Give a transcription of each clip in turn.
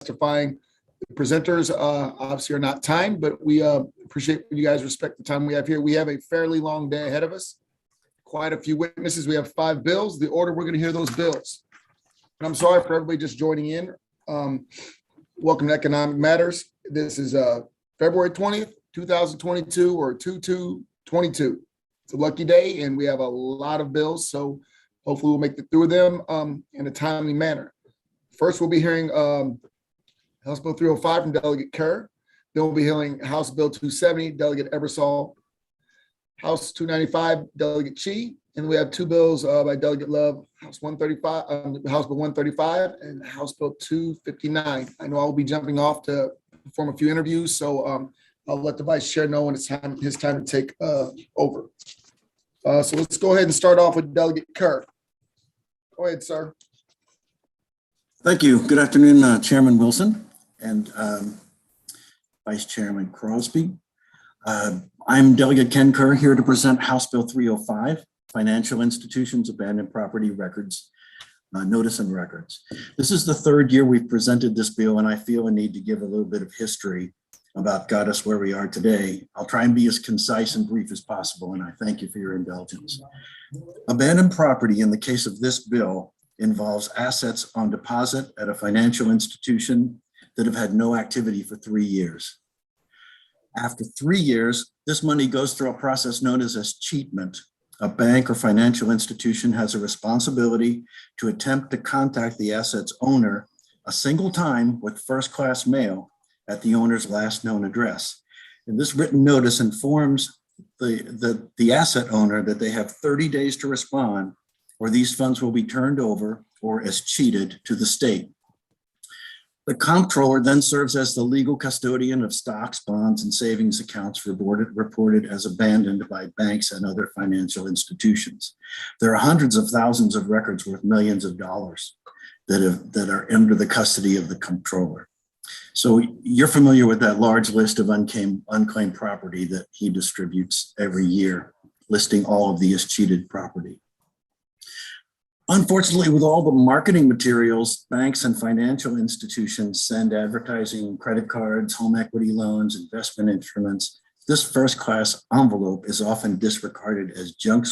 testifying. The presenters obviously are not timed, but we appreciate you guys respect the time we have here. We have a fairly long day ahead of us. Quite a few witnesses. We have 5 bills. The order we're going to hear those bills. And I'm sorry for everybody just joining in. Welcome to Economic Matters. This is February 20th, 2022 or 2/2/22. It's a lucky day and we have a lot of bills, so hopefully we'll make it through them in a timely manner. First, we'll be hearing House Bill 305 from Delegate Kerr. Then we'll be hearing House Bill 270, Delegate Ebersol. House 295, Delegate Chi. And we have 2 bills by Delegate Love, House 135, House Bill 135 and House Bill 259. I know I'll be jumping off to perform a few interviews, so I'll let the Vice Chair know when it's his time to take over. So let's go ahead and start off with Delegate Kerr. Go ahead, sir. Thank you. Good afternoon, Chairman Wilson and Vice Chairman Crosby. I'm Delegate Ken Kerr here to present House Bill 305, Financial Institutions, Abandoned Property Records, Notice and Records. This is the 3rd year we've presented this bill, and I feel a need to give a little bit of history about got us where we are today. I'll try and be as concise and brief as possible, and I thank you for your indulgence. Abandoned property in the case of this bill involves assets on deposit at a financial institution that have had no activity for 3 years. After 3 years, this money goes through a process known as escheatment. A bank or financial institution has a responsibility to attempt to contact the asset's owner a single time with first-class mail at the owner's last known address. And this written notice informs the asset owner that they have 30 days to respond, or these funds will be turned over or escheated to the state. The comptroller then serves as the legal custodian of stocks, bonds, and savings accounts reported as abandoned by banks and other financial institutions. There are hundreds of thousands of records worth millions of dollars that are under the custody of the comptroller. So you're familiar with that large list of unclaimed property that he distributes every year, listing all of the escheated property. Unfortunately, with all the marketing materials, banks and financial institutions send advertising, credit cards, home equity loans, investment instruments. This first-class envelope is often disregarded as junk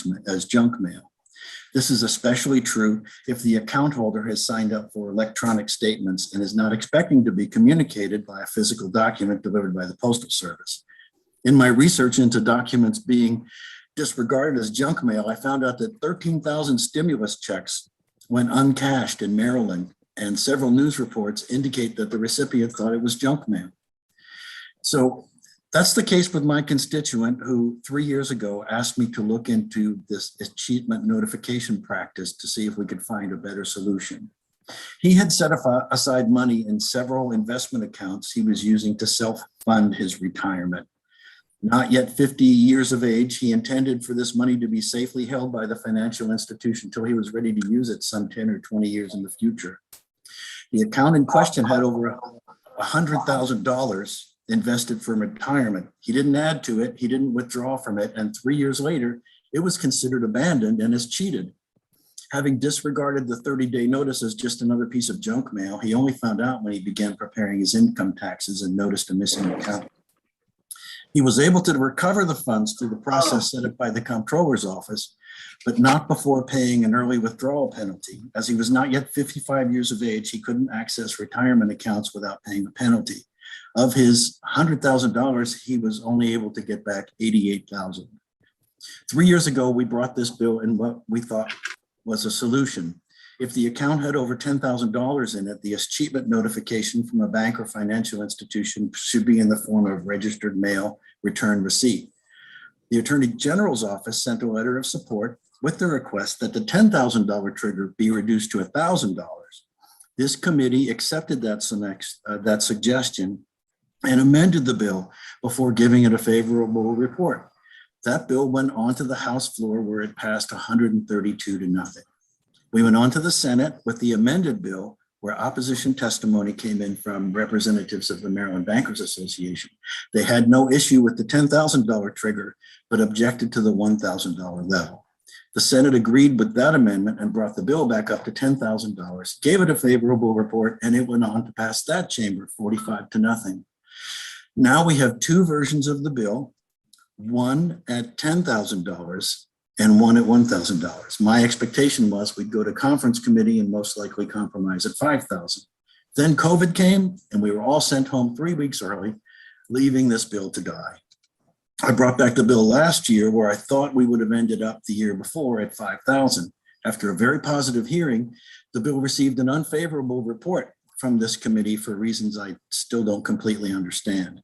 mail. This is especially true if the account holder has signed up for electronic statements and is not expecting to be communicated by a physical document delivered by the Postal Service. In my research into documents being disregarded as junk mail, I found out that 13,000 stimulus checks went uncashed in Maryland, and several news reports indicate that the recipient thought it was junk mail. So that's the case with my constituent who 3 years ago asked me to look into this escheatment notification practice to see if we could find a better solution. He had set aside money in several investment accounts he was using to self-fund his retirement. Not yet 50 years of age, he intended for this money to be safely held by the financial institution until he was ready to use it some 10 or 20 years in the future. The account in question had over $100,000 invested for retirement. He didn't add to it, he didn't withdraw from it, and 3 years later, it was considered abandoned and escheated. Having disregarded the 30-day notice as just another piece of junk mail, he only found out when he began preparing his income taxes and noticed a missing account. He was able to recover the funds through the process set up by the comptroller's office, but not before paying an early withdrawal penalty. As he was not yet 55 years of age, he couldn't access retirement accounts without paying a penalty. Of his $100,000, he was only able to get back $88,000. 3 years ago, we brought this bill in what we thought was a solution. If the account had over $10,000 in it, the escheatment notification from a bank or financial institution should be in the form of registered mail return receipt. The Attorney General's office sent a letter of support with the request that the $10,000 trigger be reduced to $1,000. This committee accepted that suggestion and amended the bill before giving it a favorable report. That bill went onto the House floor where it passed 132 to nothing. We went on to the Senate with the amended bill where opposition testimony came in from representatives of the Maryland Bankers Association. They had no issue with the $10,000 trigger, but objected to the $1,000 level. The Senate agreed with that amendment and brought the bill back up to $10,000, gave it a favorable report, and it went on to pass that chamber 45-0. Now we have two versions of the bill, one at $10,000 and one at $1,000. My expectation was we'd go to conference committee and most likely compromise at $5,000. Then COVID came and we were all sent home 3 weeks early, leaving this bill to die. I brought back the bill last year where I thought we would have ended up the year before at $5,000. After a very positive hearing, the bill received an unfavorable report from this committee for reasons I still don't completely understand.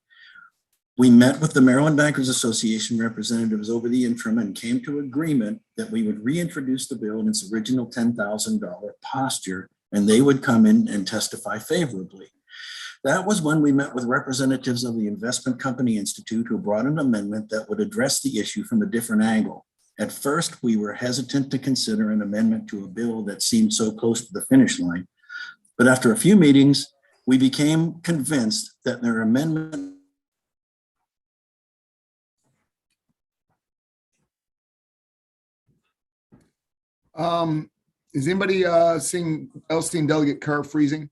We met with the Maryland Bankers Association representatives over the interim and came to agreement that we would reintroduce the bill in its original $10,000 posture, and they would come in and testify favorably. That was when we met with representatives of the Investment Company Institute who brought an amendment that would address the issue from a different angle. At first, we were hesitant to consider an amendment to a bill that seemed so close to the finish line. But after a few meetings, we became convinced that their amendment is anybody seeing Delegate Kerr freezing?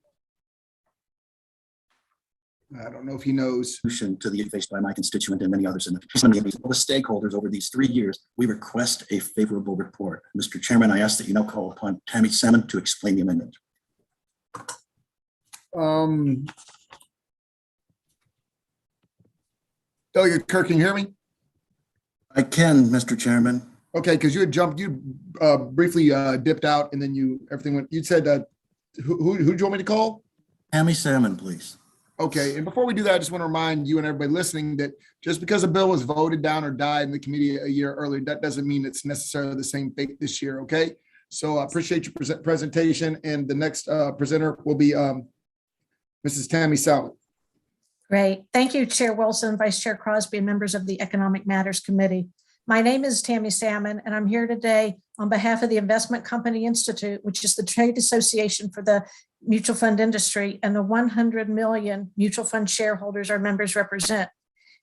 I don't know if he knows. solution to the issue faced by my constituent and many others in the community. All the stakeholders over these 3 years, we request a favorable report. Mr. Chairman, I ask that you now call upon Tammy Salmon to explain the amendment. Delegate Kerr, can you hear me? I can, Mr. Chairman. Okay, because you had jumped, you briefly dipped out and then everything went, you said who do you want me to call? Tammy Salmon, please. Okay, and before we do that, I just want to remind you and everybody listening that just because a bill was voted down or died in the committee a year earlier, that doesn't mean it's necessarily the same fate this year, okay? So I appreciate your presentation, and the next presenter will be Mrs. Tammy Salmon. Great. Thank you, Chair Wilson, Vice Chair Crosby, and members of the Economic Matters Committee. My name is Tammy Salmon, and I'm here today on behalf of the Investment Company Institute, which is the trade association for the mutual fund industry, and the 100 million mutual fund shareholders our members represent.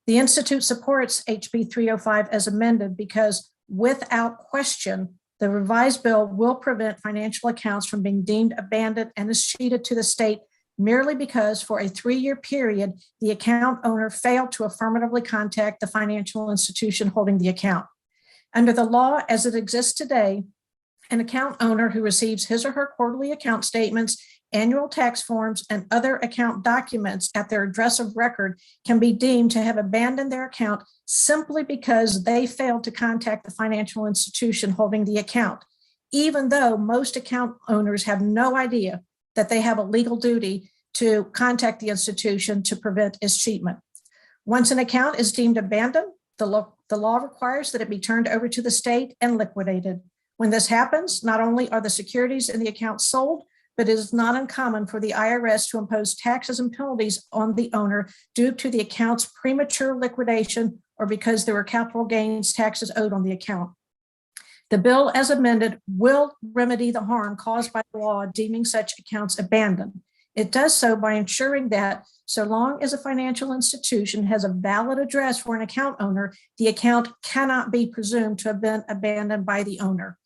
The Institute supports HB 305 as amended because, without question, the revised bill will prevent financial accounts from being deemed abandoned and escheated to the state merely because for a 3-year period, the account owner failed to affirmatively contact the financial institution holding the account. Under the law as it exists today, an account owner who receives his or her quarterly account statements, annual tax forms, and other account documents at their address of record can be deemed to have abandoned their account simply because they failed to contact the financial institution holding the account, even though most account owners have no idea that they have a legal duty to contact the institution to prevent escheatment. Once an account is deemed abandoned, the law requires that it be turned over to the state and liquidated. When this happens, not only are the securities in the account sold, but it is not uncommon for the IRS to impose taxes and penalties on the owner due to the account's premature liquidation or because there were capital gains taxes owed on the account. The bill as amended will remedy the harm caused by the law deeming such accounts abandoned. It does so by ensuring that so long as a financial institution has a valid address for an account owner, the account cannot be presumed to have been abandoned by the owner.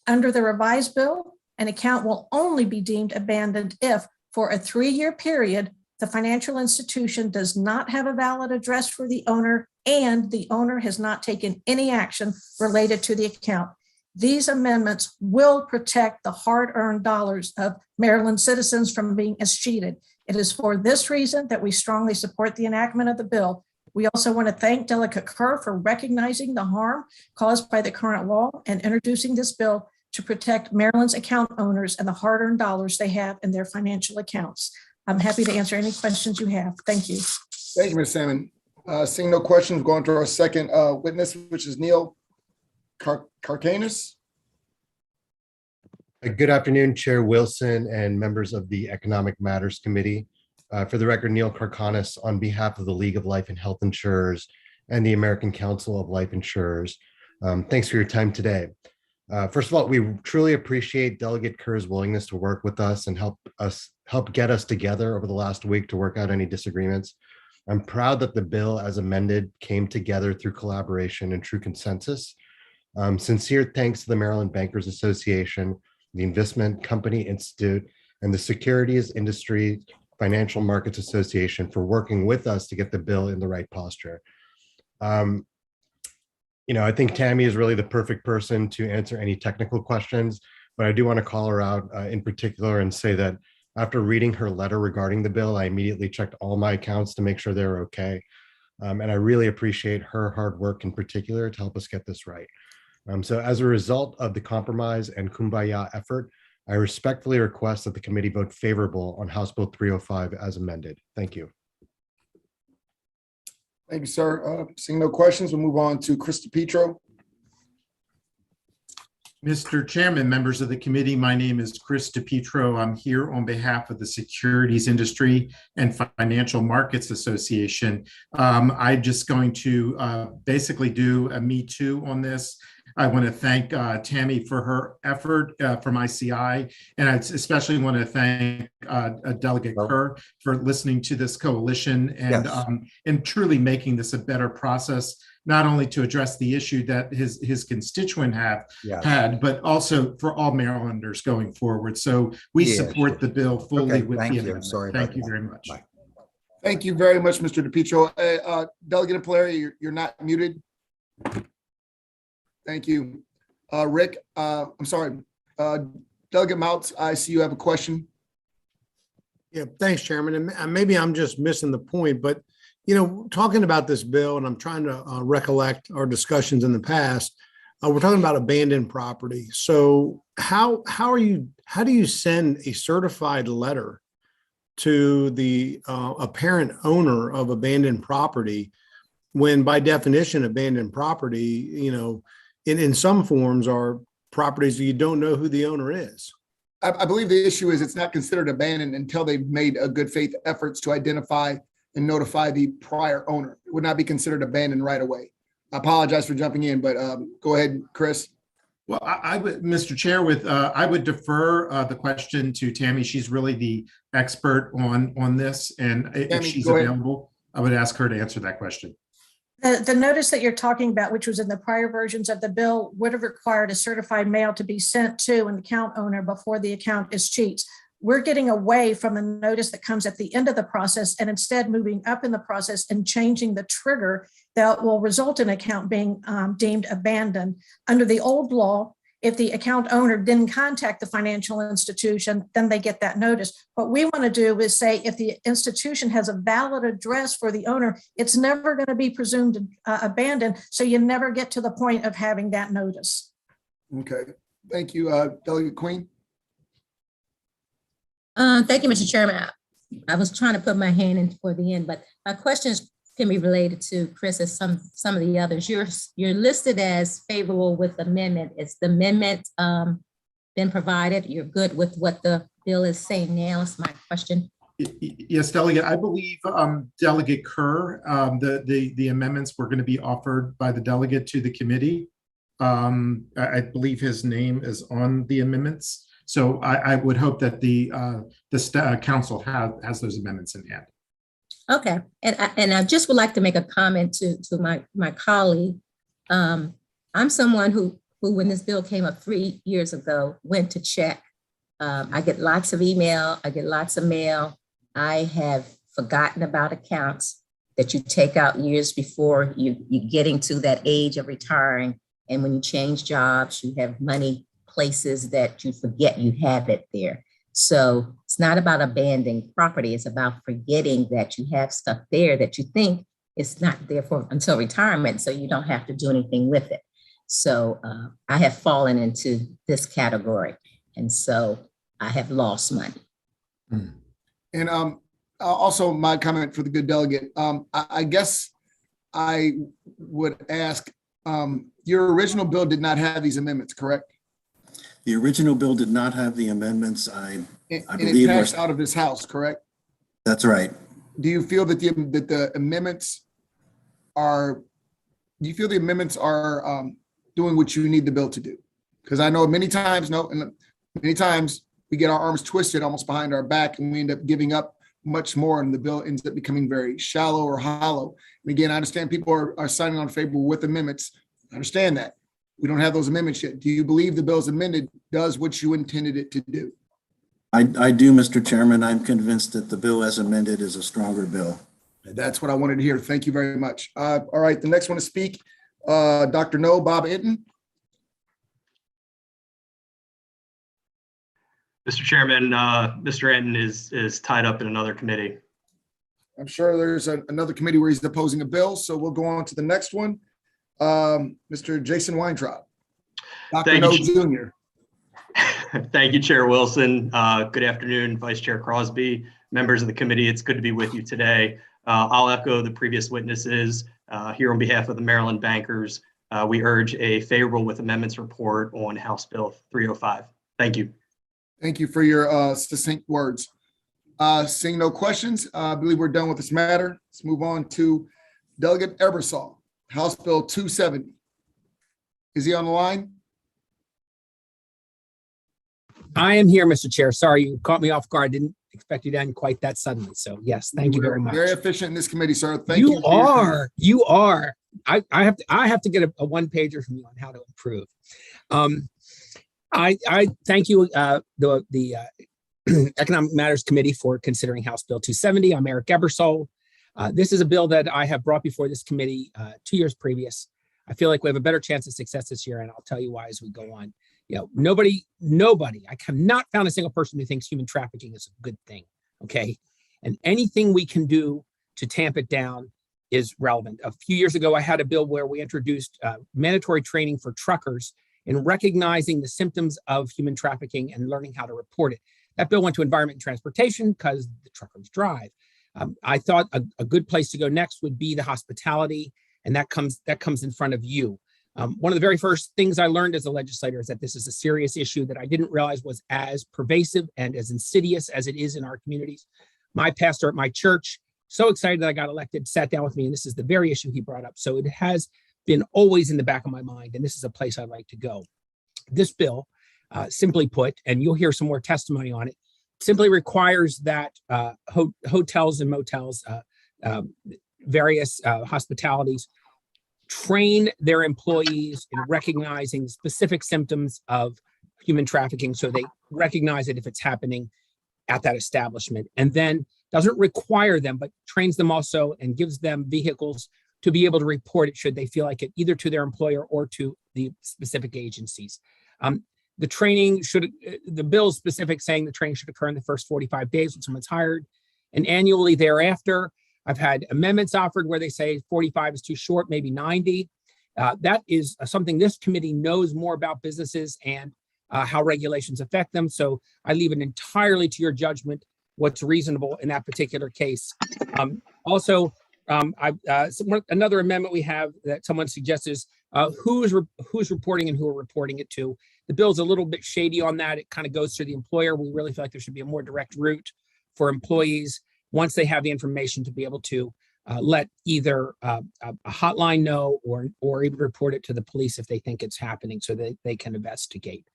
Under the revised bill, an account will only be deemed abandoned if, for a 3-year period, the financial institution does not have a valid address for the owner and the owner has not taken any action related to the account. These amendments will protect the hard-earned dollars of Maryland citizens from being escheated. It is for this reason that we strongly support the enactment of the bill. We also want to thank Delegate Kerr for recognizing the harm caused by the current law and introducing this bill to protect Maryland's account owners and the hard-earned dollars they have in their financial accounts. I'm happy to answer any questions you have. Thank you. Thank you, Ms. Salmon. Seeing no questions, going to our second witness, which is Neil Karkanis. Good afternoon, Chair Wilson and members of the Economic Matters Committee. For the record, Neil Karkanis on behalf of the League of Life and Health Insurers and the American Council of Life Insurers. Thanks for your time today. First of all, we truly appreciate Delegate Kerr's willingness to work with us and help get us together over the last week to work out any disagreements. I'm proud that the bill as amended came together through collaboration and true consensus. Sincere thanks to the Maryland Bankers Association, the Investment Company Institute, and the Securities Industry Financial Markets Association for working with us to get the bill in the right posture. I think Tammy is really the perfect person to answer any technical questions, but I do want to call her out in particular and say that after reading her letter regarding the bill, I immediately checked all my accounts to make sure they were okay. And I really appreciate her hard work in particular to help us get this right. So as a result of the compromise and kumbaya effort, I respectfully request that the committee vote favorable on House Bill 305 as amended. Thank you. Thank you, sir. Seeing no questions, we'll move on to Chris DePietro. Mr. Chairman, members of the committee, my name is Chris DePietro. I'm here on behalf of the Securities Industry and Financial Markets Association. I'm just going to basically do a Me Too on this. I want to thank Tammy for her effort from ICI, and I especially want to thank Delegate Kerr for listening to this coalition and truly making this a better process, not only to address the issue that his constituent had, but also for all Marylanders going forward. So we support the bill fully with the amendment. Thank you very much. Bye. Thank you very much, Mr. DePietro. Delegate Polari, you're not muted. Thank you. Rick, I'm sorry. Delegate Mounts, I see you have a question. Yeah, thanks, Chairman. And maybe I'm just missing the point, but talking about this bill, and I'm trying to recollect our discussions in the past. We're talking about abandoned property. So how do you send a certified letter to the apparent owner of abandoned property when, by definition, abandoned property, in some forms are properties that you don't know who the owner is? I believe the issue is it's not considered abandoned until they've made a good faith efforts to identify and notify the prior owner. It would not be considered abandoned right away. I apologize for jumping in, but go ahead, Chris. Well, I would, Mr. Chair, I would defer the question to Tammy. She's really the expert on this, and if Tammy, she's go ahead. available, I would ask her to answer that question. The notice that you're talking about, which was in the prior versions of the bill, would have required a certified mail to be sent to an account owner before the account is cheats. We're getting away from a notice that comes at the end of the process and instead moving up in the process and changing the trigger that will result in an account being deemed abandoned. Under the old law, if the account owner didn't contact the financial institution, then they get that notice. What we want to do is say if the institution has a valid address for the owner, it's never going to be presumed abandoned. So you never get to the point of having that notice. Okay, thank you, Delegate Queen. Thank you, Mr. Chairman. I was trying to put my hand in for the end, but my questions can be related to Chris as some of the others. You're listed as favorable with the amendment. Is the amendment been provided? You're good with what the bill is saying now? Is my question. Yes, Delegate. I believe Delegate Kerr, the amendments were going to be offered by the delegate to the committee. I believe his name is on the amendments. So I would hope that the council has those amendments in hand. Okay, and I just would like to make a comment to my colleague. I'm someone who when this bill came up 3 years ago, went to check. I get lots of email, I get lots of mail. I have forgotten about accounts that you take out years before you're getting to that age of retiring. And when you change jobs, you have money places that you forget you have it there. So it's not about abandoning property. It's about forgetting that you have stuff there that you think is not there for until retirement. So you don't have to do anything with it. So I have fallen into this category. And so I have lost money. And also my comment for the good delegate, I guess I would ask, your original bill did not have these amendments, correct? The original bill did not have the amendments. I it believe passed out of this house, correct? That's right. Do you feel that the amendments are? Do you feel the amendments are doing what you need the bill to do? Because I know many times we get our arms twisted almost behind our back, and we end up giving up much more, and the bill ends up becoming very shallow or hollow. And again, I understand people are signing on favorable with amendments. I understand that. We don't have those amendments yet. Do you believe the bill as amended does what you intended it to do? I do, Mr. Chairman. I'm convinced that the bill as amended is a stronger bill. That's what I wanted to hear. Thank you very much. All right, the next one to speak, Dr. No, Bob Inton. Mr. Chairman, Mr. Anton is tied up in another committee. I'm sure there's another committee where he's opposing a bill, so we'll go on to the next one. Mr. Jason Weintraub. Dr. Thank No you. Jr. Thank you, Chair Wilson. Good afternoon, Vice Chair Crosby, members of the committee. It's good to be with you today. I'll echo the previous witnesses here on behalf of the Maryland bankers. We urge a favorable with amendments report on House Bill 305. Thank you. Thank you for your succinct words. Seeing no questions, I believe we're done with this matter. Let's move on to Delegate Ebersol, House Bill 270. Is he on the line? I am here, Mr. Chair. Sorry, you caught me off guard. Didn't expect you to end quite that suddenly. So yes, thank you very much. Very efficient in this committee, sir. Thank you. You are. I have to get a one pager from you on how to improve. I thank you, the Economic Matters Committee, for considering House Bill 270. I'm Eric Ebersol. This is a bill that I have brought before this committee 2 years previous. I feel like we have a better chance of success this year, and I'll tell you why as we go on. You know, nobody, I have not found a single person who thinks human trafficking is a good thing, okay? And anything we can do to tamp it down is relevant. A few years ago, I had a bill where we introduced mandatory training for truckers in recognizing the symptoms of human trafficking and learning how to report it. That bill went to Environment and Transportation because the truckers drive. I thought a good place to go next would be the hospitality, and that comes in front of you. One of the very first things I learned as a legislator is that this is a serious issue that I didn't realize was as pervasive and as insidious as it is in our communities. My pastor at my church, so excited that I got elected, sat down with me, and this is the very issue he brought up. So it has been always in the back of my mind, and this is a place I'd like to go. This bill, simply put, and you'll hear some more testimony on it, simply requires that hotels and motels, various hospitalities, train their employees in recognizing specific symptoms of human trafficking so they recognize it if it's happening at that establishment, and then doesn't require them, but trains them also and gives them vehicles to be able to report it should they feel like it, either to their employer or to the specific agencies. The training the bill is specific, saying the training should occur in the first 45 days when someone's hired, and annually thereafter. I've had amendments offered where they say 45 is too short, maybe 90. That is something this committee knows more about businesses and how regulations affect them. So I leave it entirely to your judgment what's reasonable in that particular case. Another amendment we have that someone suggests is who's reporting and who are reporting it to. The bill's a little bit shady on that. It kind of goes through the employer. We really feel like there should be a more direct route for employees once they have the information to be able to let either a hotline know or even report it to the police if they think it's happening so that they can investigate.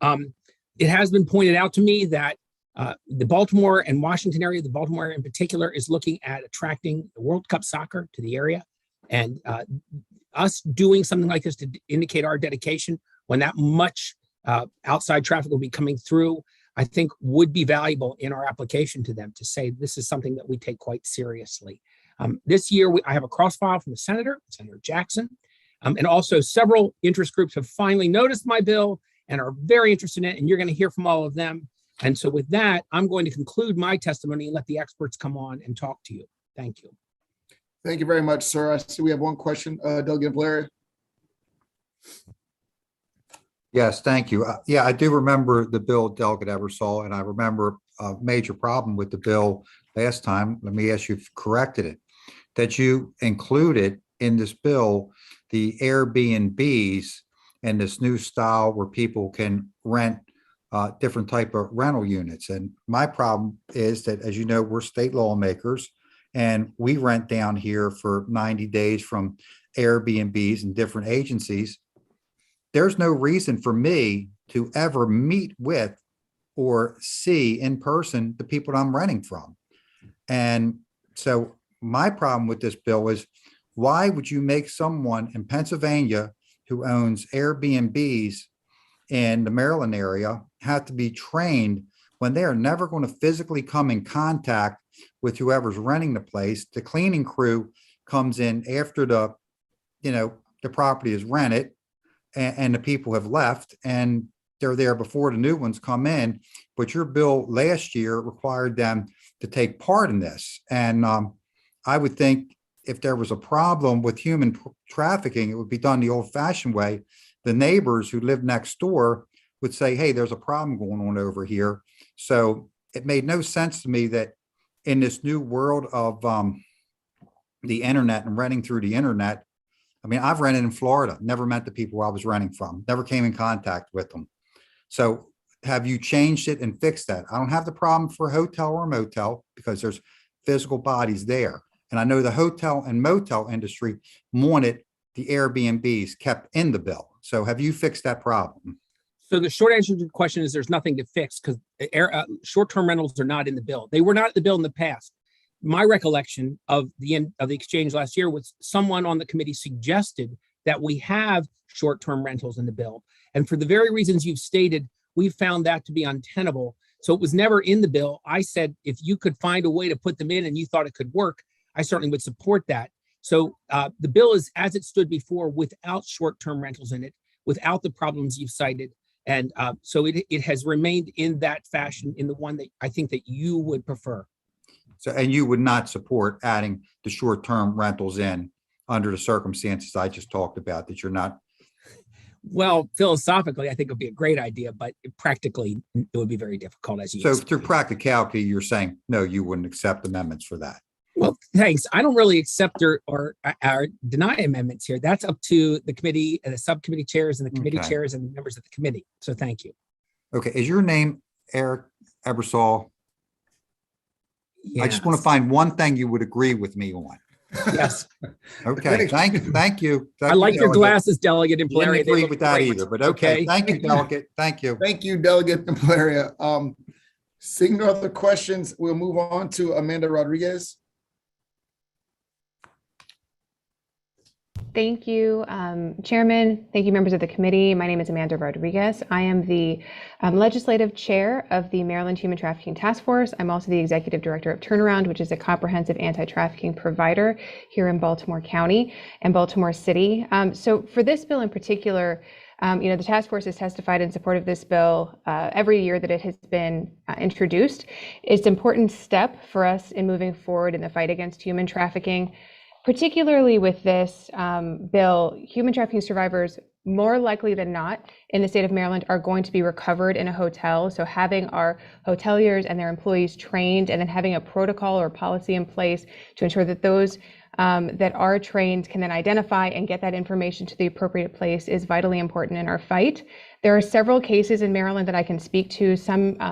It has been pointed out to me that the Baltimore and Washington area, the Baltimore area in particular, is looking at attracting the World Cup soccer to the area. And us doing something like this to indicate our dedication when that much outside traffic will be coming through, I think would be valuable in our application to them to say this is something that we take quite seriously. This year, I have a cross file from the Senator Jackson, and also several interest groups have finally noticed my bill and are very interested in it, and you're going to hear from all of them. And so with that, I'm going to conclude my testimony and let the experts come on and talk to you. Thank you. Thank you very much, sir. I see we have one question, Delegate Valeria. Yes, thank you. Yeah, I do remember the bill, Delegate Ebersol, and I remember a major problem with the bill last time. Let me ask you if you corrected it, that you included in this bill the Airbnbs and this new style where people can rent different type of rental units. And my problem is that, as you know, we're state lawmakers and we rent down here for 90 days from Airbnbs and different agencies. There's no reason for me to ever meet with or see in person the people I'm renting from. And so my problem with this bill is, why would you make someone in Pennsylvania who owns Airbnbs in the Maryland area have to be trained when they are never going to physically come in contact with whoever's renting the place. The cleaning crew comes in after the property is rented and the people have left, and they're there before the new ones come in. But your bill last year required them to take part in this. And I would think if there was a problem with human trafficking, it would be done the old fashioned way. The neighbors who live next door would say, hey, there's a problem going on over here. So it made no sense to me that in this new world of the internet and renting through the internet, I mean, I've rented in Florida, never met the people I was renting from, never came in contact with them. So have you changed it and fixed that? I don't have the problem for a hotel or a motel because there's physical bodies there. And I know the hotel and motel industry wanted the Airbnbs kept in the bill. So have you fixed that problem? So the short answer to the question is there's nothing to fix because short-term rentals are not in the bill. They were not in the bill in the past. My recollection of the exchange last year was someone on the committee suggested that we have short-term rentals in the bill. And for the very reasons you've stated, we found that to be untenable. So it was never in the bill. I said, if you could find a way to put them in and you thought it could work, I certainly would support that. So the bill is as it stood before without short-term rentals in it, without the problems you've cited. And so it has remained in that fashion, in the one that I think that you would prefer. So, and you would not support adding the short-term rentals in under the circumstances I just talked about, that you're not? Well, philosophically, I think it would be a great idea, but practically it would be very difficult, as you So explained. through practicality, you're saying, no, you wouldn't accept amendments for that. Well, thanks. I don't really accept or deny amendments here. That's up to the committee and the subcommittee chairs and the committee Okay. chairs and members of the committee. So thank you. Okay, is your name Eric Ebersol? I just want to find one thing you would agree with me on. Yes. Okay, thank you. I like your Delegate. glasses, Delegate Didn't Impleria. They agree look with that great. either, but okay, thank you, Delegate, thank you. Thank you, Delegate Impleria. Seeing no other questions, we'll move on to Amanda Rodriguez. Thank you, Chairman. Thank you, members of the committee. My name is Amanda Rodriguez. I am the legislative chair of the Maryland Human Trafficking Task Force. I'm also the executive director of Turnaround, which is a comprehensive anti-trafficking provider here in Baltimore County and Baltimore City. So for this bill in particular, the task force has testified in support of this bill every year that it has been introduced. It's an important step for us in moving forward in the fight against human trafficking. Particularly with this bill, human trafficking survivors, more likely than not in the state of Maryland, are going to be recovered in a hotel. So having our hoteliers and their employees trained, and then having a protocol or policy in place to ensure that those that are trained can then identify and get that information to the appropriate place is vitally important in our fight. There are several cases in Maryland that I can speak to.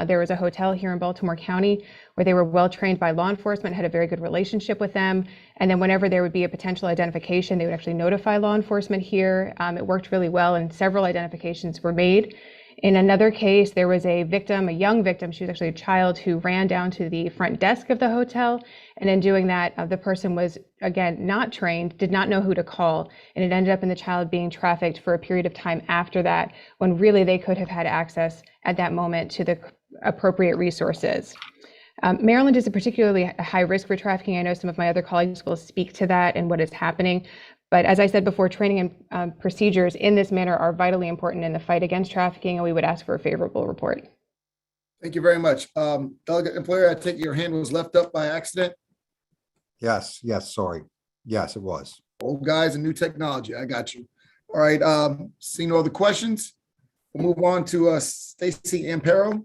There was a hotel here in Baltimore County where they were well trained by law enforcement, had a very good relationship with them. And then whenever there would be a potential identification, they would actually notify law enforcement here. It worked really well, and several identifications were made. In another case, there was a victim, a young victim, she was actually a child, who ran down to the front desk of the hotel. And in doing that, the person was, again, not trained, did not know who to call. And it ended up in the child being trafficked for a period of time after that, when really they could have had access at that moment to the appropriate resources. Maryland is a particularly high risk for trafficking. I know some of my other colleagues will speak to that and what is happening. But as I said before, training and procedures in this manner are vitally important in the fight against trafficking, and we would ask for a favorable report. Thank you very much. Delegate Employer, I take your hand was left up by accident. Yes, sorry. Yes, it was. Old guys and new technology. I got you. All right. Seeing no other questions, we'll move on to Stacy Ampero.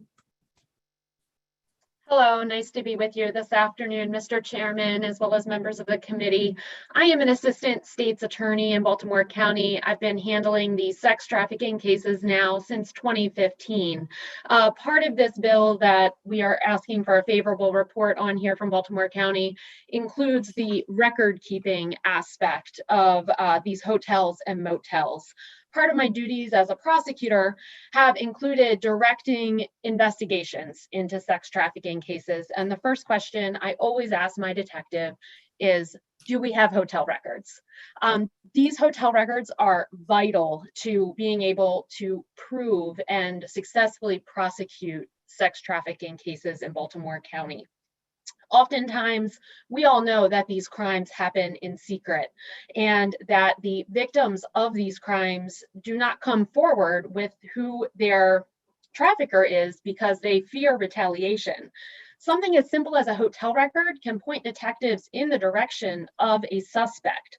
Hello, nice to be with you this afternoon, Mr. Chairman, as well as members of the committee. I am an assistant state's attorney in Baltimore County. I've been handling the sex trafficking cases now since 2015. Part of this bill that we are asking for a favorable report on here from Baltimore County includes the record keeping aspect of these hotels and motels. Part of my duties as a prosecutor have included directing investigations into sex trafficking cases. And the first question I always ask my detective is, do we have hotel records? These hotel records are vital to being able to prove and successfully prosecute sex trafficking cases in Baltimore County. Oftentimes, we all know that these crimes happen in secret and that the victims of these crimes do not come forward with who their trafficker is because they fear retaliation. Something as simple as a hotel record can point detectives in the direction of a suspect.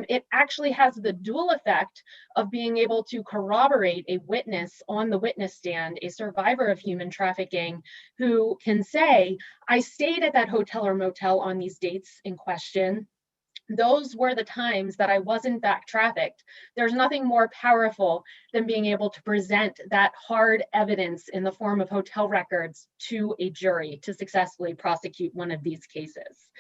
It actually has the dual effect of being able to corroborate a witness on the witness stand, a survivor of human trafficking, who can say, I stayed at that hotel or motel on these dates in question. Those were the times that I was in fact trafficked. There's nothing more powerful than being able to present that hard evidence in the form of hotel records to a jury to successfully prosecute one of these cases.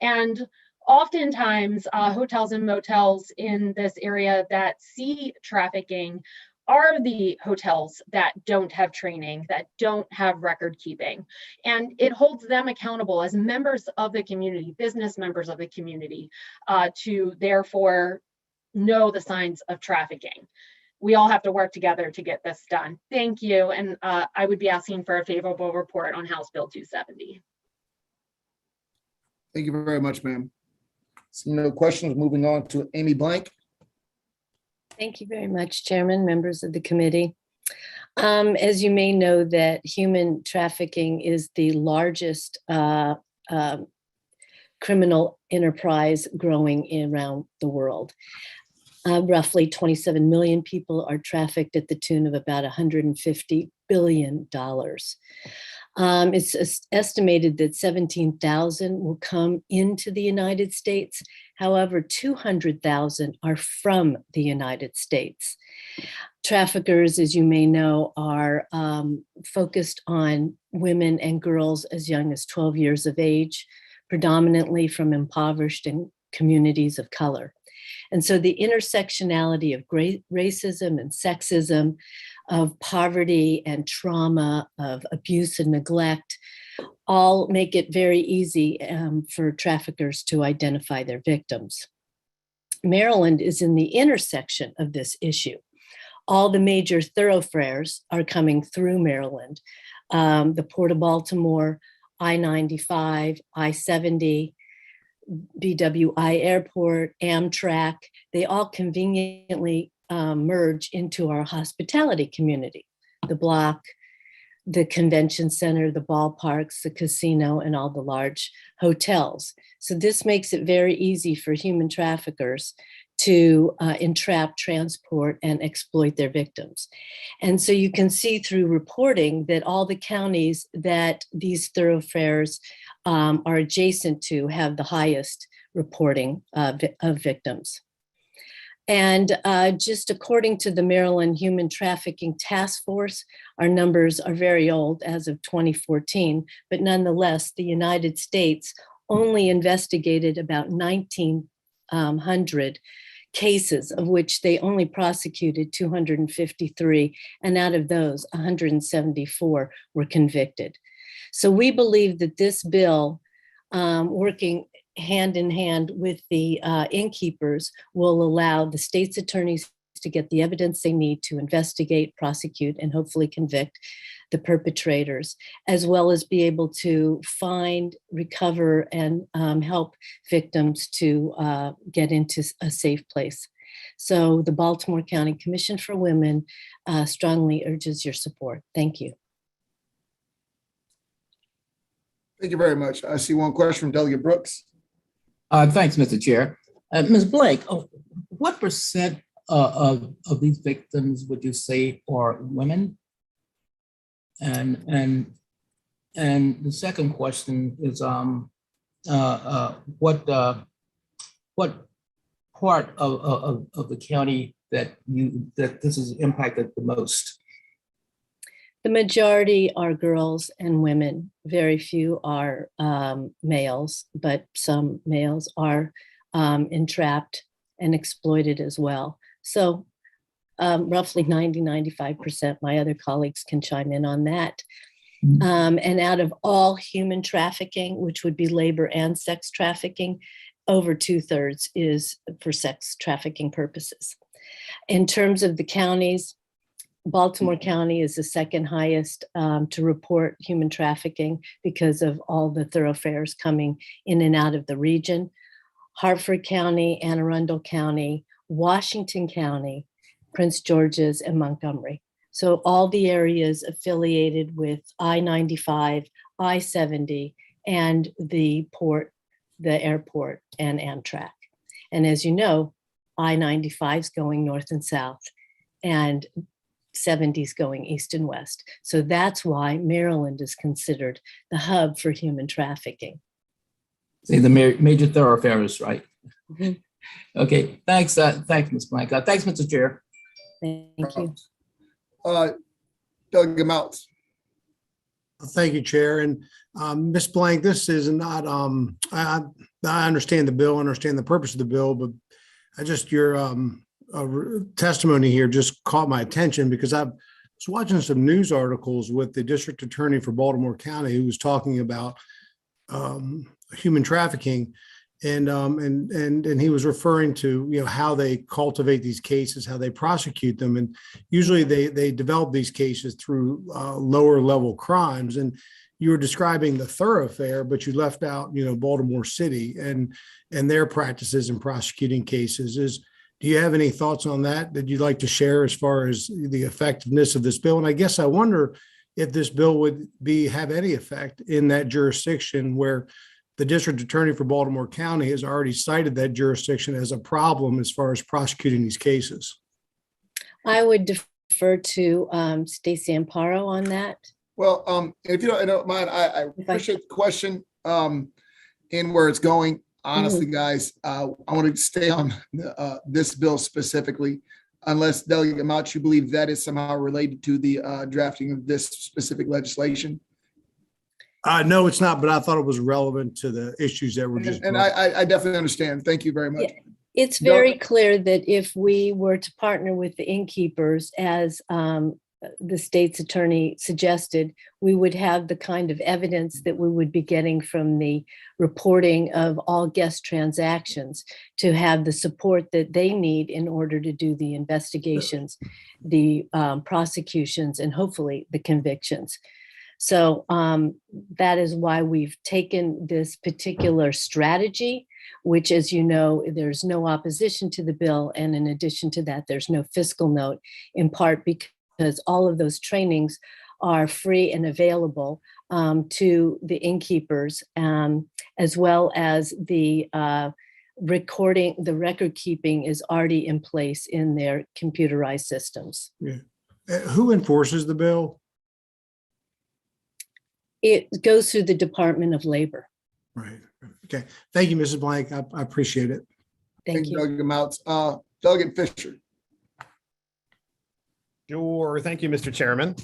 And oftentimes, hotels and motels in this area that see trafficking are the hotels that don't have training, that don't have record keeping. And it holds them accountable as members of the community, business members of the community, to therefore know the signs of trafficking. We all have to work together to get this done. Thank you. And I would be asking for a favorable report on House Bill 270. Thank you very much, ma'am. So no questions. Moving on to Amy Blank. Thank you very much, Chairman, members of the committee. As you may know, that human trafficking is the largest criminal enterprise growing around the world. Roughly 27 million people are trafficked at the tune of about $150 billion. It's estimated that 17,000 will come into the United States. However, 200,000 are from the United States. Traffickers, as you may know, are focused on women and girls as young as 12 years of age, predominantly from impoverished communities of color. And so the intersectionality of racism and sexism, of poverty and trauma, of abuse and neglect, all make it very easy for traffickers to identify their victims. Maryland is in the intersection of this issue. All the major thoroughfares are coming through Maryland. The Port of Baltimore, I-95, I-70, BWI Airport, Amtrak, they all conveniently merge into our hospitality community, the Block, the convention center, the ballparks, the casino, and all the large hotels. So this makes it very easy for human traffickers to entrap, transport, and exploit their victims. And so you can see through reporting that all the counties that these thoroughfares are adjacent to have the highest reporting of victims. And just according to the Maryland Human Trafficking Task Force, our numbers are very old as of 2014, but nonetheless, the United States only investigated about 1,900 cases, of which they only prosecuted 253, and out of those, 174 were convicted. So we believe that this bill, working hand in hand with the innkeepers, will allow the state's attorneys to get the evidence they need to investigate, prosecute, and hopefully convict the perpetrators, as well as be able to find, recover, and help victims to get into a safe place. So the Baltimore County Commission for Women strongly urges your support. Thank you. Thank you very much. I see one question from Delegate Brooks. Thanks, Mr. Chair. Ms. Blake, what percent of these victims would you say are women? And the second question is, what part of the county that this is impacted the most? The majority are girls and women. Very few are males, but some males are entrapped and exploited as well. So roughly 90, 95%, my other colleagues can chime in on that. And out of all human trafficking, which would be labor and sex trafficking, over 2/3 is for sex trafficking purposes. In terms of the counties, Baltimore County is the second highest to report human trafficking because of all the thoroughfares coming in and out of the region. Hartford County, Anne Arundel County, Washington County, Prince George's, and Montgomery. So all the areas affiliated with I-95, I-70, and the port, the airport, and Amtrak. And as you know, I-95 is going north and south, and 70 is going east and west. So that's why Maryland is considered the hub for human trafficking. Say the major thoroughfares, right? Mhm. Okay, thanks, thanks, Ms. Blank. Thanks, Mr. Chair. Thank you. Delegate Mounts. Thank you, Chair. And Ms. Blank, this is not, I understand the bill, understand the purpose of the bill, but I just, your testimony here just caught my attention because I was watching some news articles with the district attorney for Baltimore County who was talking about human trafficking. And he was referring to, you know, how they cultivate these cases, how they prosecute them. And usually they develop these cases through lower level crimes. And you were describing the thoroughfare, but you left out, you know, Baltimore City and their practices in prosecuting cases. Do you have any thoughts on that you'd like to share as far as the effectiveness of this bill? And I guess I wonder if this bill would have any effect in that jurisdiction where the district attorney for Baltimore County has already cited that jurisdiction as a problem as far as prosecuting these cases. I would defer to Stacey Amparo on that. Well, if you don't mind, I appreciate the question and where it's going. Honestly, guys, I want to stay on this bill specifically, unless Delegate Mouch, you believe that is somehow related to the drafting of this specific legislation. No, it's not, but I thought it was relevant to the issues that were just. And I definitely understand. Thank you very much. Yeah, it's very clear that if we were to partner with the innkeepers, as the state's attorney suggested, we would have the kind of evidence that we would be getting from the reporting of all guest transactions to have the support that they need in order to do the investigations, the prosecutions, and hopefully the convictions. So that is why we've taken this particular strategy, which, as you know, there's no opposition to the bill. And in addition to that, there's no fiscal note, in part because all of those trainings are free and available to the innkeepers, as well as the recording, the record keeping is already in place in their computerized systems. Yeah. Who enforces the bill? It goes through the Department of Labor. Right. Okay. Thank you, Mrs. Blank. I appreciate it. Thank you. Delegate Mouts. Delegate Fisher. Sure. Thank you, Mr. Chairman.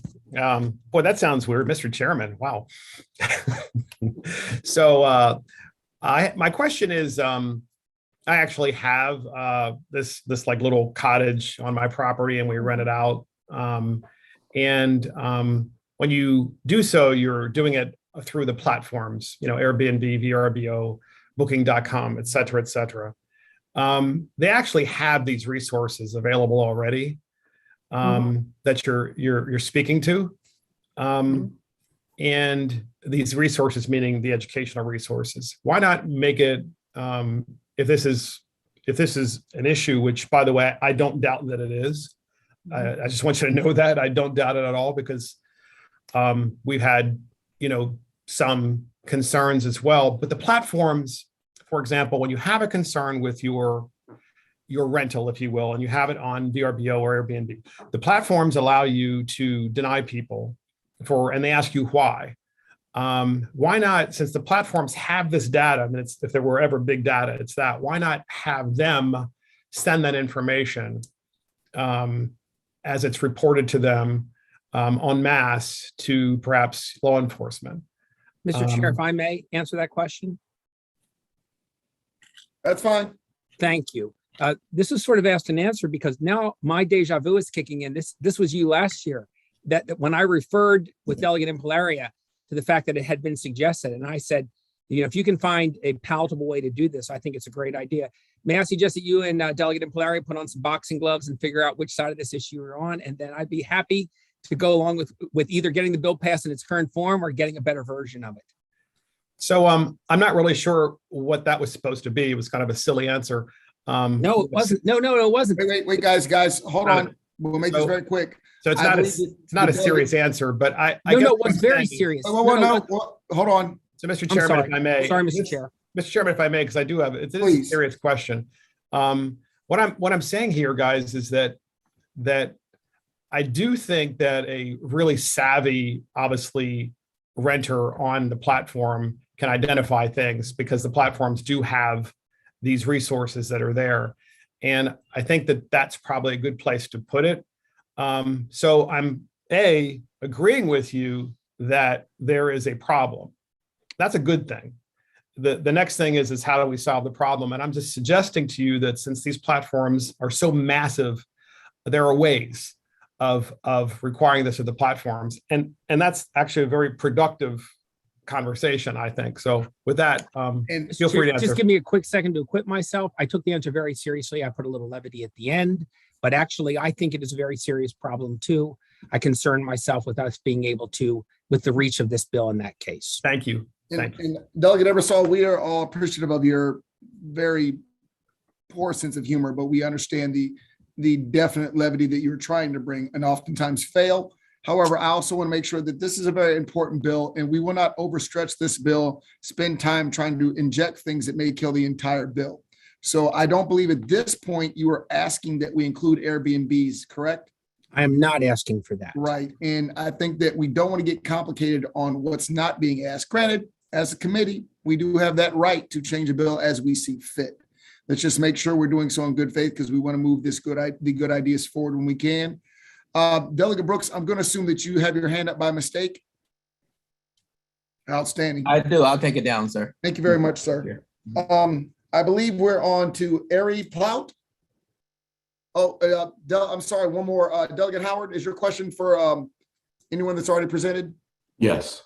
Boy, that sounds weird, Mr. Chairman. Wow. So my question is, I actually have this like little cottage on my property and we rent it out. When you do so, you're doing it through the platforms, you know, Airbnb, VRBO, Booking.com, et cetera, et cetera. They actually have these resources available already that you're speaking to. And these resources, meaning the educational resources. Why not make it, if this is an issue, which, by the way, I don't doubt that it is. I just want you to know that I don't doubt it at all, because we've had, you know, some concerns as well. But the platforms, for example, when you have a concern with your rental, if you will, and you have it on VRBO or Airbnb, the platforms allow you to deny people and they ask you why. Why not, since the platforms have this data, I mean, if there were ever big data, it's that, why not have them send that information as it's reported to them en masse to perhaps law enforcement? Mr. Chair, if I may answer that question. That's fine. Thank you. This is sort of asked and answered because now my deja vu is kicking in. This was you last year. that when I referred with Delegate Impalaria to the fact that it had been suggested, and I said, if you can find a palatable way to do this, I think it's a great idea. May I suggest that you and Delegate Impalaria put on some boxing gloves and figure out which side of this issue you're on, and then I'd be happy to go along with either getting the bill passed in its current form or getting a better version of it. So I'm not really sure what that was supposed to be. It was kind of a silly answer. No, it wasn't. No, it wasn't. Wait, guys, hold on. We'll make this very quick. So it's not a serious answer, but I no, guess it was very serious. Hold on. So, Mr. Chairman, if I may. Sorry, Mr. Chair. Mr. Chairman, if I may, because I do have, it is a serious question. What I'm saying here, guys, is that I do think that a really savvy, obviously, renter on the platform can identify things because the platforms do have these resources that are there. And I think that that's probably a good place to put it. So I'm agreeing with you that there is a problem. That's a good thing. The next thing is how do we solve the problem? And I'm just suggesting to you that since these platforms are so massive, there are ways of requiring this of the platforms. And that's actually a very productive conversation, I think. So with that, feel free to answer. Just give me a quick second to equip myself. I took the answer very seriously. I put a little levity at the end, but actually I think it is a very serious problem too. I concern myself with us being able to, with the reach of this bill in that case. Thank you. And Delegate Ebersol, we are all appreciative of your very poor sense of humor, but we understand the definite levity that you're trying to bring and oftentimes fail. However, I also want to make sure that this is a very important bill and we will not overstretch this bill, spend time trying to inject things that may kill the entire bill. So I don't believe at this point you are asking that we include Airbnbs, correct? I am not asking for that. Right. And I think that we don't want to get complicated on what's not being asked. Granted, as a committee, we do have that right to change a bill as we see fit. Let's just make sure we're doing so in good faith because we want to move the good ideas forward when we can. Delegate Brooks, I'm going to assume that you have your hand up by mistake. Outstanding. I do. I'll take it down, sir. Thank you very much, sir. I believe we're on to Ari Plout. Oh, I'm sorry. One more. Delegate Howard, is your question for anyone that's already presented? Yes.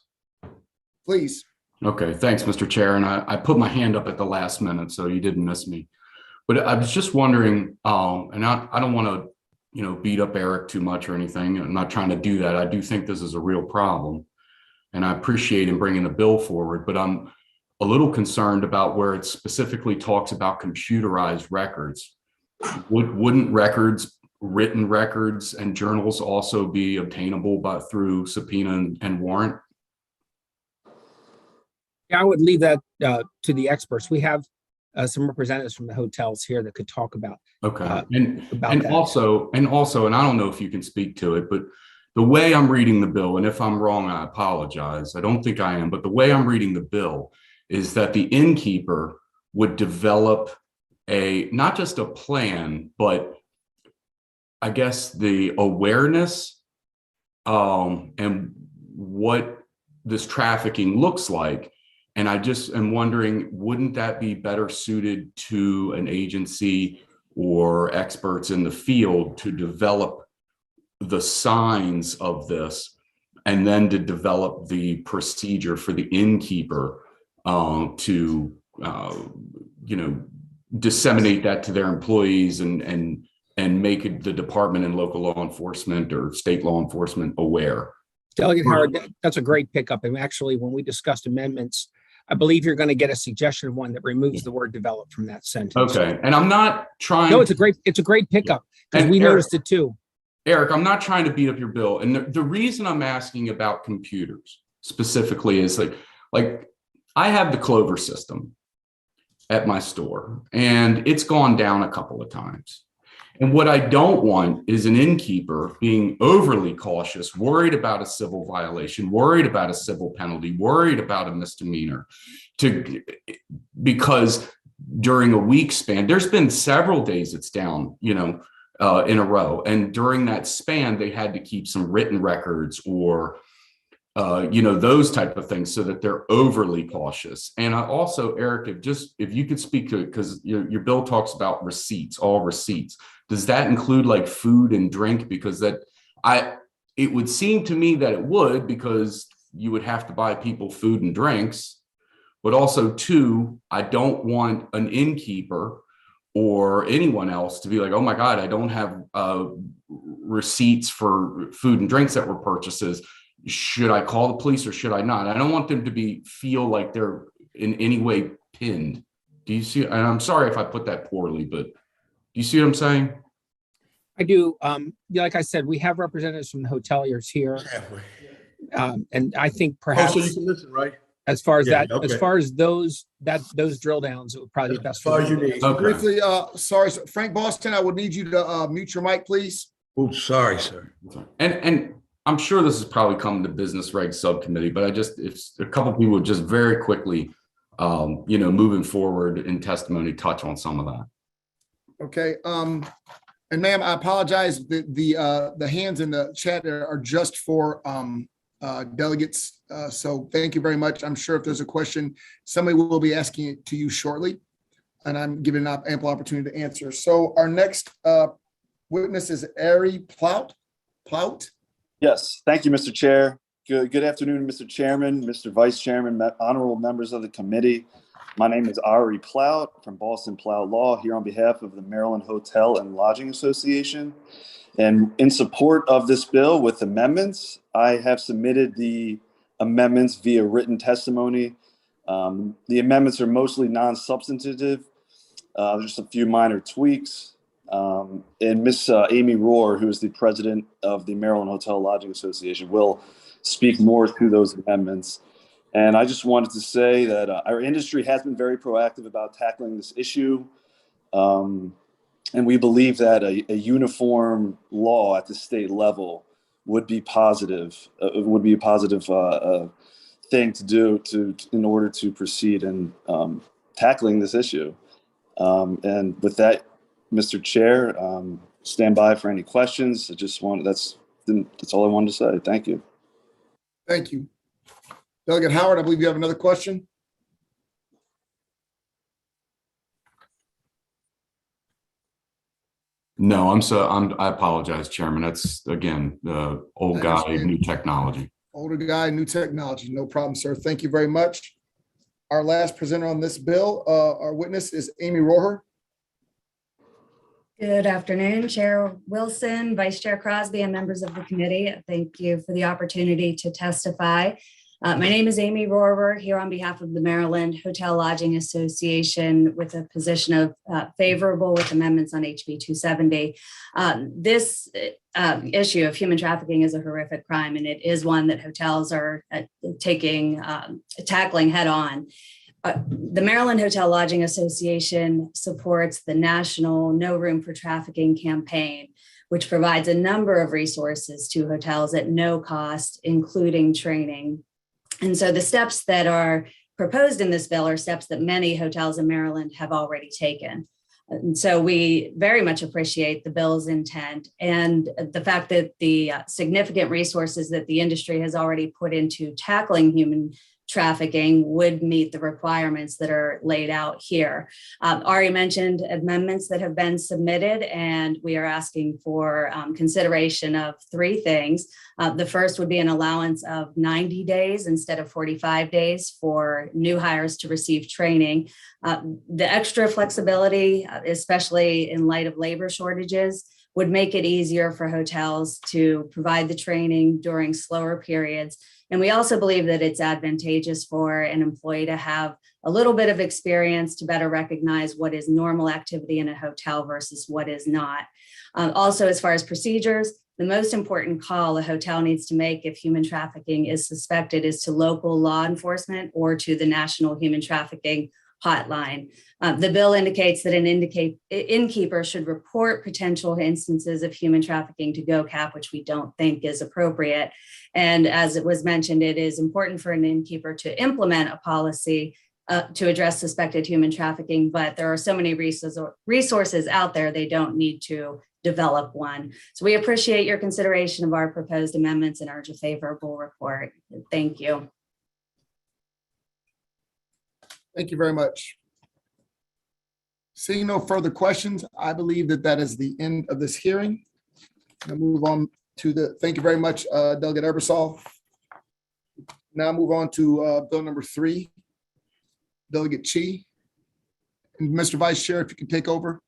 Please. Okay, thanks, Mr. Chair. And I put my hand up at the last minute, so you didn't miss me. But I was just wondering, and I don't want to, beat up Eric too much or anything. I'm not trying to do that. I do think this is a real problem, and I appreciate him bringing the bill forward. But I'm a little concerned about where it specifically talks about computerized records. Wouldn't written records, and journals also be obtainable through subpoena and warrant? I would leave that to the experts. We have some representatives from the hotels here that could talk about. Okay, that. also, and I don't know if you can speak to it, but the way I'm reading the bill, and if I'm wrong, I apologize. I don't think I am, but the way I'm reading the bill is that the innkeeper would develop not just a plan, but I guess the awareness and what this trafficking looks like. And I just am wondering, wouldn't that be better suited to an agency or experts in the field to develop the signs of this and then to develop the procedure for the innkeeper to, disseminate that to their employees and make it the department and local law enforcement or state law enforcement aware? Delegate Howard, that's a great pickup. And actually, when we discussed amendments, I believe you're going to get a suggestion of one that removes the word develop from that sentence. Okay. And I'm not trying. No, it's a great pickup because we noticed it too. Eric, I'm not trying to beat up your bill. And the reason I'm asking about computers specifically is like I have the Clover system at my store and it's gone down a couple of times. And what I don't want is an innkeeper being overly cautious, worried about a civil violation, worried about a civil penalty, worried about a misdemeanor, because during a week span, there's been several days it's down, in a row. And during that span, they had to keep some written records or, those type of things so that they're overly cautious. And I also, Eric, if you could speak to it, because your bill talks about receipts, all receipts. Does that include like food and drink? Because it would seem to me that it would, because you would have to buy people food and drinks. But also, two, I don't want an innkeeper or anyone else to be like, oh my God, I don't have receipts for food and drinks that were purchases. Should I call the police or should I not? I don't want them to feel like they're in any way pinned. Do you see? And I'm sorry if I put that poorly, but do you see what I'm saying? I do. Yeah, like I said, we have representatives from the hoteliers here. And I think perhaps you can listen, right? as far as Yeah, that, okay. as far as those drill downs, it would probably be best. As far as you need. Okay. Briefly, sorry, Frank Boston, I would need you to mute your mic, please. Oops, sorry, sir. And I'm sure this has probably come to business reg subcommittee, but if a couple people would just very quickly, moving forward in testimony, touch on some of that. Okay. And ma'am, I apologize. The hands in the chat are just for delegates. So thank you very much. I'm sure if there's a question, somebody will be asking it to you shortly, and I'm giving an ample opportunity to answer. So our next witness is Ari Plout. Yes, thank you, Mr. Chair. Good afternoon, Mr. Chairman, Mr. Vice Chairman, honorable members of the committee. My name is Ari Plout from Boston Plout Law, here on behalf of the Maryland Hotel and Lodging Association. And in support of this bill with amendments, I have submitted the amendments via written testimony. The amendments are mostly non-substantive, just a few minor tweaks. And Miss Amy Rohr, who is the president of the Maryland Hotel Lodging Association, will speak more to those amendments. And I just wanted to say that our industry has been very proactive about tackling this issue. And we believe that a uniform law at the state level would be positive. Would be a positive thing to do in order to proceed in tackling this issue. And with that, Mr. Chair, stand by for any questions. That's all I wanted to say. Thank you. Thank you. Delegate Howard, I believe you have another question. No, I apologize, Chairman. That's, again, the old guy, new technology. Older guy, new technology. No problem, sir. Thank you very much. Our last presenter on this bill, our witness is Amy Rohr. Good afternoon, Chair Wilson, Vice Chair Crosby, and members of the committee. Thank you for the opportunity to testify. My name is Amy Rohr, here on behalf of the Maryland Hotel Lodging Association with a position of favorable with amendments on HB 270. This issue of human trafficking is a horrific crime, and it is one that hotels are tackling head on. The Maryland Hotel Lodging Association supports the national No Room for Trafficking campaign, which provides a number of resources to hotels at no cost, including training. And so the steps that are proposed in this bill are steps that many hotels in Maryland have already taken. And so we very much appreciate the bill's intent and the fact that the significant resources that the industry has already put into tackling human trafficking would meet the requirements that are laid out here. Ari mentioned amendments that have been submitted, and we are asking for consideration of three things. The first would be an allowance of 90 days instead of 45 days for new hires to receive training. The extra flexibility, especially in light of labor shortages, would make it easier for hotels to provide the training during slower periods. And we also believe that it's advantageous for an employee to have a little bit of experience to better recognize what is normal activity in a hotel versus what is not. Also, as far as procedures, the most important call a hotel needs to make if human trafficking is suspected is to local law enforcement or to the National Human Trafficking Hotline. The bill indicates that an innkeeper should report potential instances of human trafficking to GOCAP, which we don't think is appropriate. And as it was mentioned, it is important for an innkeeper to implement a policy to address suspected human trafficking, but there are so many resources out there, they don't need to develop one. So we appreciate your consideration of our proposed amendments and urge a favorable report. Thank you. Thank you very much. Seeing no further questions, I believe that is the end of this hearing. I'll move on Thank you very much, Delegate Ebersol. Now move on to bill number 3, Delegate Chi. And Mr. Vice Chair, if you can take over.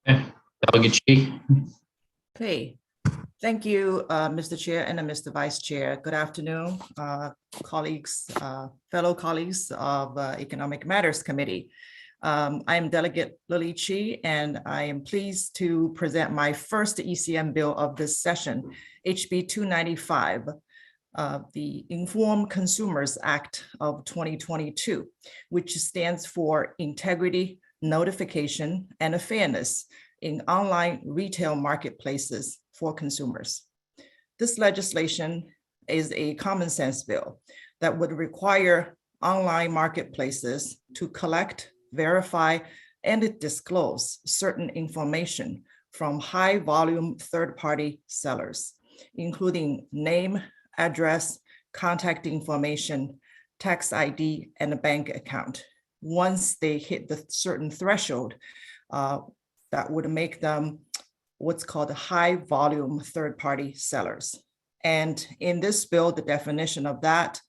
Delegate Chi. Okay, thank you, Mr. Chair and Mr. Vice Chair. Good afternoon, colleagues, fellow colleagues of Economic Matters Committee. I am Delegate Lily Chi, and I am pleased to present my first ECM bill of this session, HB 295, the Informed Consumers Act of 2022, which stands for Integrity, Notification, and Fairness in online retail marketplaces for consumers. This legislation is a common sense bill that would require online marketplaces to collect, verify, and disclose certain information from high volume third-party sellers, including name, address, contact information, tax ID, and a bank account. Once they hit the certain threshold, that would make them what's called high volume third-party sellers. And in this bill, the definition of that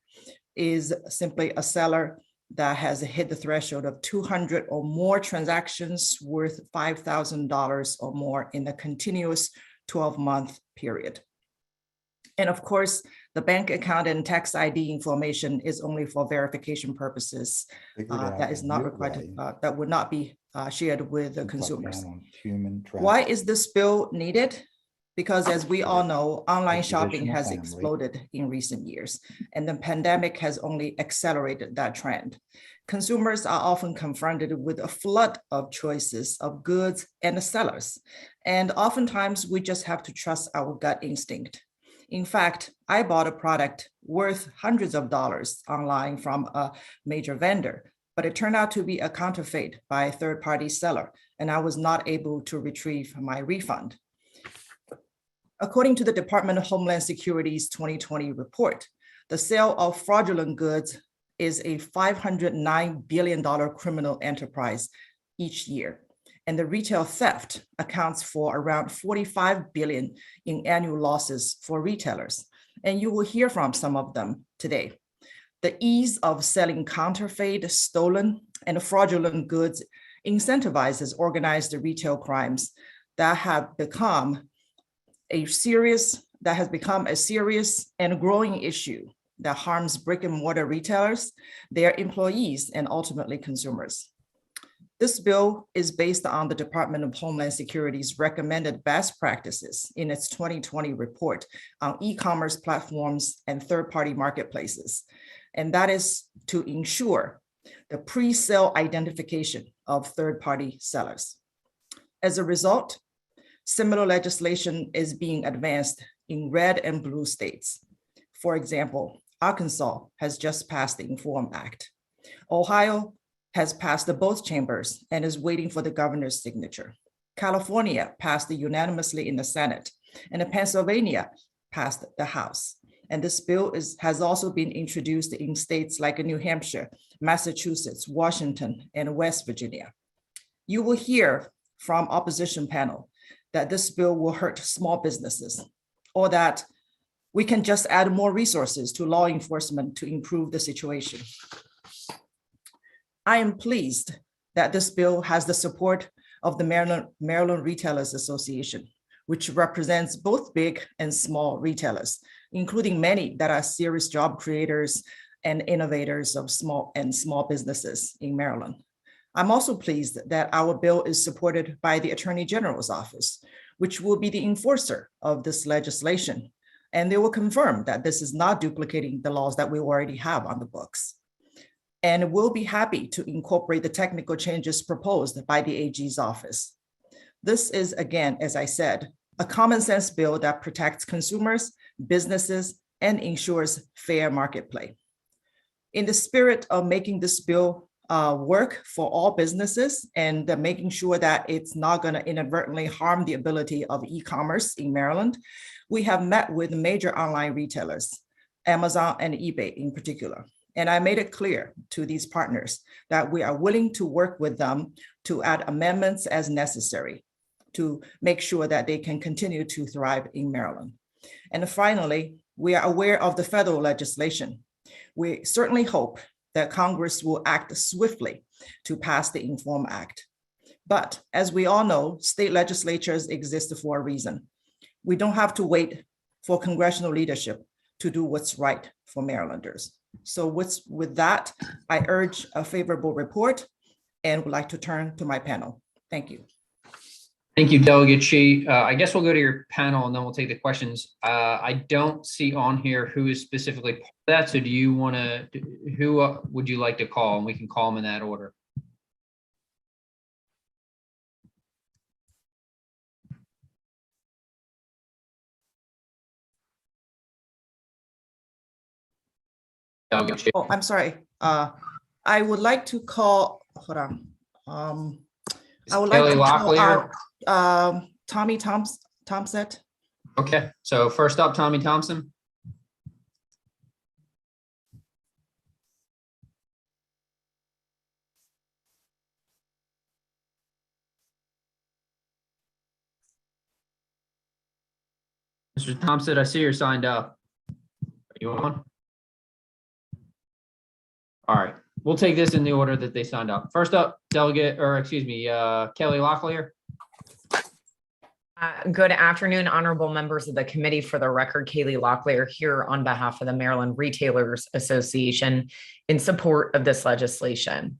is simply a seller that has hit the threshold of 200 or more transactions worth $5,000 or more in a continuous 12-month period. And of course, the bank account and tax ID information is only for verification purposes. That is not required, that would not be shared with the consumers. Why is this bill needed? Because as we all know, online shopping has exploded in recent years, and the pandemic has only accelerated that trend. Consumers are often confronted with a flood of choices of goods and sellers, and oftentimes we just have to trust our gut instinct. In fact, I bought a product worth hundreds of dollars online from a major vendor, but it turned out to be a counterfeit by a third-party seller, and I was not able to retrieve my refund. According to the Department of Homeland Security's 2020 report, the sale of fraudulent goods is a $509 billion criminal enterprise each year. And the retail theft accounts for around $45 billion in annual losses for retailers. And you will hear from some of them today. The ease of selling counterfeit, stolen, and fraudulent goods incentivizes organized retail crimes that have become a serious and growing issue that harms brick and mortar retailers, their employees, and ultimately consumers. This bill is based on the Department of Homeland Security's recommended best practices in its 2020 report on e-commerce platforms and third-party marketplaces. And that is to ensure the pre-sale identification of third-party sellers. As a result, similar legislation is being advanced in red and blue states. For example, Arkansas has just passed the Inform Act. Ohio has passed the both chambers and is waiting for the governor's signature. California passed it unanimously in the Senate, and Pennsylvania passed the House. And this bill has also been introduced in states like New Hampshire, Massachusetts, Washington, and West Virginia. You will hear from opposition panel that this bill will hurt small businesses, or that we can just add more resources to law enforcement to improve the situation. I am pleased that this bill has the support of the Maryland Retailers Association, which represents both big and small retailers, including many that are serious job creators and innovators of small businesses in Maryland. I'm also pleased that our bill is supported by the Attorney General's office, which will be the enforcer of this legislation. And they will confirm that this is not duplicating the laws that we already have on the books. And we'll be happy to incorporate the technical changes proposed by the AG's office. This is, again, as I said, a common sense bill that protects consumers, businesses, and ensures fair market play. In the spirit of making this bill work for all businesses and making sure that it's not going to inadvertently harm the ability of e-commerce in Maryland, we have met with major online retailers, Amazon and eBay in particular. And I made it clear to these partners that we are willing to work with them to add amendments as necessary to make sure that they can continue to thrive in Maryland. And finally, we are aware of the federal legislation. We certainly hope that Congress will act swiftly to pass the Inform Act. But as we all know, state legislatures exist for a reason. We don't have to wait for congressional leadership to do what's right for Marylanders. So with that, I urge a favorable report and would like to turn to my panel. Thank you. Thank you, Delegate Shi. I guess we'll go to your panel and then we'll take the questions. I don't see on here who is specifically part of that. So do you want to, who would you like to call? And we can call them in that order. Oh, I'm sorry. I would like to call, hold on. I would like to call out Tommy Thompson. Okay, so first up, Tommy Thompson. Mr. Thompson, I see you're signed up. Are you on? All right, we'll take this in the order that they signed up. First up, Delegate, or excuse me, Kelly Locklear. Good afternoon, honorable members of the committee. For the record, Kaylee Locklear here on behalf of the Maryland Retailers Association in support of this legislation.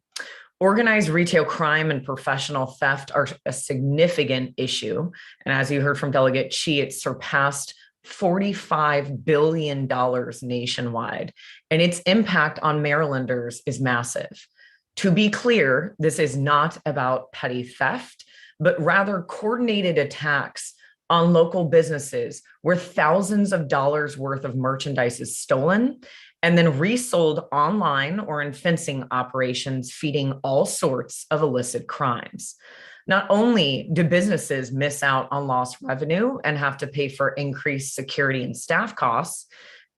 Organized retail crime and professional theft are a significant issue. And as you heard from Delegate Shi, it surpassed $45 billion nationwide, and its impact on Marylanders is massive. To be clear, this is not about petty theft, but rather coordinated attacks on local businesses where thousands of dollars worth of merchandise is stolen and then resold online or in fencing operations, feeding all sorts of illicit crimes. Not only do businesses miss out on lost revenue and have to pay for increased security and staff costs,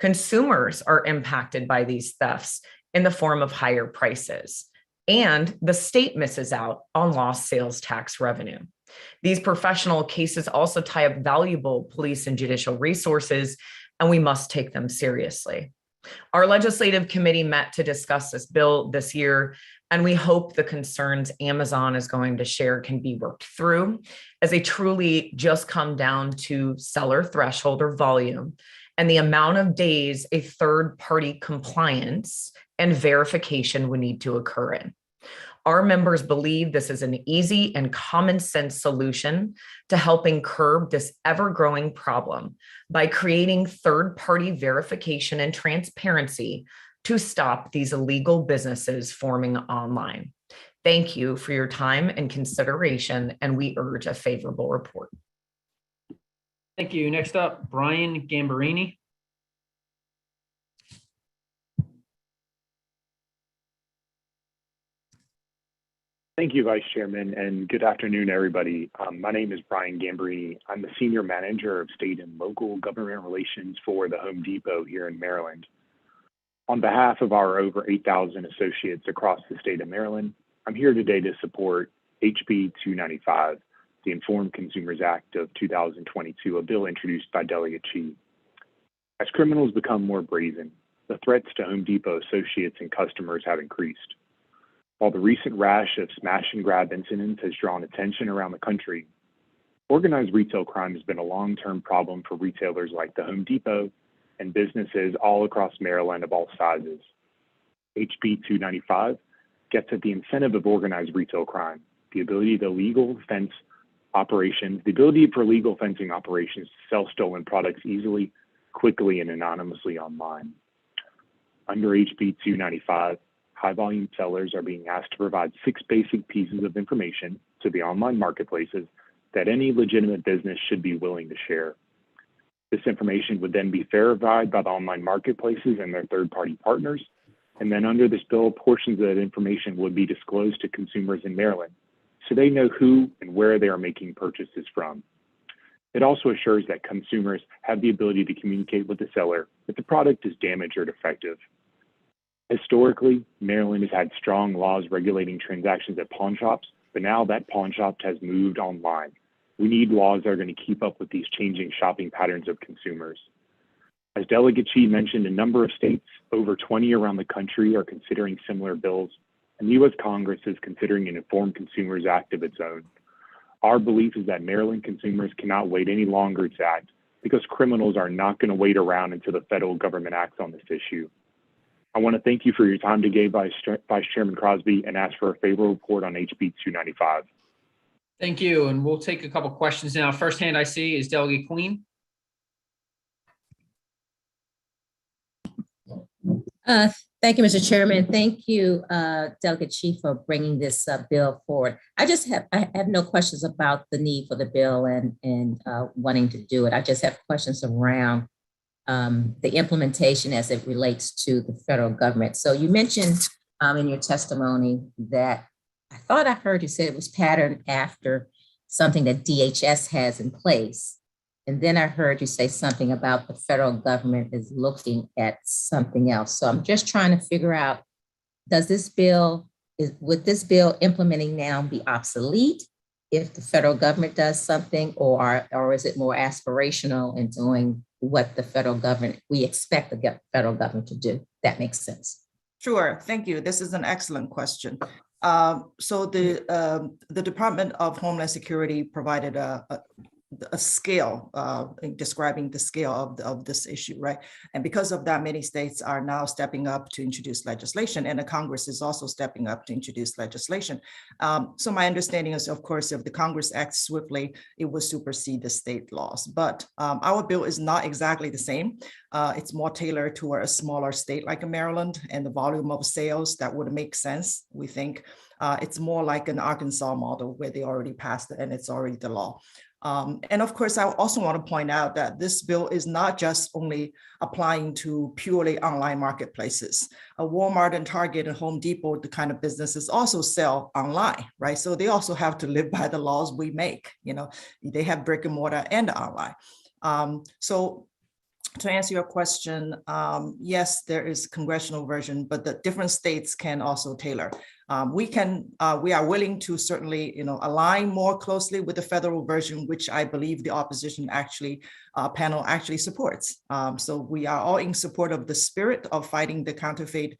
consumers are impacted by these thefts in the form of higher prices, and the state misses out on lost sales tax revenue. These professional cases also tie up valuable police and judicial resources, and we must take them seriously. Our legislative committee met to discuss this bill this year, and we hope the concerns Amazon is going to share can be worked through, as they truly just come down to seller threshold or volume and the amount of days a third-party compliance and verification would need to occur in. Our members believe this is an easy and common sense solution to helping curb this ever-growing problem by creating third-party verification and transparency to stop these illegal businesses forming online. Thank you for your time and consideration, and we urge a favorable report. Thank you. Next up, Brian Gambarini. Thank you, Vice Chairman, and good afternoon, everybody. My name is Brian Gambarini. I'm the Senior Manager of State and Local Government Relations for the Home Depot here in Maryland. On behalf of our over 8,000 associates across the state of Maryland, I'm here today to support HB 295, the Informed Consumers Act of 2022, a bill introduced by Delegate Shi. As criminals become more brazen, the threats to Home Depot associates and customers have increased. While the recent rash of smash and grab incidents has drawn attention around the country, organized retail crime has been a long-term problem for retailers like the Home Depot and businesses all across Maryland of all sizes. HB 295 gets at the incentive of organized retail crime, the ability for legal fencing operations to sell stolen products easily, quickly, and anonymously online. Under HB 295, high-volume sellers are being asked to provide 6 basic pieces of information to the online marketplaces that any legitimate business should be willing to share. This information would then be verified by the online marketplaces and their third-party partners, and then under this bill, portions of that information would be disclosed to consumers in Maryland, so they know who and where they are making purchases from. It also assures that consumers have the ability to communicate with the seller if the product is damaged or defective. Historically, Maryland has had strong laws regulating transactions at pawn shops, but now that pawn shop has moved online. We need laws that are going to keep up with these changing shopping patterns of consumers. As Delegate Chi mentioned, a number of states, over 20 around the country, are considering similar bills, and the U.S. Congress is considering an Informed Consumers Act of its own. Our belief is that Maryland consumers cannot wait any longer to act because criminals are not going to wait around until the federal government acts on this issue. I want to thank you for your time today, Vice Chairman Crosby, and ask for a favorable report on HB 295. Thank you. And we'll take a couple questions now. First hand I see is Delegate Queen. Thank you, Mr. Chairman. Thank you, Delegate Chi, for bringing this bill forward. I have no questions about the need for the bill and wanting to do it. I just have questions around the implementation as it relates to the federal government. So you mentioned in your testimony that I thought I heard you say it was patterned after something that DHS has in place. And then I heard you say something about the federal government is looking at something else. So I'm just trying to figure out, would this bill implementing now be obsolete if the federal government does something, or is it more aspirational in doing what the federal government, we expect the federal government to do? That makes sense. Sure, thank you. This is an excellent question. So the Department of Homeland Security provided a scale in describing the scale of this issue, right? And because of that, many states are now stepping up to introduce legislation, and the Congress is also stepping up to introduce legislation. So my understanding is, of course, if the Congress acts swiftly, it will supersede the state laws. But our bill is not exactly the same. It's more tailored toward a smaller state like Maryland, and the volume of sales that would make sense, we think. It's more like an Arkansas model where they already passed it and it's already the law. And of course, I also want to point out that this bill is not just only applying to purely online marketplaces. Walmart and Target and Home Depot, the kind of businesses also sell online, right? So they also have to live by the laws we make. You know, they have brick and mortar and online. So to answer your question, yes, there is a congressional version, but the different states can also tailor. We are willing to certainly, align more closely with the federal version, which I believe the opposition panel actually supports. So we are all in support of the spirit of fighting the counterfeit,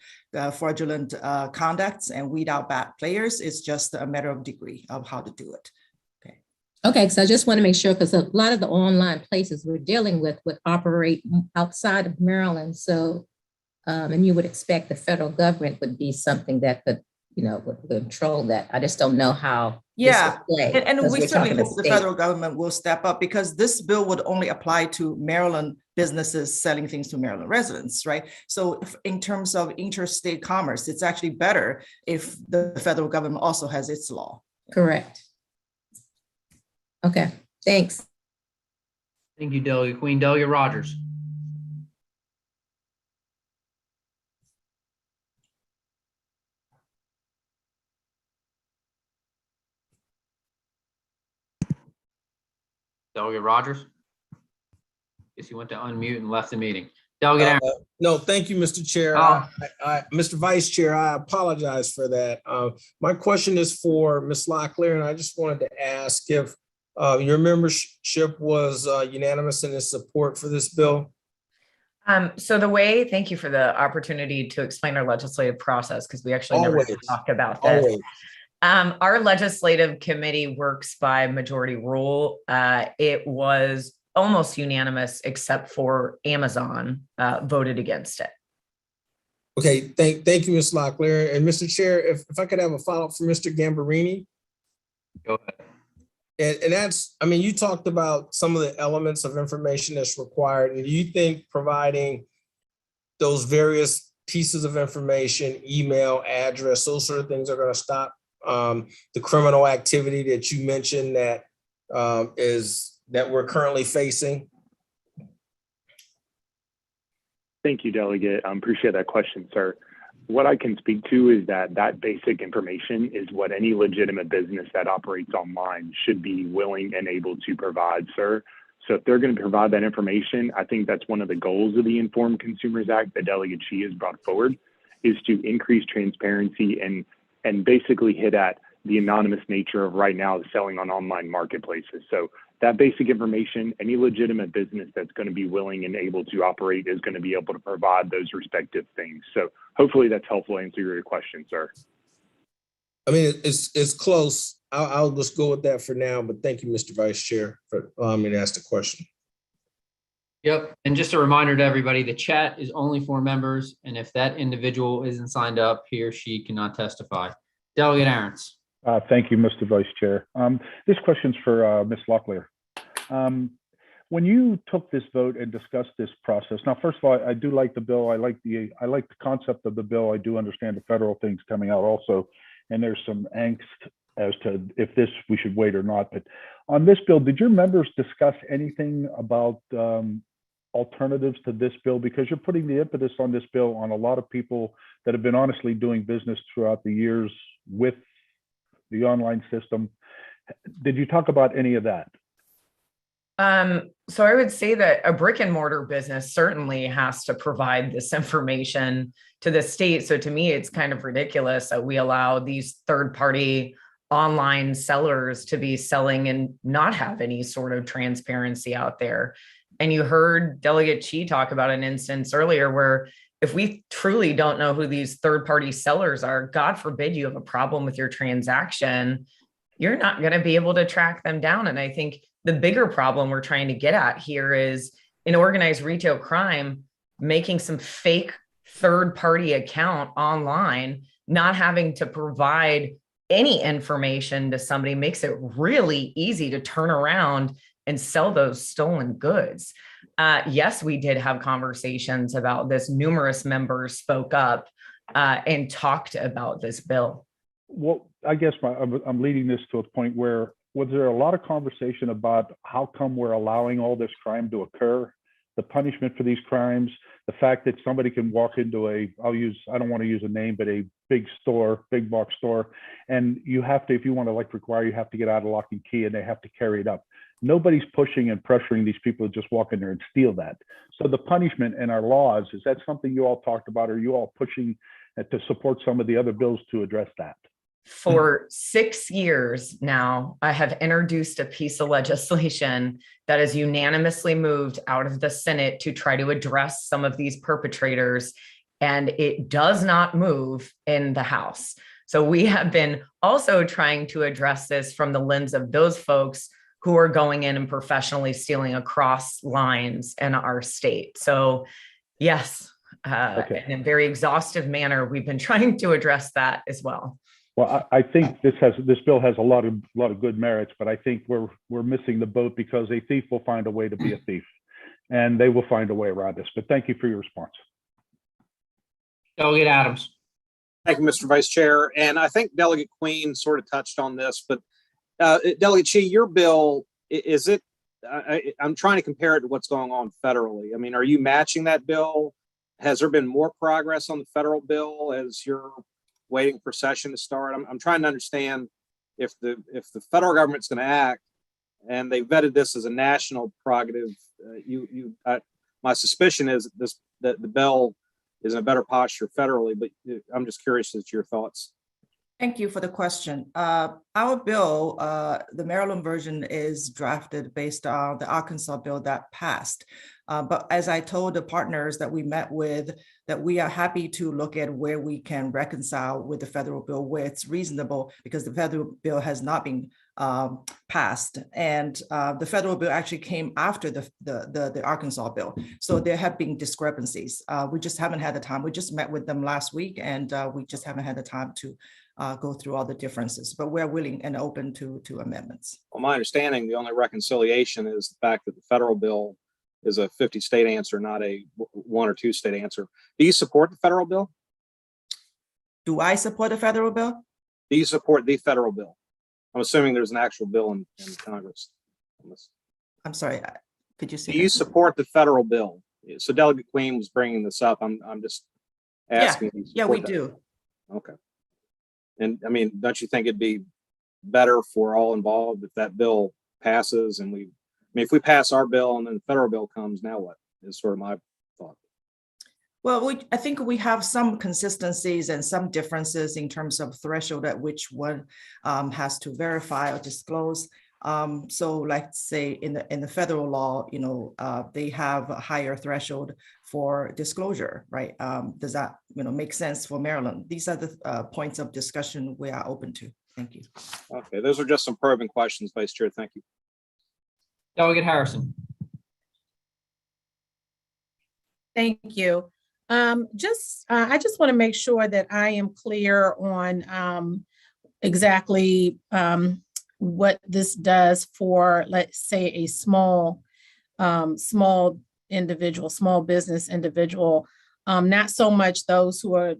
fraudulent conducts and weed out bad players. It's just a matter of degree of how to do it. Okay, so I just want to make sure, because a lot of the online places we're dealing with would operate outside of Maryland. So, and you would expect the federal government would be something that could, would control that. I just don't know how. Yeah, play, and we certainly hope the federal government will step up, because this bill would only apply to Maryland businesses selling things to Maryland residents, right? So in terms of interstate commerce, it's actually better if the federal government also has its law. Correct. Okay, thanks. Thank you, Delegate Queen. Delegate Rogers. Delegate Rogers. Guess he went to unmute and left the meeting. Delegate Aaron. No, thank you, Mr. Chair. Mr. Vice Chair, I apologize for that. My question is for Ms. Locklear, and I just wanted to ask if your membership was unanimous in its support for this bill. Thank you for the opportunity to explain our legislative process, because we actually never talked about this. Our legislative committee works by majority rule. It was almost unanimous, except for Amazon voted against it. Okay, thank you, Ms. Locklear. And Mr. Chair, if I could have a follow-up for Mr. Gambarini. Go ahead. And that's, you talked about some of the elements of information that's required. And do you think providing those various pieces of information, email, address, those sort of things are going to stop the criminal activity that you mentioned that we're currently facing? Thank you, Delegate. I appreciate that question, sir. What I can speak to is that basic information is what any legitimate business that operates online should be willing and able to provide, sir. So if they're going to provide that information, I think that's one of the goals of the Informed Consumers Act that Delegate Chi has brought forward, is to increase transparency and basically hit at the anonymous nature of right now selling on online marketplaces. So that basic information, any legitimate business that's going to be willing and able to operate is going to be able to provide those respective things. So hopefully that's helpful to answer your question, sir. I mean, it's close. I'll just go with that for now, but thank you, Mr. Vice Chair, for allowing me to ask the question. Yep. And just a reminder to everybody, the chat is only for members. And if that individual isn't signed up, he or she cannot testify. Delegate Aaron's. Thank you, Mr. Vice Chair. This question's for Ms. Locklear. When you took this vote and discussed this process, now, first of all, I do like the bill. I like the concept of the bill. I do understand the federal things coming out also, and there's some angst as to if we should wait or not. But on this bill, did your members discuss anything about alternatives to this bill? Because you're putting the impetus on this bill on a lot of people that have been honestly doing business throughout the years with the online system. Did you talk about any of that? So I would say that a brick and mortar business certainly has to provide this information to the state. So to me, it's kind of ridiculous that we allow these third-party online sellers to be selling and not have any sort of transparency out there. And you heard Delegate Chi talk about an instance earlier where if we truly don't know who these third-party sellers are, God forbid you have a problem with your transaction, you're not going to be able to track them down. And I think the bigger problem we're trying to get at here is in organized retail crime, making some fake third-party account online, not having to provide any information to somebody makes it really easy to turn around and sell those stolen goods. Yes, we did have conversations about this. Numerous members spoke up and talked about this bill. Well, I guess I'm leading this to a point where, was there a lot of conversation about how come we're allowing all this crime to occur, the punishment for these crimes, the fact that somebody can walk into I don't want to use a name, but a big box store, and you have to, if you want to require, you have to get out a lock and key and they have to carry it up. Nobody's pushing and pressuring these people to just walk in there and steal that. So the punishment in our laws, is that something you all talked about? Are you all pushing to support some of the other bills to address that? For 6 years now, I have introduced a piece of legislation that is unanimously moved out of the Senate to try to address some of these perpetrators, and it does not move in the House. So we have been also trying to address this from the lens of those folks who are going in and professionally stealing across lines in our state. So yes, in a very exhaustive manner, we've been trying to address that as well. Well, I think this bill has a lot of good merits, but I think we're missing the boat because a thief will find a way to be a thief, and they will find a way around this. But thank you for your response. Delegate Adams. Thank you, Mr. Vice Chair. And I think Delegate Queen sort of touched on this, but Delegate Chi, your bill, is it? I'm trying to compare it to what's going on federally. I mean, are you matching that bill? Has there been more progress on the federal bill as you're waiting for session to start? I'm trying to understand if the federal government's going to act, and they vetted this as a national prerogative. My suspicion is that the bill is in a better posture federally, but I'm just curious as to your thoughts. Thank you for the question. Our bill, the Maryland version, is drafted based on the Arkansas bill that passed. But as I told the partners that we met with, that we are happy to look at where we can reconcile with the federal bill, where it's reasonable, because the federal bill has not been passed. And the federal bill actually came after the Arkansas bill. So there have been discrepancies. We just haven't had the time. We just met with them last week, and we just haven't had the time to go through all the differences, but we're willing and open to amendments. Well, my understanding, the only reconciliation is the fact that the federal bill is a 50-state answer, not a 1 or 2 state answer. Do you support the federal bill? Do I support the federal bill? Do you support the federal bill? I'm assuming there's an actual bill in Congress. I'm sorry, could you say? Do you support the federal bill? So Delegate Queen was bringing this up. I'm just asking. Yeah, we do. Okay. And I mean, don't you think it'd be better for all involved if that bill passes and if we pass our bill and then the federal bill comes, now what is sort of my thought. Well, I think we have some consistencies and some differences in terms of threshold at which one has to verify or disclose. So let's say in the federal law, they have a higher threshold for disclosure, right? Does that, make sense for Maryland? These are the points of discussion we are open to. Thank you. Okay, those are just some probing questions, Vice Chair. Thank you. Delegate Harrison. Thank you. I just want to make sure that I am clear on exactly what this does for, let's say, a small individual, small business individual. Not so much those who are,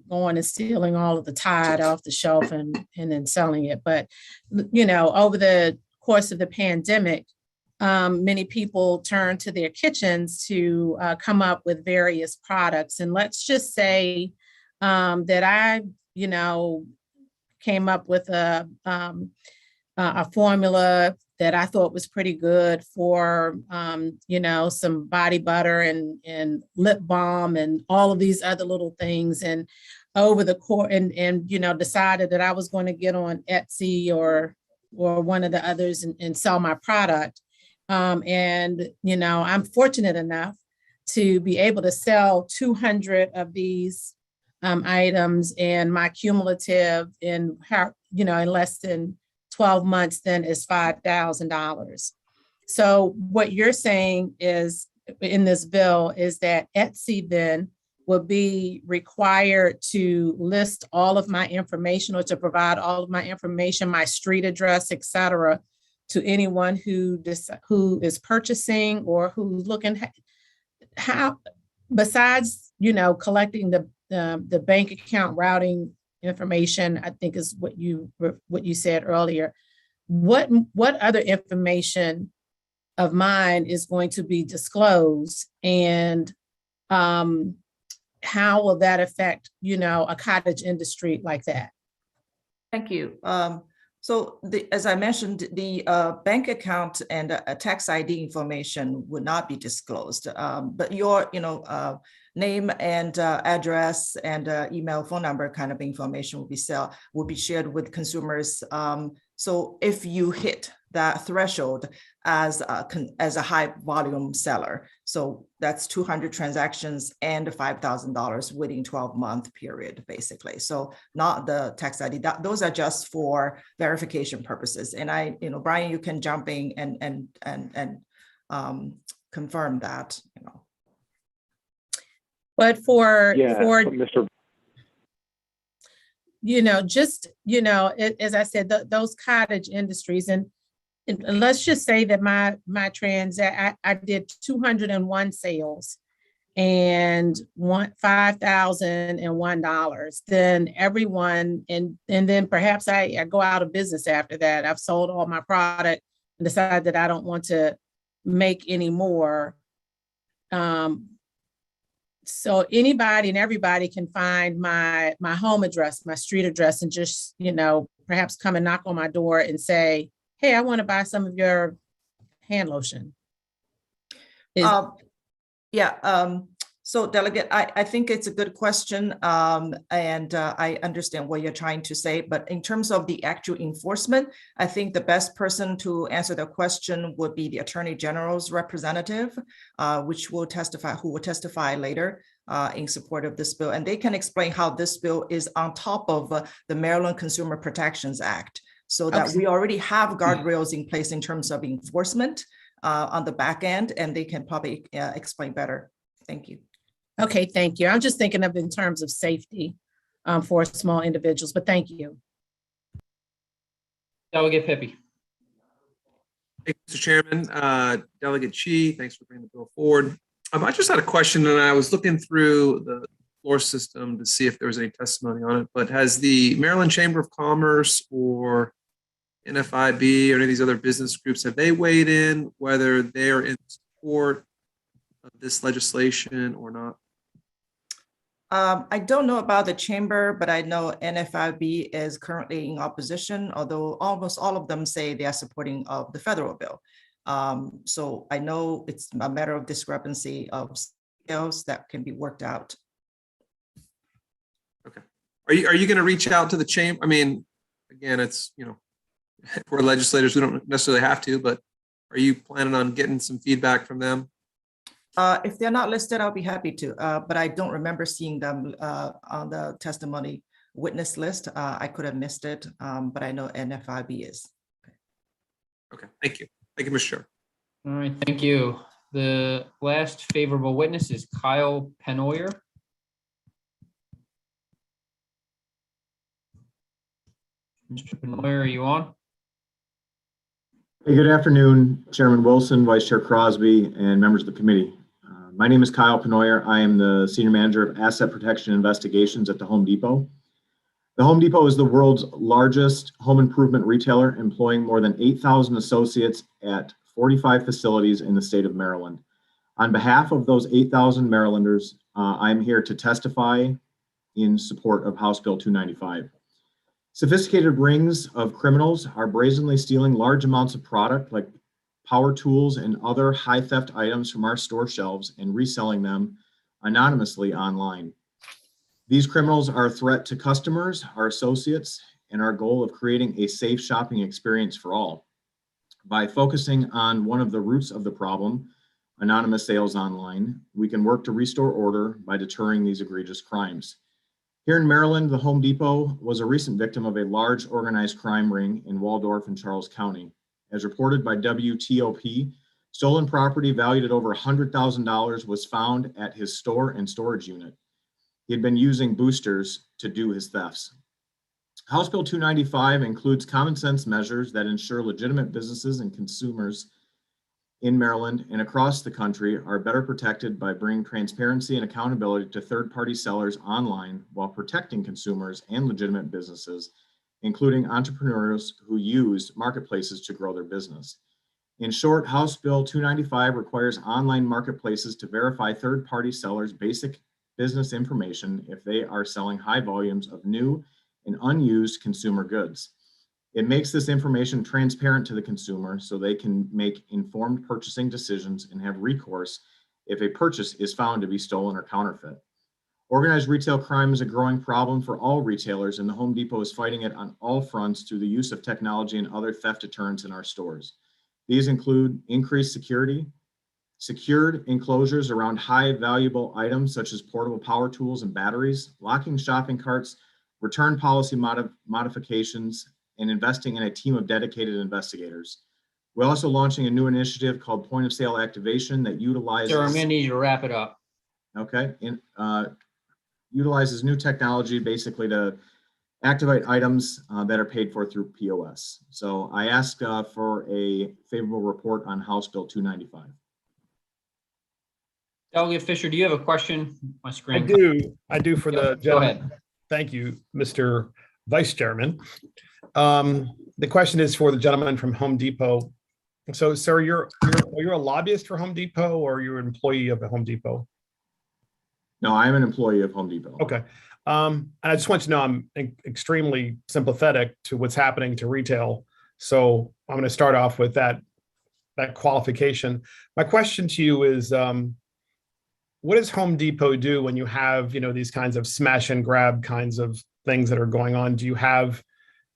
going and stealing all of the Tide off the shelf and then selling it. But, over the course of the pandemic, many people turn to their kitchens to come up with various products. And let's just say that I, came up with a formula that I thought was pretty good for, some body butter and lip balm and all of these other little things. And over the course and decided that I was going to get on Etsy or one of the others and sell my product. I'm fortunate enough to be able to sell 200 of these items, and my cumulative in less than 12 months then is $5,000. So what you're saying is in this bill is that Etsy then will be required to list all of my information or to provide all of my information, my street address, et cetera, to anyone who is purchasing or who's looking. How, besides collecting the bank account routing information, I think is what you said earlier. What other information of mine is going to be disclosed, and how will that affect a cottage industry like that? Thank you. So as I mentioned, the bank account and tax ID information would not be disclosed, but your name and address and email, phone number kind of information will be shared with consumers. So if you hit that threshold as a high volume seller, so that's 200 transactions and $5,000 within 12-month period, basically. So not the tax ID. Those are just for verification purposes. And Brian, you can jump in and confirm that. But for Mr. as I said, those cottage industries, and let's just say that my I did 201 sales and $5,001. Then everyone, and then perhaps I go out of business after that. I've sold all my product and decide that I don't want to make any more. So anybody and everybody can find my home address, my street address, and just, perhaps come and knock on my door and say, hey, I want to buy some of your hand lotion. So Delegate, I think it's a good question. And I understand what you're trying to say, but in terms of the actual enforcement, I think the best person to answer the question would be the Attorney General's representative, who will testify later in support of this bill. And they can explain how this bill is on top of the Maryland Consumer Protections Act, so that we already have guardrails in place in terms of enforcement on the back end, and they can probably explain better. Thank you. Okay, thank you. I'm just thinking of in terms of safety for small individuals, but thank you. Delegate Pepe. Thank you, Mr. Chairman. Delegate Chi, thanks for bringing the bill forward. I just had a question, and I was looking through the floor system to see if there was any testimony on it, but has the Maryland Chamber of Commerce or NFIB or any of these other business groups, have they weighed in whether they're in support of this legislation or not? I don't know about the chamber, but I know NFIB is currently in opposition, although almost all of them say they are supporting of the federal bill. So I know it's a matter of discrepancy of else that can be worked out. Are you going to reach out to the chamber? I mean, again, it's, we're legislators, we don't necessarily have to, but are you planning on getting some feedback from them? If they're not listed, I'll be happy to, but I don't remember seeing them on the testimony witness list. I could have missed it, but I know NFIB is. Okay, thank you. Thank you, Mr. Chair. All right, thank you. The last favorable witness is Kyle Penoyer. Mr. Penoyer, are you on? Hey, good afternoon, Chairman Wilson, Vice Chair Crosby, and members of the committee. My name is Kyle Penoyer. I am the Senior Manager of Asset Protection Investigations at the Home Depot. The Home Depot is the world's largest home improvement retailer, employing more than 8,000 associates at 45 facilities in the state of Maryland. On behalf of those 8,000 Marylanders, I'm here to testify in support of House Bill 295. Sophisticated rings of criminals are brazenly stealing large amounts of product like power tools and other high theft items from our store shelves and reselling them anonymously online. These criminals are a threat to customers, our associates, and our goal of creating a safe shopping experience for all. By focusing on one of the roots of the problem, anonymous sales online, we can work to restore order by deterring these egregious crimes. Here in Maryland, the Home Depot was a recent victim of a large organized crime ring in Waldorf and Charles County. As reported by WTOP, stolen property valued at over $100,000 was found at his store and storage unit. He had been using boosters to do his thefts. House Bill 295 includes common sense measures that ensure legitimate businesses and consumers in Maryland and across the country are better protected by bringing transparency and accountability to third-party sellers online while protecting consumers and legitimate businesses, including entrepreneurs who use marketplaces to grow their business. In short, House Bill 295 requires online marketplaces to verify third-party sellers' basic business information if they are selling high volumes of new and unused consumer goods. It makes this information transparent to the consumer so they can make informed purchasing decisions and have recourse if a purchase is found to be stolen or counterfeit. Organized retail crime is a growing problem for all retailers, and the Home Depot is fighting it on all fronts through the use of technology and other theft deterrents in our stores. These include increased security, secured enclosures around high valuable items such as portable power tools and batteries, locking shopping carts, return policy modifications, and investing in a team of dedicated investigators. We're also launching a new initiative called Point of Sale Activation that utilizes— Sir, I'm gonna need you to wrap it up. Okay, utilizes new technology basically to activate items that are paid for through POS. So I ask for a favorable report on House Bill 295. Delegate Fisher, do you have a question? My screen. I do for the Go gentleman. ahead. Thank you, Mr. Vice Chairman. The question is for the gentleman from Home Depot. So, sir, are you a lobbyist for Home Depot or you're an employee of the Home Depot? No, I'm an employee of Home Depot. Okay. And I just want you to know I'm extremely sympathetic to what's happening to retail. So I'm going to start off with that qualification. My question to you is, what does Home Depot do when you have, these kinds of smash and grab kinds of things that are going on? Do you have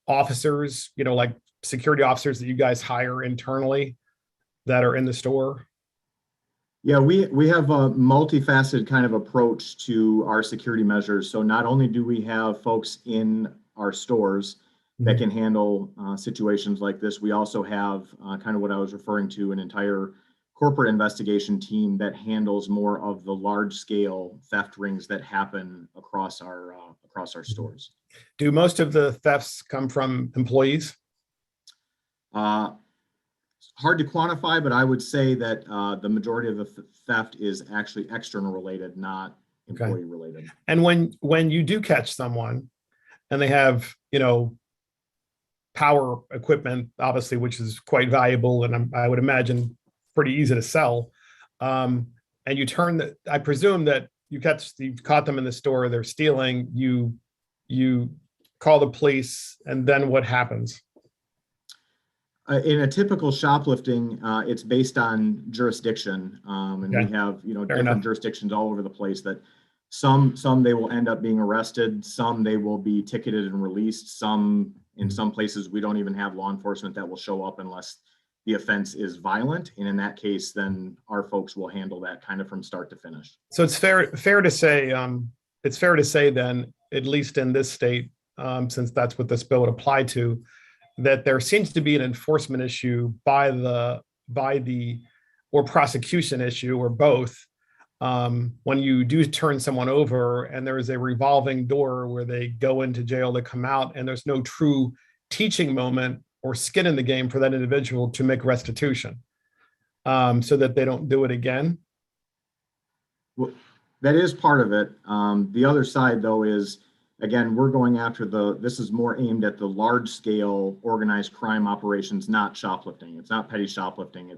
officers, like security officers that you guys hire internally that are in the store? Yeah, we have a multifaceted kind of approach to our security measures. So not only do we have folks in our stores that can handle situations like this, we also have kind of what I was referring to, an entire corporate investigation team that handles more of the large scale theft rings that happen across our stores. Do most of the thefts come from employees? Hard to quantify, but I would say that the majority of the theft is actually external related, not employee related. And when you do catch someone and they have, power equipment, obviously, which is quite valuable, and I would imagine pretty easy to sell, and you I presume that you caught them in the store, they're stealing, you call the police, and then what happens? In a typical shoplifting, it's based on jurisdiction, and we Okay. have Fair different enough. jurisdictions all over the place. That some they will end up being arrested, some they will be ticketed and released. Some in some places we don't even have law enforcement that will show up unless the offense is violent, and in that case, then our folks will handle that kind of from start to finish. So it's fair to say then, at least in this state, since that's what this bill would apply to, that there seems to be an enforcement issue by the or prosecution issue or both, when you do turn someone over and there is a revolving door where they go into jail, they come out, and there's no true teaching moment or skin in the game for that individual to make restitution, so that they don't do it again. Well, that is part of it. The other side, though, is, again, we're going after this is more aimed at the large scale organized crime operations, not shoplifting. It's not petty shoplifting.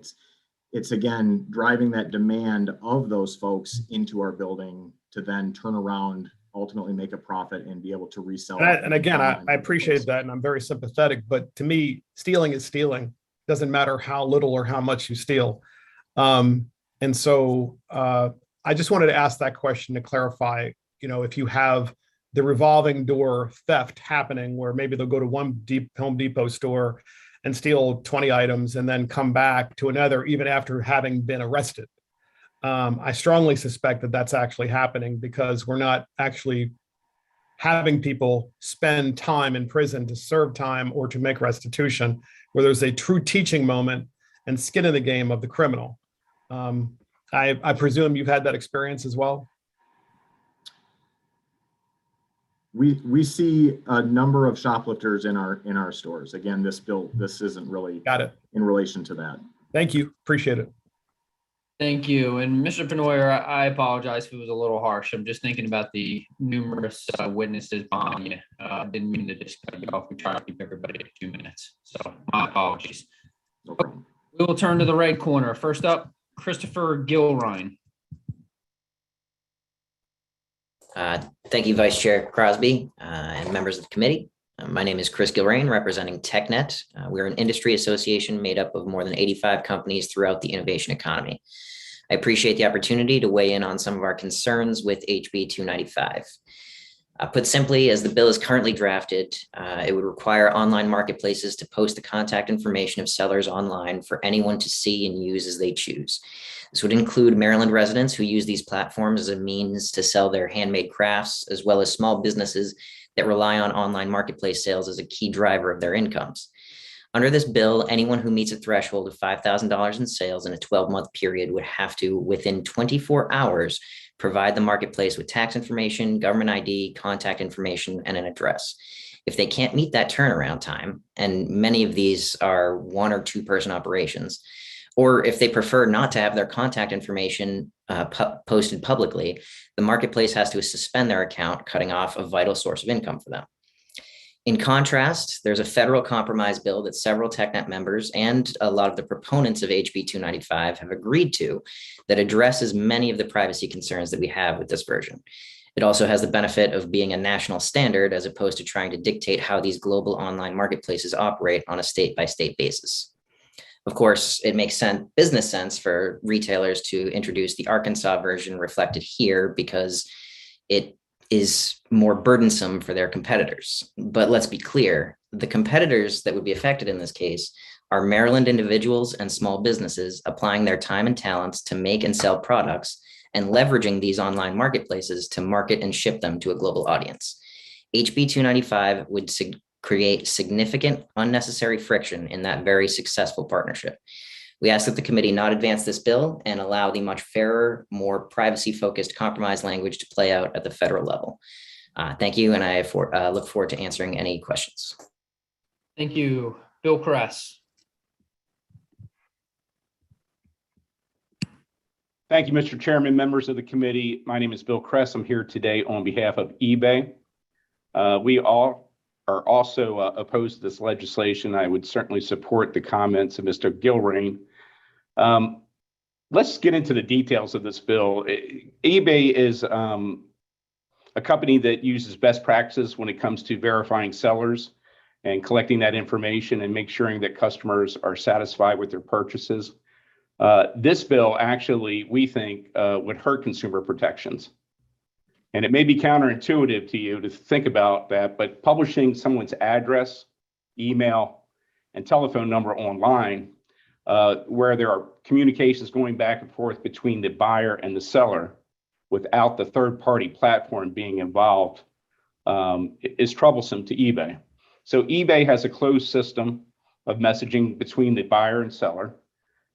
It's again, driving that demand of those folks into our building to then turn around, ultimately make a profit and be able to resell. And again, I appreciate that, and I'm very sympathetic, but to me, stealing is stealing. Doesn't matter how little or how much you steal. And so I just wanted to ask that question to clarify, if you have the revolving door theft happening where maybe they'll go to one Home Depot store and steal 20 items and then come back to another even after having been arrested. I strongly suspect that that's actually happening because we're not actually having people spend time in prison to serve time or to make restitution, where there's a true teaching moment and skin in the game of the criminal. I presume you've had that experience as well? We see a number of shoplifters in our stores. Again, this isn't really got it in relation to that. Thank you. Appreciate it. Thank you. And Mr. Penoyer, I apologize if it was a little harsh. I'm just thinking about the numerous witnesses behind you. Didn't mean to just cut you off. We try to keep everybody at 2 minutes. So my apologies. No problem. We will turn to the right corner. First up, Christopher Gilrine. Thank you, Vice Chair Crosby and members of the committee. My name is Chris Gilrain, representing TechNet. We're an industry association made up of more than 85 companies throughout the innovation economy. I appreciate the opportunity to weigh in on some of our concerns with HB 295. Put simply, as the bill is currently drafted, it would require online marketplaces to post the contact information of sellers online for anyone to see and use as they choose. This would include Maryland residents who use these platforms as a means to sell their handmade crafts, as well as small businesses that rely on online marketplace sales as a key driver of their incomes. Under this bill, anyone who meets a threshold of $5,000 in sales in a 12-month period would have to, within 24 hours, provide the marketplace with tax information, government ID, contact information, and an address. If they can't meet that turnaround time, and many of these are 1 or 2 person operations, or if they prefer not to have their contact information posted publicly, the marketplace has to suspend their account, cutting off a vital source of income for them. In contrast, there's a federal compromise bill that several TechNet members and a lot of the proponents of HB 295 have agreed to that addresses many of the privacy concerns that we have with this version. It also has the benefit of being a national standard as opposed to trying to dictate how these global online marketplaces operate on a state-by-state basis. Of course, it makes business sense for retailers to introduce the Arkansas version reflected here because it is more burdensome for their competitors. But let's be clear, the competitors that would be affected in this case are Maryland individuals and small businesses applying their time and talents to make and sell products and leveraging these online marketplaces to market and ship them to a global audience. HB 295 would create significant unnecessary friction in that very successful partnership. We ask that the committee not advance this bill and allow the much fairer, more privacy-focused compromise language to play out at the federal level. Thank you, and I look forward to answering any questions. Thank you. Bill Kress. Thank you, Mr. Chairman, members of the committee. My name is Bill Kress. I'm here today on behalf of eBay. We all are also opposed to this legislation. I would certainly support the comments of Mr. Gilrain. Let's get into the details of this bill. eBay is a company that uses best practices when it comes to verifying sellers and collecting that information and make sure that customers are satisfied with their purchases. This bill actually, we think, would hurt consumer protections. And it may be counterintuitive to you to think about that, but publishing someone's address, email, and telephone number online, where there are communications going back and forth between the buyer and the seller without the third-party platform being involved, is troublesome to eBay. So eBay has a closed system of messaging between the buyer and seller,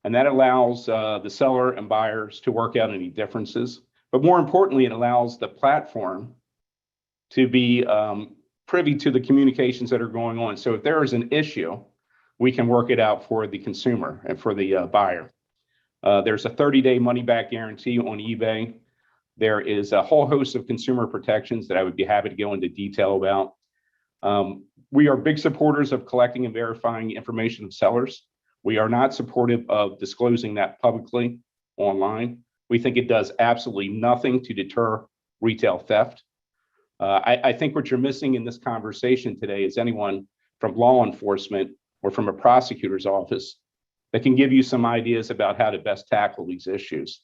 and that allows the seller and buyers to work out any differences. But more importantly, it allows the platform to be privy to the communications that are going on. So if there is an issue, we can work it out for the consumer and for the buyer. There's a 30-day money-back guarantee on eBay. There is a whole host of consumer protections that I would be happy to go into detail about. We are big supporters of collecting and verifying information of sellers. We are not supportive of disclosing that publicly online. We think it does absolutely nothing to deter retail theft. I think what you're missing in this conversation today is anyone from law enforcement or from a prosecutor's office that can give you some ideas about how to best tackle these issues.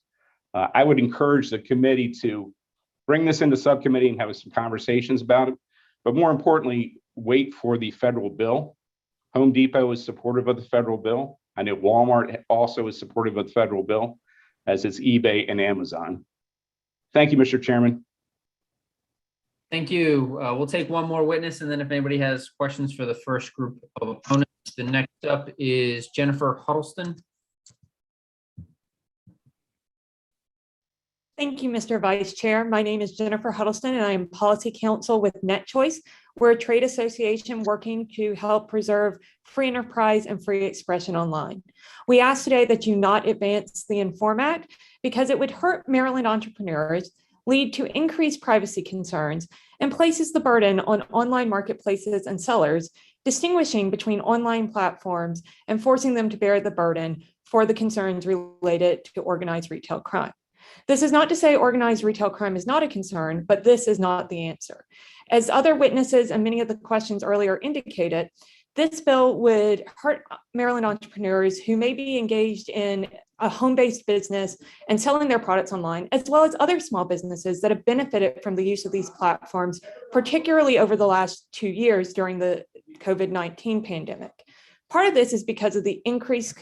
I would encourage the committee to bring this into subcommittee and have some conversations about it, but more importantly, wait for the federal bill. Home Depot is supportive of the federal bill. I know Walmart also is supportive of the federal bill, as is eBay and Amazon. Thank you, Mr. Chairman. Thank you. We'll take one more witness, and then if anybody has questions for the first group of opponents, the next up is Jennifer Huddleston. Thank you, Mr. Vice Chair. My name is Jennifer Huddleston, and I am Policy Counsel with NetChoice. We're a trade association working to help preserve free enterprise and free expression online. We ask today that you not advance the Inform Act because it would hurt Maryland entrepreneurs, lead to increased privacy concerns, and places the burden on online marketplaces and sellers, distinguishing between online platforms and forcing them to bear the burden for the concerns related to organized retail crime. This is not to say organized retail crime is not a concern, but this is not the answer. As other witnesses and many of the questions earlier indicated, this bill would hurt Maryland entrepreneurs who may be engaged in a home-based business and selling their products online, as well as other small businesses that have benefited from the use of these platforms, particularly over the last 2 years during the COVID-19 pandemic. Part of this is because of the increased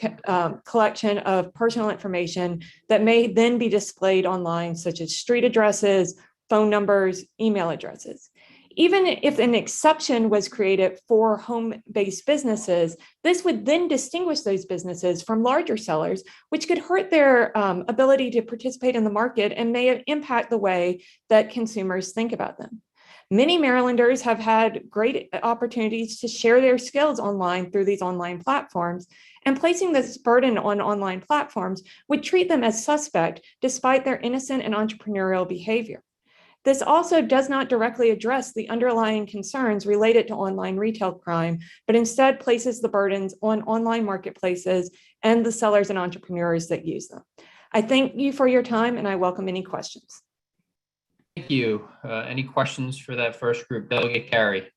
collection of personal information that may then be displayed online, such as street addresses, phone numbers, email addresses. Even if an exception was created for home-based businesses, this would then distinguish those businesses from larger sellers, which could hurt their ability to participate in the market and may impact the way that consumers think about them. Many Marylanders have had great opportunities to share their skills online through these online platforms, and placing this burden on online platforms would treat them as suspect despite their innocent and entrepreneurial behavior. This also does not directly address the underlying concerns related to online retail crime, but instead places the burdens on online marketplaces and the sellers and entrepreneurs that use them. I thank you for your time, and I welcome any questions. Thank you. Any questions for that first group? Delegate Carey.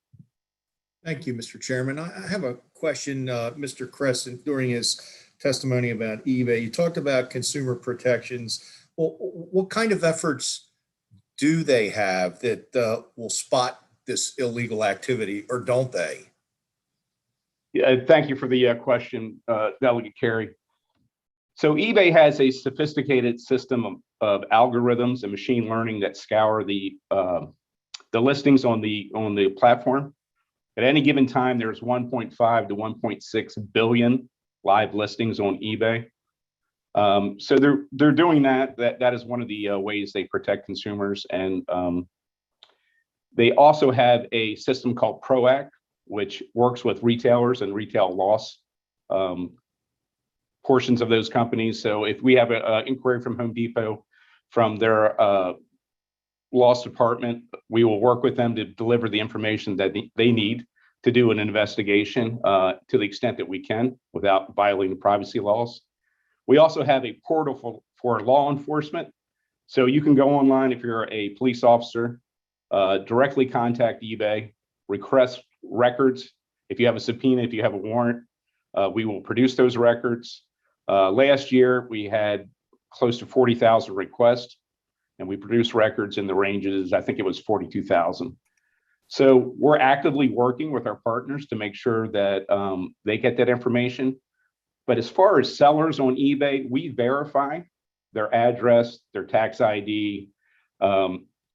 Thank you, Mr. Chairman. I have a question, Mr. Crescent, during his testimony about eBay. You talked about consumer protections. Well, what kind of efforts do they have that will spot this illegal activity, or don't they? Yeah, thank you for the question, Delegate Carey. So eBay has a sophisticated system of algorithms and machine learning that scour the listings on the platform. At any given time, there's 1.5 to 1.6 billion live listings on eBay. So they're doing that. That is one of the ways they protect consumers. And they also have a system called PROACT, which works with retailers and retail loss portions of those companies. So if we have an inquiry from Home Depot, from their loss department, we will work with them to deliver the information that they need to do an investigation to the extent that we can without violating privacy laws. We also have a portal for law enforcement. So you can go online if you're a police officer, directly contact eBay, request records, If you have a subpoena, if you have a warrant, we will produce those records. Last year, we had close to 40,000 requests, and we produced records in the ranges, I think it was 42,000. So we're actively working with our partners to make sure that they get that information. But as far as sellers on eBay, we verify their address, their tax ID.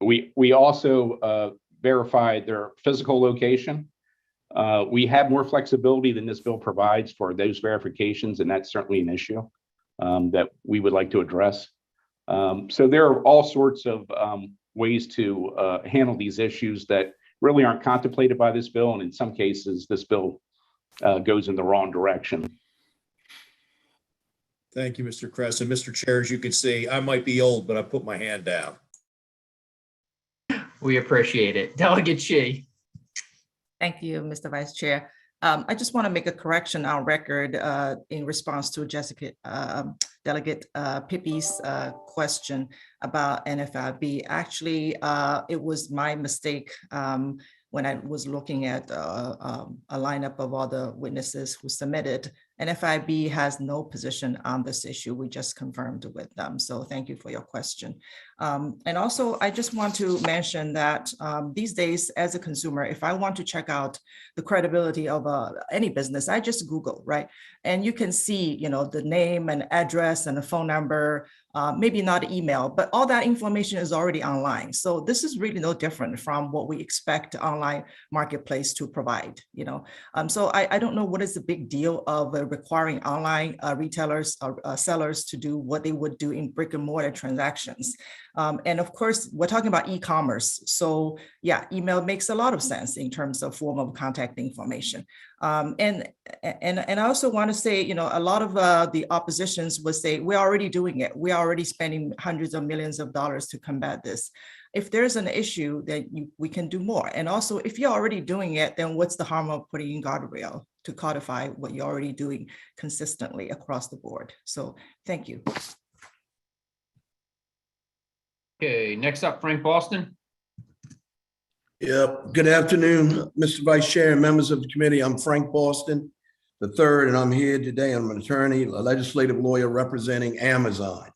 We also verify their physical location. We have more flexibility than this bill provides for those verifications, and that's certainly an issue that we would like to address. So there are all sorts of ways to handle these issues that really aren't contemplated by this bill, and in some cases, this bill goes in the wrong direction. Thank you, Mr. Kress. And Mr. Chair, as you can see, I might be old, but I put my hand down. We appreciate it. Delegate Shi. Thank you, Mr. Vice Chair. I just want to make a correction on record in response to Jessica, Delegate Pippi's question about NFIB. Actually, it was my mistake when I was looking at a lineup of all the witnesses who submitted. NFIB has no position on this issue. We just confirmed with them. So thank you for your question. And also, I just want to mention that these days, as a consumer, if I want to check out the credibility of any business, I just Google, right? And you can see, the name and address and the phone number, maybe not email, but all that information is already online. So this is really no different from what we expect online marketplace to provide, So I don't know what is the big deal of requiring online retailers or sellers to do what they would do in brick and mortar transactions. And of course, we're talking about e-commerce. So yeah, email makes a lot of sense in terms of form of contact information. And I also want to say, a lot of the oppositions would say, we're already doing it. We're already spending hundreds of millions of dollars to combat this. If there's an issue, then we can do more. And also, if you're already doing it, then what's the harm of putting in guardrail to codify what you're already doing consistently across the board? So thank you. Okay, next up, Frank Boston. Yep. Good afternoon, Mr. Vice Chair and members of the committee. I'm Frank Boston III, and I'm here today. I'm an attorney, a legislative lawyer representing Amazon.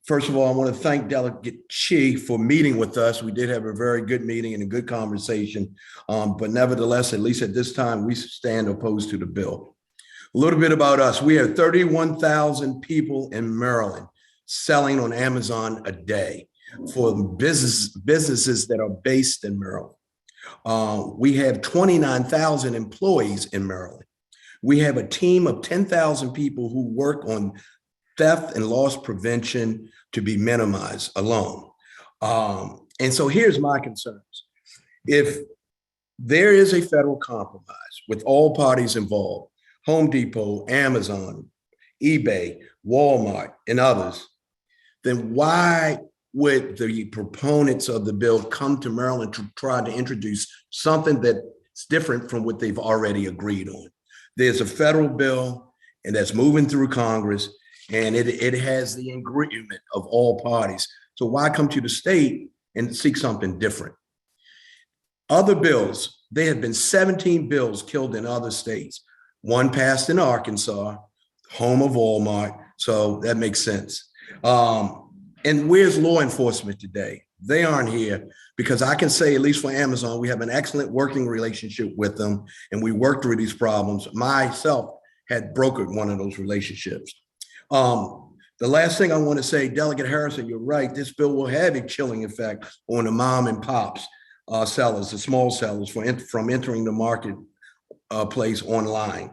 First of all, I want to thank Delegate Shi for meeting with us. We did have a very good meeting and a good conversation, but nevertheless, at least at this time, we stand opposed to the bill. A little bit about us. We have 31,000 people in Maryland selling on Amazon a day for businesses that are based in Maryland. We have 29,000 employees in Maryland. We have a team of 10,000 people who work on theft and loss prevention to be minimized alone. And so here's my concerns. If there is a federal compromise with all parties involved, Home Depot, Amazon, eBay, Walmart, and others, then why would the proponents of the bill come to Maryland to try to introduce something that's different from what they've already agreed on? There's a federal bill, and that's moving through Congress, and it has the agreement of all parties. So why come to the state and seek something different? Other bills, there have been 17 bills killed in other states. One passed in Arkansas, home of Walmart, so that makes sense. And where's law enforcement today? They aren't here because I can say, at least for Amazon, we have an excellent working relationship with them, and we work through these problems. Myself had brokered one of those relationships. The last thing I want to say, Delegate Harrison, you're right. This bill will have a chilling effect on the mom and pops sellers, the small sellers from entering the marketplace online.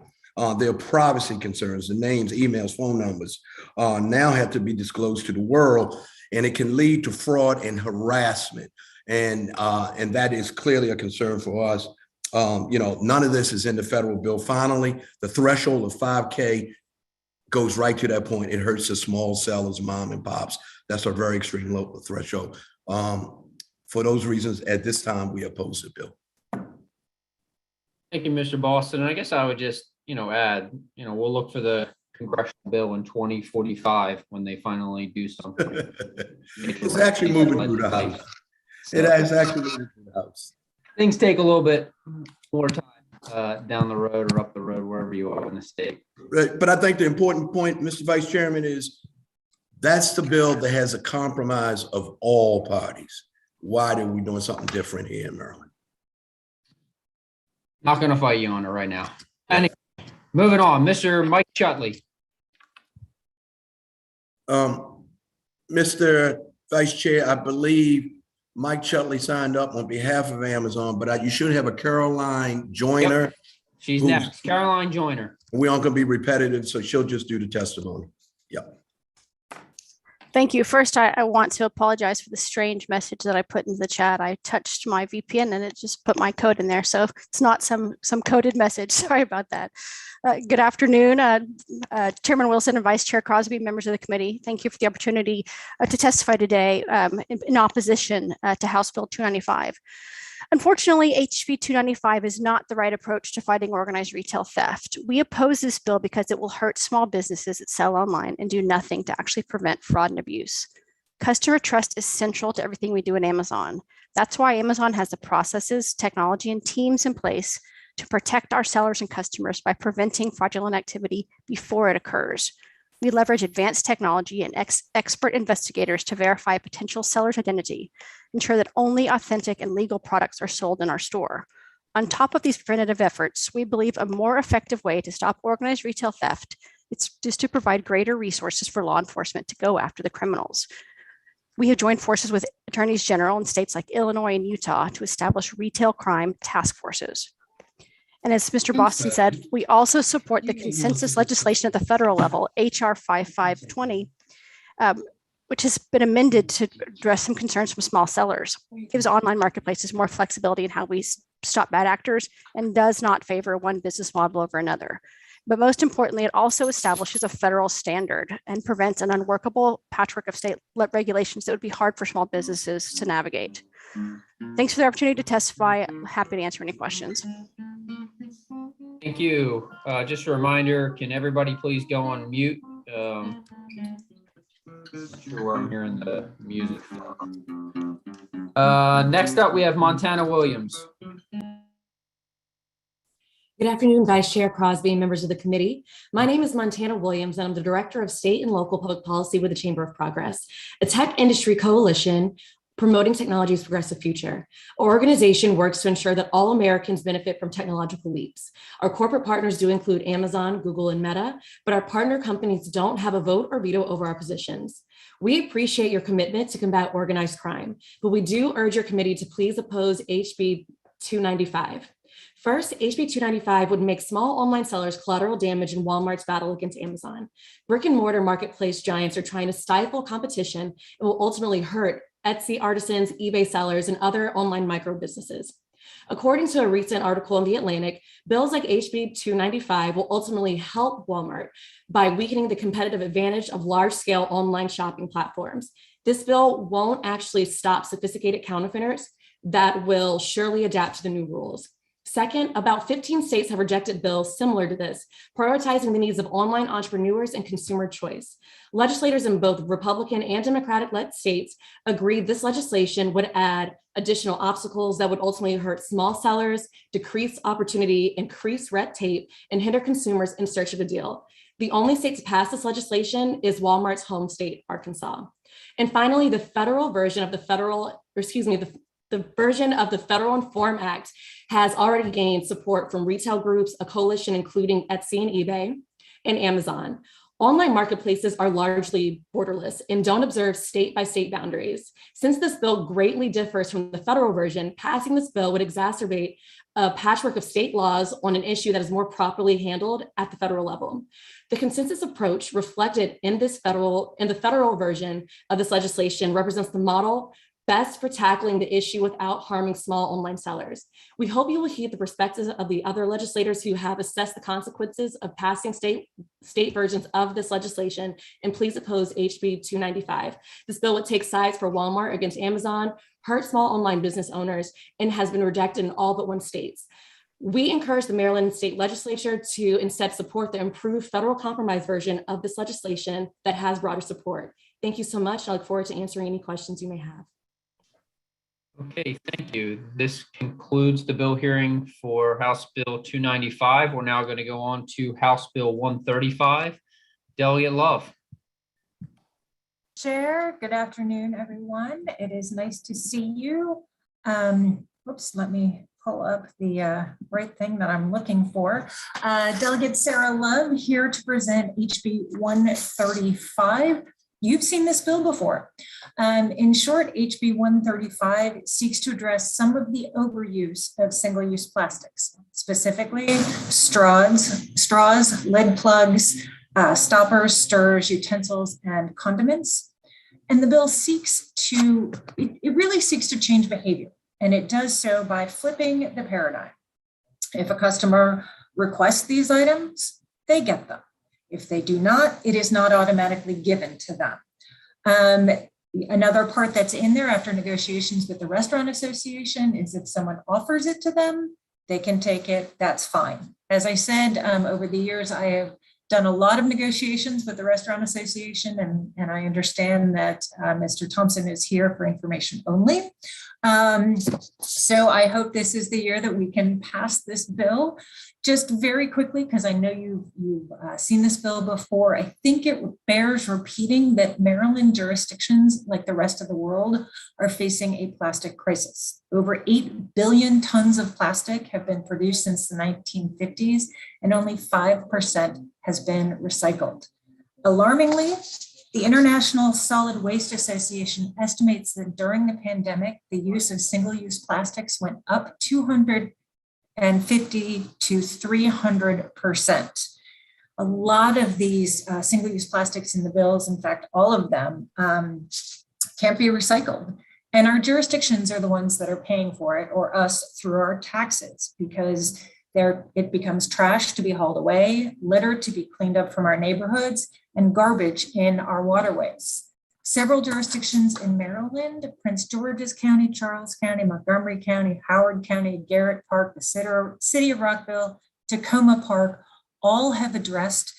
There are privacy concerns. The names, emails, phone numbers now have to be disclosed to the world, and it can lead to fraud and harassment. And that is clearly a concern for us. None of this is in the federal bill. Finally, the threshold of 5K goes right to that point. It hurts the small sellers, mom and pops. That's a very extreme low threshold. For those reasons, at this time, we oppose the bill. Thank you, Mr. Boston. And I guess I would just, add, we'll look for the congressional bill in 2045 when they finally do something. It's actually moving through the House. It is actually moving through the House. things take a little bit more time down the road or up the road, wherever you are in the state. Right, but I think the important point, Mr. Vice Chairman, is that's the bill that has a compromise of all parties. Why are we doing something different here in Maryland? Not going to fight you on it right now. Anyway, moving on, Mr. Mike Chutley. Mr. Vice Chair, I believe Mike Chutley signed up on behalf of Amazon, but you should have a Caroline Joyner. Yep. She's next. Caroline Joyner. We aren't going to be repetitive, so she'll just do the testimony. Yep. Thank you. First, I want to apologize for the strange message that I put in the chat. I touched my VPN and it just put my code in there. So it's not some coded message. Sorry about that. Good afternoon, Chairman Wilson and Vice Chair Crosby, members of the committee. Thank you for the opportunity to testify today in opposition to House Bill 295. Unfortunately, HB 295 is not the right approach to fighting organized retail theft. We oppose this bill because it will hurt small businesses that sell online and do nothing to actually prevent fraud and abuse. Customer trust is central to everything we do at Amazon. That's why Amazon has the processes, technology, and teams in place to protect our sellers and customers by preventing fraudulent activity before it occurs. We leverage advanced technology and expert investigators to verify a potential seller's identity, ensure that only authentic and legal products are sold in our store. On top of these preventative efforts, we believe a more effective way to stop organized retail theft is just to provide greater resources for law enforcement to go after the criminals. We have joined forces with attorneys general in states like Illinois and Utah to establish retail crime task forces. And as Mr. Boston said, we also support the consensus legislation at the federal level, HR 5520, which has been amended to address some concerns from small sellers. It gives online marketplaces more flexibility in how we stop bad actors and does not favor one business model over another. But most importantly, it also establishes a federal standard and prevents an unworkable patchwork of state regulations that would be hard for small businesses to navigate. Thanks for the opportunity to testify. I'm happy to answer any questions. Thank you. Just a reminder, can everybody please go on mute? Not sure where I'm hearing the music. Next up, we have Montana Williams. Good afternoon, Vice Chair Crosby and members of the committee. My name is Montana Williams, and I'm the Director of State and Local Public Policy with the Chamber of Progress, a tech industry coalition promoting technology's progressive future. Our organization works to ensure that all Americans benefit from technological leaps. Our corporate partners do include Amazon, Google, and Meta, but our partner companies don't have a vote or veto over our positions. We appreciate your commitment to combat organized crime, but we do urge your committee to please oppose HB 295. First, HB 295 would make small online sellers collateral damage in Walmart's battle against Amazon. Brick and mortar marketplace giants are trying to stifle competition and will ultimately hurt Etsy artisans, eBay sellers, and other online micro businesses. According to a recent article in The Atlantic, bills like HB 295 will ultimately help Walmart by weakening the competitive advantage of large-scale online shopping platforms. This bill won't actually stop sophisticated counterfeiters that will surely adapt to the new rules. Second, about 15 states have rejected bills similar to this, prioritizing the needs of online entrepreneurs and consumer choice. Legislators in both Republican and Democratic-led states agreed this legislation would add additional obstacles that would ultimately hurt small sellers, decrease opportunity, increase red tape, and hinder consumers in search of a deal. The only state to pass this legislation is Walmart's home state, Arkansas. And finally, the federal version of the the version of the Federal Inform Act has already gained support from retail groups, a coalition including Etsy and eBay, and Amazon. Online marketplaces are largely borderless and don't observe state-by-state boundaries. Since this bill greatly differs from the federal version, passing this bill would exacerbate a patchwork of state laws on an issue that is more properly handled at the federal level. The consensus approach reflected in the federal version of this legislation represents the model best for tackling the issue without harming small online sellers. We hope you will heed the perspectives of the other legislators who have assessed the consequences of passing state versions of this legislation, and please oppose HB 295. This bill would take sides for Walmart against Amazon, hurt small online business owners, and has been rejected in all but one states. We encourage the Maryland State Legislature to instead support the improved federal compromise version of this legislation that has broader support. Thank you so much. I look forward to answering any questions you may have. Okay, thank you. This concludes the bill hearing for House Bill 295. We're now going to go on to House Bill 135. Delegate Love. Chair, good afternoon, everyone. It is nice to see you. Oops, let me pull up the right thing that I'm looking for. Delegate Sarah Love here to present HB 135. You've seen this bill before. In short, HB 135 seeks to address some of the overuse of single-use plastics, specifically straws, lead plugs, stoppers, stirrers, utensils, and condiments. And the bill it really seeks to change behavior. And it does so by flipping the paradigm. If a customer requests these items, they get them. If they do not, it is not automatically given to them. Another part that's in there after negotiations with the Restaurant Association is if someone offers it to them, they can take it, that's fine. As I said, over the years, I have done a lot of negotiations with the Restaurant Association, and I understand that Mr. Thompson is here for information only. So I hope this is the year that we can pass this bill. Just very quickly, because I know you've seen this bill before, I think it bears repeating that Maryland jurisdictions, like the rest of the world, are facing a plastic crisis. Over 8 billion tons of plastic have been produced since the 1950s, and only 5% has been recycled. Alarmingly, the International Solid Waste Association estimates that during the pandemic, the use of single-use plastics went up 250 to 300%. A lot of these single-use plastics in the bills, in fact, all of them, can't be recycled. And our jurisdictions are the ones that are paying for it, or us through our taxes, because it becomes trash to be hauled away, litter to be cleaned up from our neighborhoods, and garbage in our waterways. Several jurisdictions in Maryland, Prince George's County, Charles County, Montgomery County, Howard County, Garrett Park, the city of Rockville, Tacoma Park, all have addressed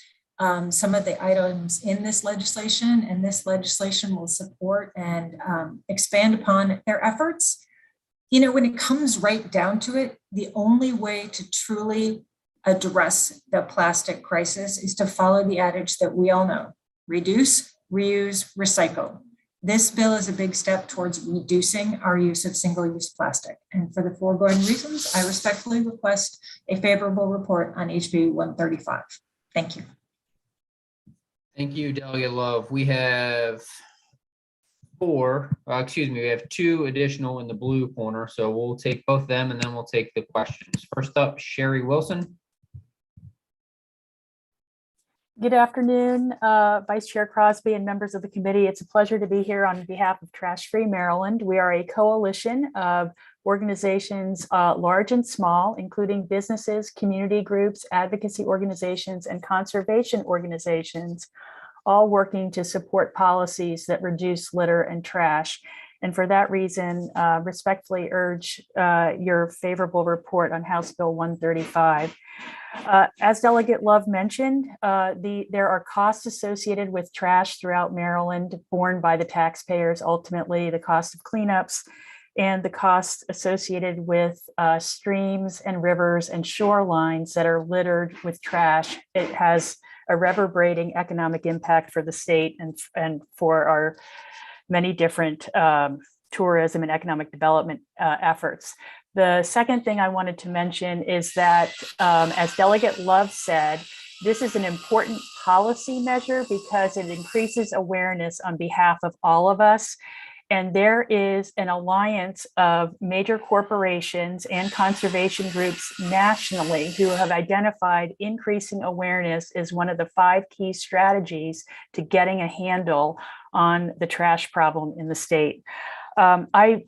some of the items in this legislation, and this legislation will support and expand upon their efforts. You know, when it comes right down to it, the only way to truly address the plastic crisis is to follow the adage that we all know: reduce, reuse, recycle. This bill is a big step towards reducing our use of single-use plastic. And for the foregoing reasons, I respectfully request a favorable report on HB 135. Thank you. Thank you, Delegate Love. We have we have 2 additional in the blue corner. So we'll take both of them and then we'll take the questions. First up, Sherry Wilson. Good afternoon, Vice Chair Crosby and members of the committee. It's a pleasure to be here on behalf of Trash Free Maryland. We are a coalition of organizations, large and small, including businesses, community groups, advocacy organizations, and conservation organizations, all working to support policies that reduce litter and trash. And for that reason, respectfully urge your favorable report on House Bill 135. As Delegate Love mentioned, there are costs associated with trash throughout Maryland borne by the taxpayers, ultimately the cost of cleanups and the costs associated with streams and rivers and shorelines that are littered with trash. It has a reverberating economic impact for the state and for our many different tourism and economic development efforts. The second thing I wanted to mention is that, as Delegate Love said, this is an important policy measure because it increases awareness on behalf of all of us. And there is an alliance of major corporations and conservation groups nationally who have identified increasing awareness as one of the 5 key strategies to getting a handle on the trash problem in the state. I,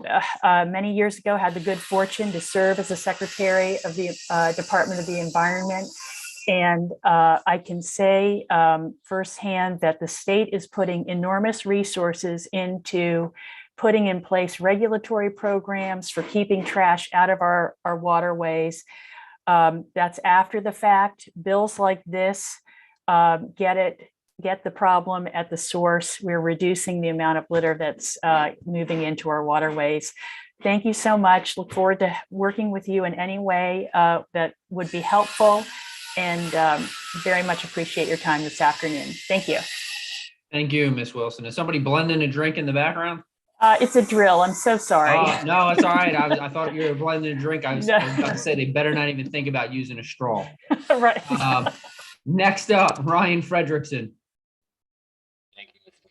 many years ago, had the good fortune to serve as a secretary of the Department of the Environment. And I can say firsthand that the state is putting enormous resources into putting in place regulatory programs for keeping trash out of our waterways. That's after the fact. Bills like this get the problem at the source. We're reducing the amount of litter that's moving into our waterways. Thank you so much. Look forward to working with you in any way that would be helpful, and very much appreciate your time this afternoon. Thank you. Thank you, Ms. Wilson. Is somebody blending a drink in the background? It's a drill. I'm so sorry. No, it's all right. I thought you were blending a drink. I was about to say they better not even think about using a straw. Right. Next up, Ryan Fredrickson.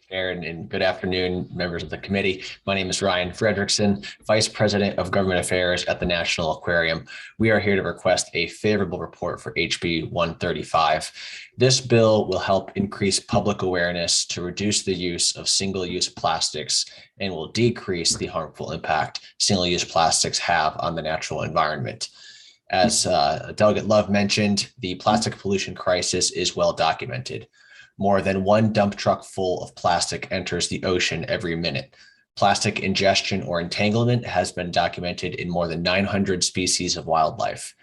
Chair, and good afternoon, members of the committee. My name is Ryan Fredrickson, Vice President of Government Affairs at the National Aquarium. We are here to request a favorable report for HB 135. This bill will help increase public awareness to reduce the use of single-use plastics and will decrease the harmful impact single-use plastics have on the natural environment. As Delegate Love mentioned, the plastic pollution crisis is well documented. More than one dump truck full of plastic enters the ocean every minute. Plastic ingestion or entanglement has been documented in more than 900 species of wildlife.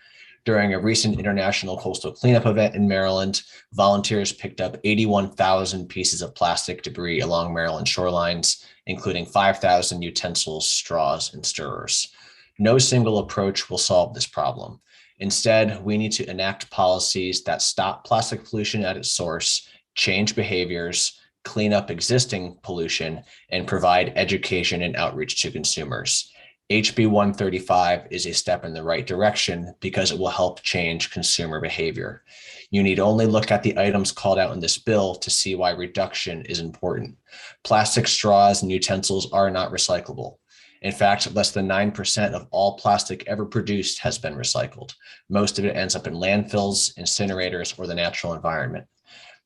During a recent international coastal cleanup event in Maryland, volunteers picked up 81,000 pieces of plastic debris along Maryland shorelines, including 5,000 utensils, straws, and stirrers. No single approach will solve this problem. Instead, we need to enact policies that stop plastic pollution at its source, change behaviors, clean up existing pollution, and provide education and outreach to consumers. HB 135 is a step in the right direction because it will help change consumer behavior. You need only look at the items called out in this bill to see why reduction is important. Plastic straws and utensils are not recyclable. In fact, less than 9% of all plastic ever produced has been recycled. Most of it ends up in landfills, incinerators, or the natural environment.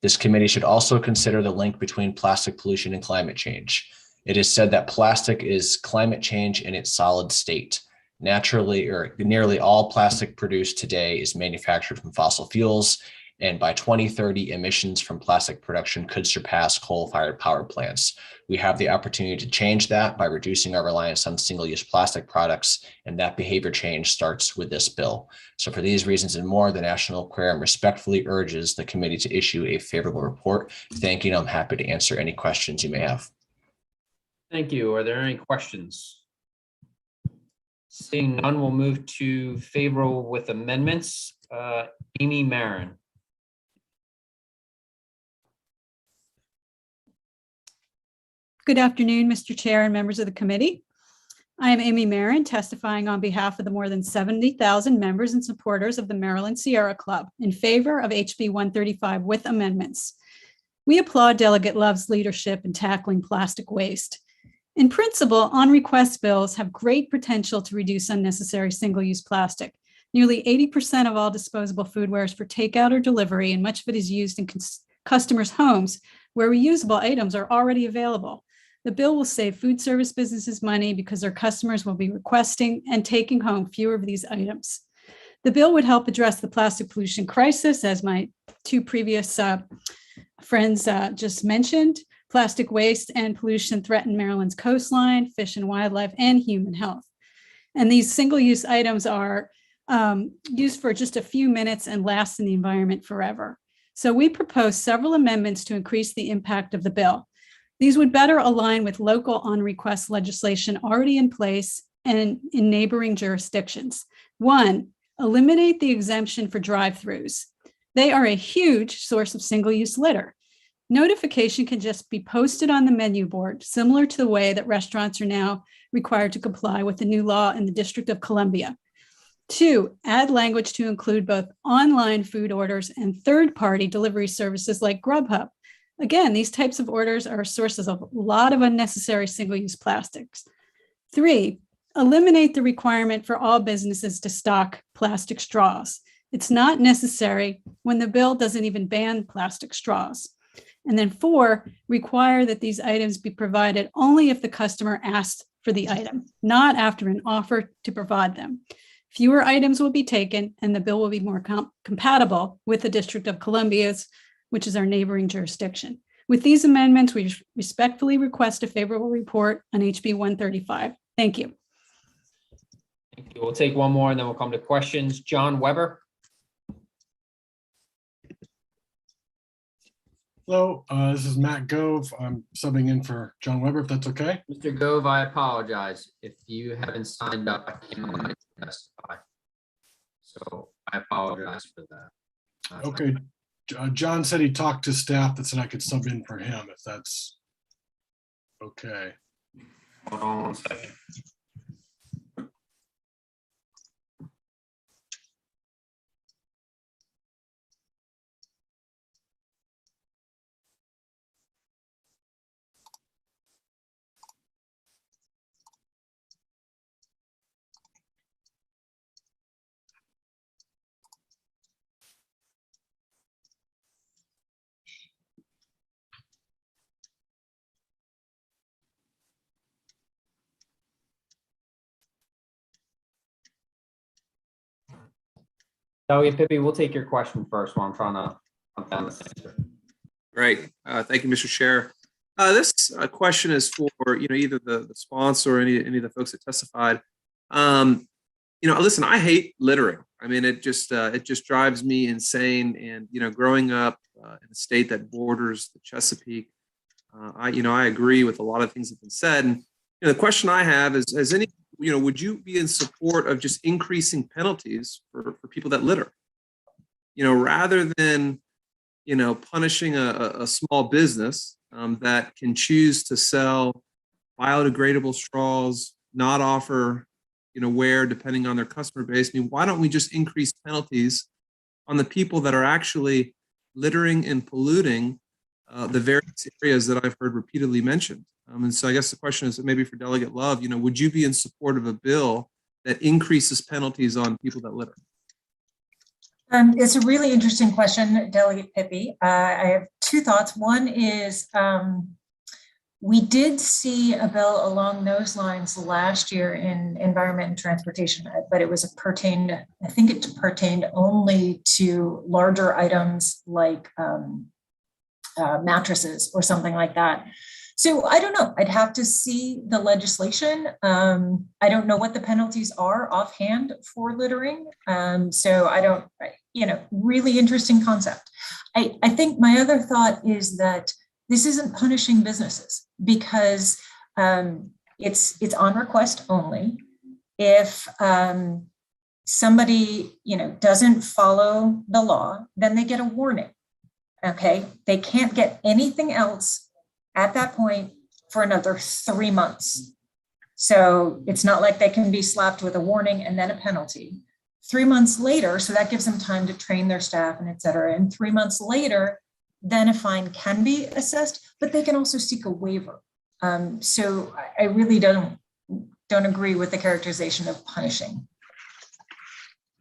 This committee should also consider the link between plastic pollution and climate change. It is said that plastic is climate change in its solid state. Naturally, or nearly all plastic produced today is manufactured from fossil fuels, and by 2030, emissions from plastic production could surpass coal-fired power plants. We have the opportunity to change that by reducing our reliance on single-use plastic products, and that behavior change starts with this bill. So for these reasons and more, the National Aquarium respectfully urges the committee to issue a favorable report. Thank you, and I'm happy to answer any questions you may have. Thank you. Are there any questions? Seeing none, we'll move to favorable with amendments. Amy Marin. Good afternoon, Mr. Chair and members of the committee. I am Amy Marin, testifying on behalf of the more than 70,000 members and supporters of the Maryland Sierra Club in favor of HB 135 with amendments. We applaud Delegate Love's leadership in tackling plastic waste. In principle, on-request bills have great potential to reduce unnecessary single-use plastic. Nearly 80% of all disposable foodware is for takeout or delivery, and much of it is used in customers' homes where reusable items are already available. The bill will save food service businesses money because their customers will be requesting and taking home fewer of these items. The bill would help address the plastic pollution crisis, as my two previous friends just mentioned. Plastic waste and pollution threaten Maryland's coastline, fish and wildlife, and human health. And these single-use items are used for just a few minutes and last in the environment forever. So we propose several amendments to increase the impact of the bill. These would better align with local on-request legislation already in place and in neighboring jurisdictions. One, eliminate the exemption for drive-throughs. They are a huge source of single-use litter. Notification can just be posted on the menu board, similar to the way that restaurants are now required to comply with the new law in the District of Columbia. Two, add language to include both online food orders and third-party delivery services like Grubhub. Again, these types of orders are sources of a lot of unnecessary single-use plastics. Three, eliminate the requirement for all businesses to stock plastic straws. It's not necessary when the bill doesn't even ban plastic straws. And then four, require that these items be provided only if the customer asks for the item, not after an offer to provide them. Fewer items will be taken, and the bill will be more compatible with the District of Columbia's, which is our neighboring jurisdiction. With these amendments, we respectfully request a favorable report on HB 135. Thank you. Thank you. We'll take one more and then we'll come to questions. John Weber. Hello, this is Matt Gove. I'm subbing in for John Weber, if that's okay. Mr. Gove, I apologize. If you haven't signed up, I can't testify. So I apologize for that. Okay. John said he talked to staff that said I could sub in for him, if that's okay. Hold on one second. Delegate Pippi, we'll take your question first while I'm trying to hunt down the answer. Great. Thank you, Mr. Chair. This question is for either the sponsor or any of the folks that testified. Listen, I hate littering. I mean, it just drives me insane. And growing up in a state that borders the Chesapeake, I agree with a lot of things that have been said. And the question I have is, would you be in support of just increasing penalties for people that litter? Rather than punishing a small business that can choose to sell biodegradable straws, not offer, wear depending on their customer base. I mean, why don't we just increase penalties on the people that are actually littering and polluting the various areas that I've heard repeatedly mentioned? And so I guess the question is maybe for Delegate Love, would you be in support of a bill that increases penalties on people that litter? It's a really interesting question, Delegate Pippi. I have two thoughts. One is we did see a bill along those lines last year in Environment and Transportation, but it was I think it pertained only to larger items like mattresses or something like that. So I don't know. I'd have to see the legislation. I don't know what the penalties are offhand for littering. So I don't, really interesting concept. I think my other thought is that this isn't punishing businesses because it's on request only. If somebody, doesn't follow the law, then they get a warning. Okay, they can't get anything else at that point for another 3 months. So it's not like they can be slapped with a warning and then a penalty. 3 months later, so that gives them time to train their staff and et cetera. And 3 months later, then a fine can be assessed, but they can also seek a waiver. So I really don't agree with the characterization of punishing.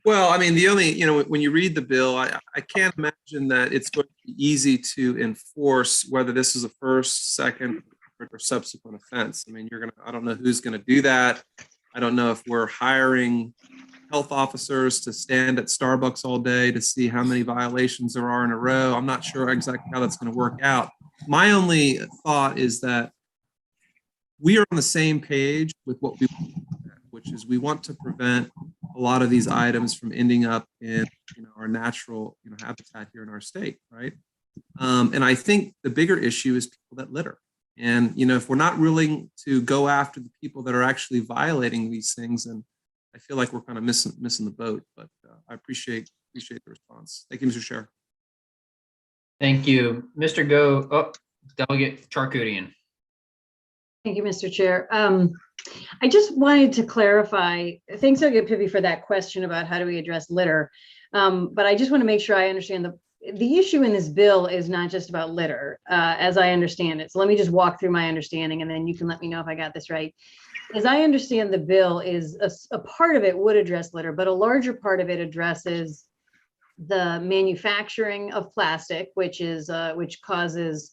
Well, I mean, the only, when you read the bill, I can't imagine that it's going to be easy to enforce whether this is a first, second, or subsequent offense. I mean, I don't know who's going to do that. I don't know if we're hiring health officers to stand at Starbucks all day to see how many violations there are in a row. I'm not sure exactly how that's going to work out. My only thought is that we are on the same page with what we want, which is we want to prevent a lot of these items from ending up in our natural habitat here in our state, right? And I think the bigger issue is people that litter. And if we're not willing to go after the people that are actually violating these things, then I feel like we're kind of missing the boat. But I appreciate the response. Thank you, Mr. Chair. Thank you, Mr. Delegate Charkoudian. Thank you, Mr. Chair. I just wanted to clarify, thanks, Delegate Pippi, for that question about how do we address litter. But I just want to make sure I understand the issue in this bill is not just about litter, as I understand it. So let me just walk through my understanding and then you can let me know if I got this right. As I understand the bill is a part of it would address litter, but a larger part of it addresses the manufacturing of plastic, which causes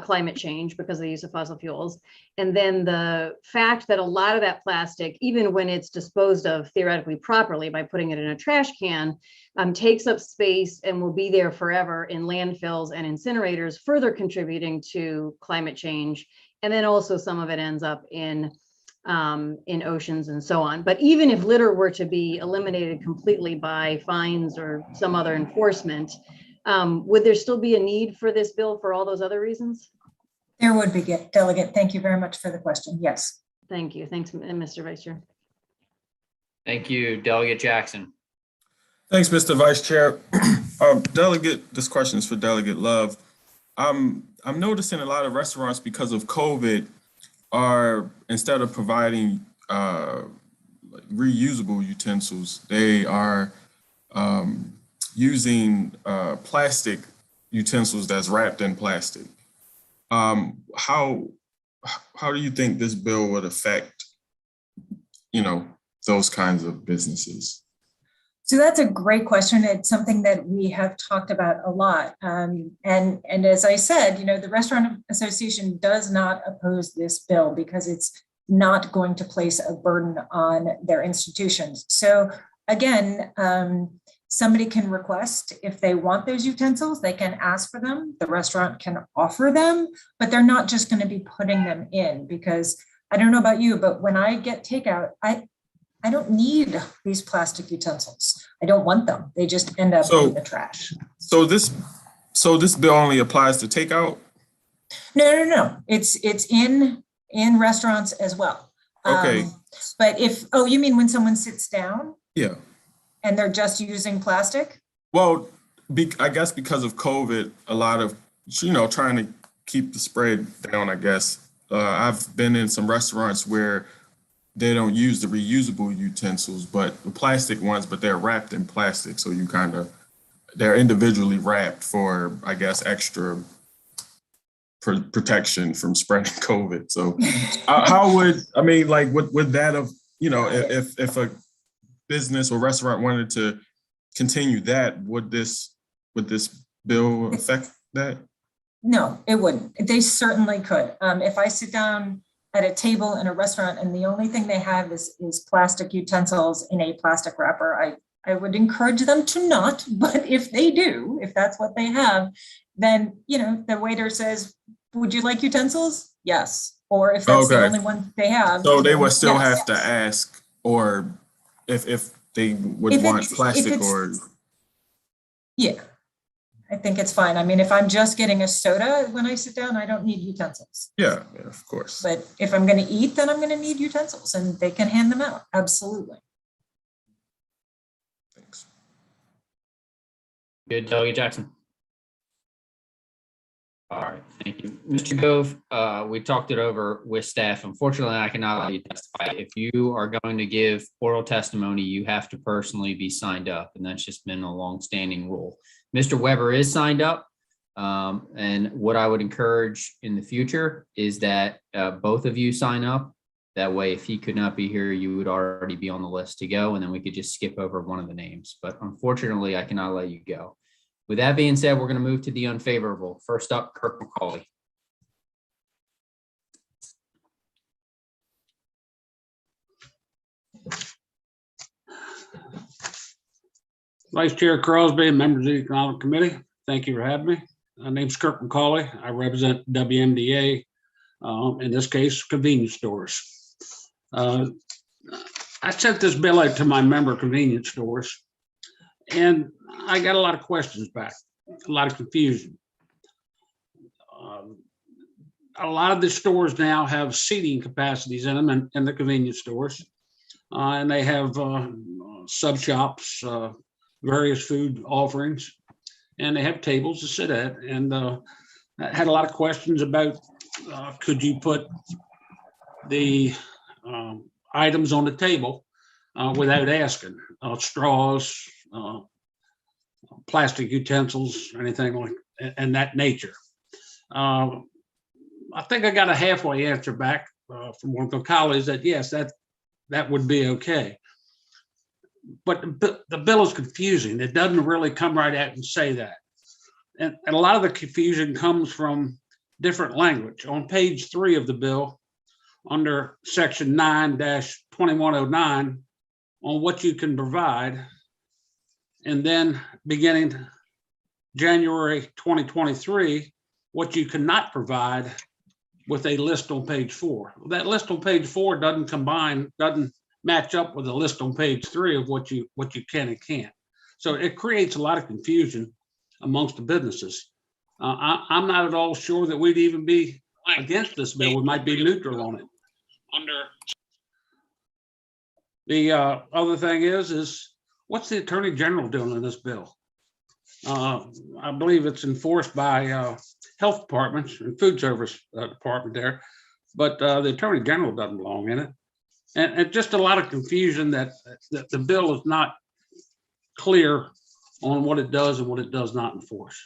climate change because of the use of fossil fuels. And then the fact that a lot of that plastic, even when it's disposed of theoretically properly by putting it in a trash can, takes up space and will be there forever in landfills and incinerators, further contributing to climate change. And then also some of it ends up in oceans and so on. But even if litter were to be eliminated completely by fines or some other enforcement, Would there still be a need for this bill for all those other reasons? There would be, Delegate. Thank you very much for the question. Yes. Thank you. Thanks, Mr. Vice Chair. Thank you, Delegate Jackson. Thanks, Mr. Vice Chair. Delegate, this question is for Delegate Love. I'm noticing a lot of restaurants, because of COVID, are, instead of providing reusable utensils, they are using plastic utensils that's wrapped in plastic. How do you think this bill would affect, those kinds of businesses? So that's a great question. It's something that we have talked about a lot. And as I said, the Restaurant Association does not oppose this bill because it's not going to place a burden on their institutions. So again, somebody can request if they want those utensils, they can ask for them. The restaurant can offer them, but they're not just going to be putting them in, because I don't know about you, but when I get takeout, I don't need these plastic utensils. I don't want them. They just end up in the trash. So this bill only applies to takeout? No. It's in restaurants as well. Okay. But you mean when someone sits down? Yeah. And they're just using plastic? Well, I guess because of COVID, a lot of, trying to keep the spread down, I guess. I've been in some restaurants where they don't use the reusable utensils, but the plastic ones, but they're wrapped in plastic. So they're individually wrapped for, I guess, extra protection from spreading COVID. So would that have, if a business or restaurant wanted to continue that, would this bill affect that? No, it wouldn't. They certainly could. If I sit down at a table in a restaurant and the only thing they have is plastic utensils in a plastic wrapper, I would encourage them to not, but if they do, if that's what they have, then, the waiter says, would you like utensils? Yes. Or if that's the only one they have. So they would still have to ask, or if they would want plastic or. Yeah, I think it's fine. I mean, if I'm just getting a soda when I sit down, I don't need utensils. Yeah, of course. But if I'm going to eat, then I'm going to need utensils, and they can hand them out. Absolutely. Thanks. Good, Delegate Jackson. All right, thank you. Mr. Gove, we talked it over with staff. Unfortunately, I cannot allow you to testify. If you are going to give oral testimony, you have to personally be signed up, and that's just been a longstanding rule. Mr. Weber is signed up, and what I would encourage in the future is that both of you sign up. That way, if he could not be here, you would already be on the list to go, and then we could just skip over one of the names. But unfortunately, I cannot let you go. With that being said, we're going to move to the unfavorable. First up, Kirk McCauley. Vice Chair Crosby and members of the Economic Committee, thank you for having me. My name's Kirk McCauley. I represent WMDA, in this case, convenience stores. I sent this bill out to my member convenience stores, and I got a lot of questions back, a lot of confusion. A lot of the stores now have seating capacities in them in the convenience stores, and they have sub shops, various food offerings, and they have tables to sit at. And I had a lot of questions about could you put the items on the table without asking, straws, plastic utensils, anything like and that nature. I think I got a halfway answer back from one of the colleagues that yes, that would be okay. But the bill is confusing. It doesn't really come right out and say that. And a lot of the confusion comes from different language. On page 3 of the bill, under section 9-2109, on what you can provide, and then beginning January 2023, what you cannot provide with a list on page 4. That list on page 4 doesn't match up with the list on page 3 of what you can and can't. So it creates a lot of confusion. amongst the businesses. I'm not at all sure that we'd even be against this bill. We might be neutral on it. The other thing is what's the Attorney General doing in this bill? I believe it's enforced by health departments and food service department there, but the Attorney General doesn't belong in it. And just a lot of confusion that the bill is not clear on what it does and what it does not enforce.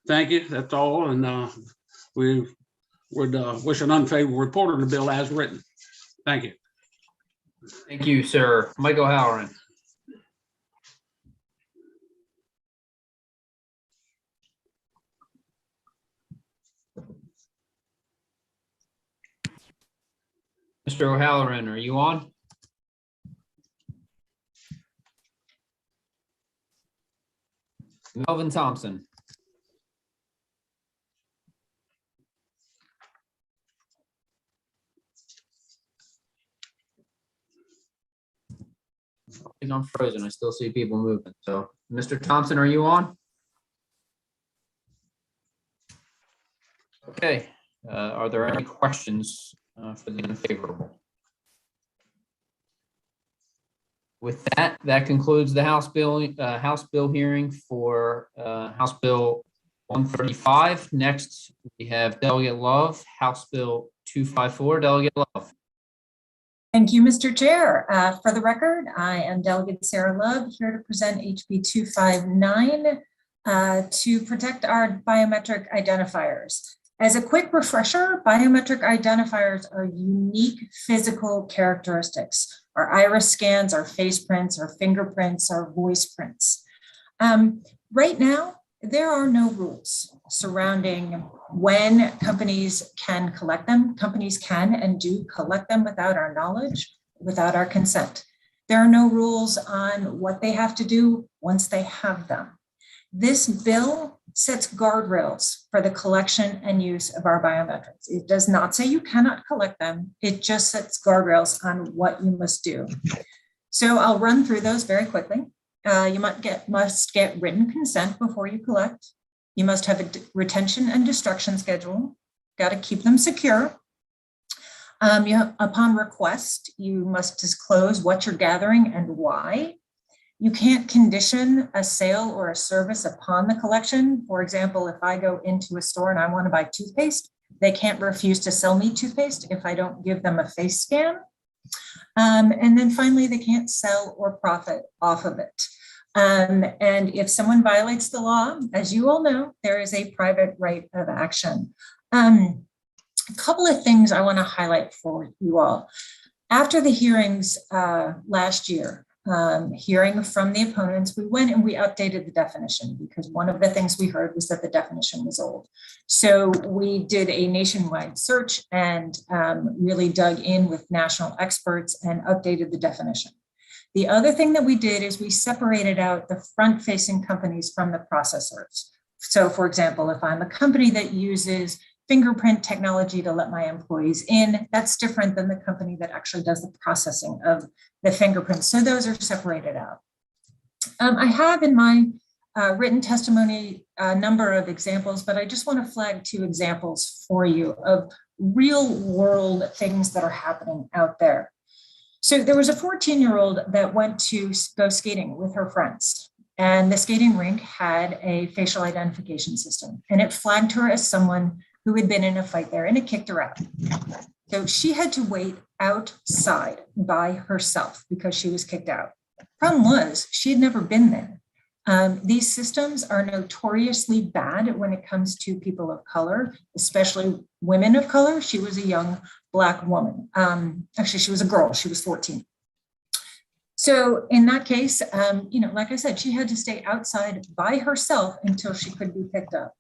Thank you. That's all. And we would wish an unfavorable report on the bill as written. Thank you. Thank you, sir. Michael Halloran. Mr. O'Halloran, are you on? Melvin Thompson. I think I'm frozen. I still see people moving. So, Mr. Thompson, are you on? Okay. Are there any questions for the unfavorable? With that, that concludes the House bill hearing for House Bill 135. Next, we have Delegate Love, House Bill 254. Delegate Love. Thank you, Mr. Chair. For the record, I am Delegate Sarah Love, here to present HB 259 to protect our biometric identifiers. As a quick refresher, biometric identifiers are unique physical characteristics. Our iris scans, our face prints, our fingerprints, our voice prints. Right now, there are no rules surrounding when companies can collect them. Companies can and do collect them without our knowledge, without our consent. There are no rules on what they have to do once they have them. This bill sets guardrails for the collection and use of our biometrics. It does not say you cannot collect them. It just sets guardrails on what you must do. So I'll run through those very quickly. You must get written consent before you collect. You must have a retention and destruction schedule. Got to keep them secure. Upon request, you must disclose what you're gathering and why. You can't condition a sale or a service upon the collection. For example, if I go into a store and I want to buy toothpaste, they can't refuse to sell me toothpaste if I don't give them a face scan. And then finally, they can't sell or profit off of it. And if someone violates the law, as you all know, there is a private right of action. A couple of things I want to highlight for you all. After the hearings last year, hearing from the opponents, we went and we updated the definition because one of the things we heard was that the definition was old. So we did a nationwide search and really dug in with national experts and updated the definition. The other thing that we did is we separated out the front-facing companies from the processors. So for example, if I'm a company that uses fingerprint technology to let my employees in, that's different than the company that actually does the processing of the fingerprints. So those are separated out. I have in my written testimony a number of examples, but I just want to flag 2 examples for you of real world things that are happening out there. So there was a 14-year-old that went to go skating with her friends, and the skating rink had a facial identification system, and it flagged her as someone who had been in a fight there, and it kicked her out. So she had to wait outside by herself because she was kicked out. Problem was, she had never been there. These systems are notoriously bad when it comes to people of color, especially women of color. She was a young Black woman. Actually, she was a girl. She was 14. So in that case, like I said, she had to stay outside by herself until she could be picked up.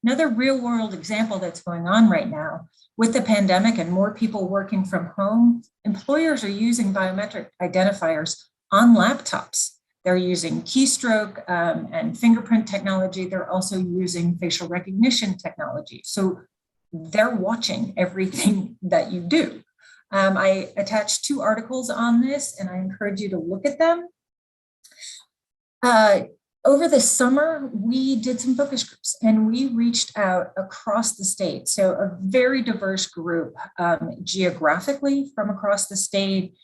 Another real world example that's going on right now with the pandemic and more people working from home, employers are using biometric identifiers on laptops. They're using keystroke and fingerprint technology. They're also using facial recognition technology. So they're watching everything that you do. I attached 2 articles on this and I encourage you to look at them. Over the summer, we did some focus groups and we reached out across the state. So a very diverse group geographically from across the state,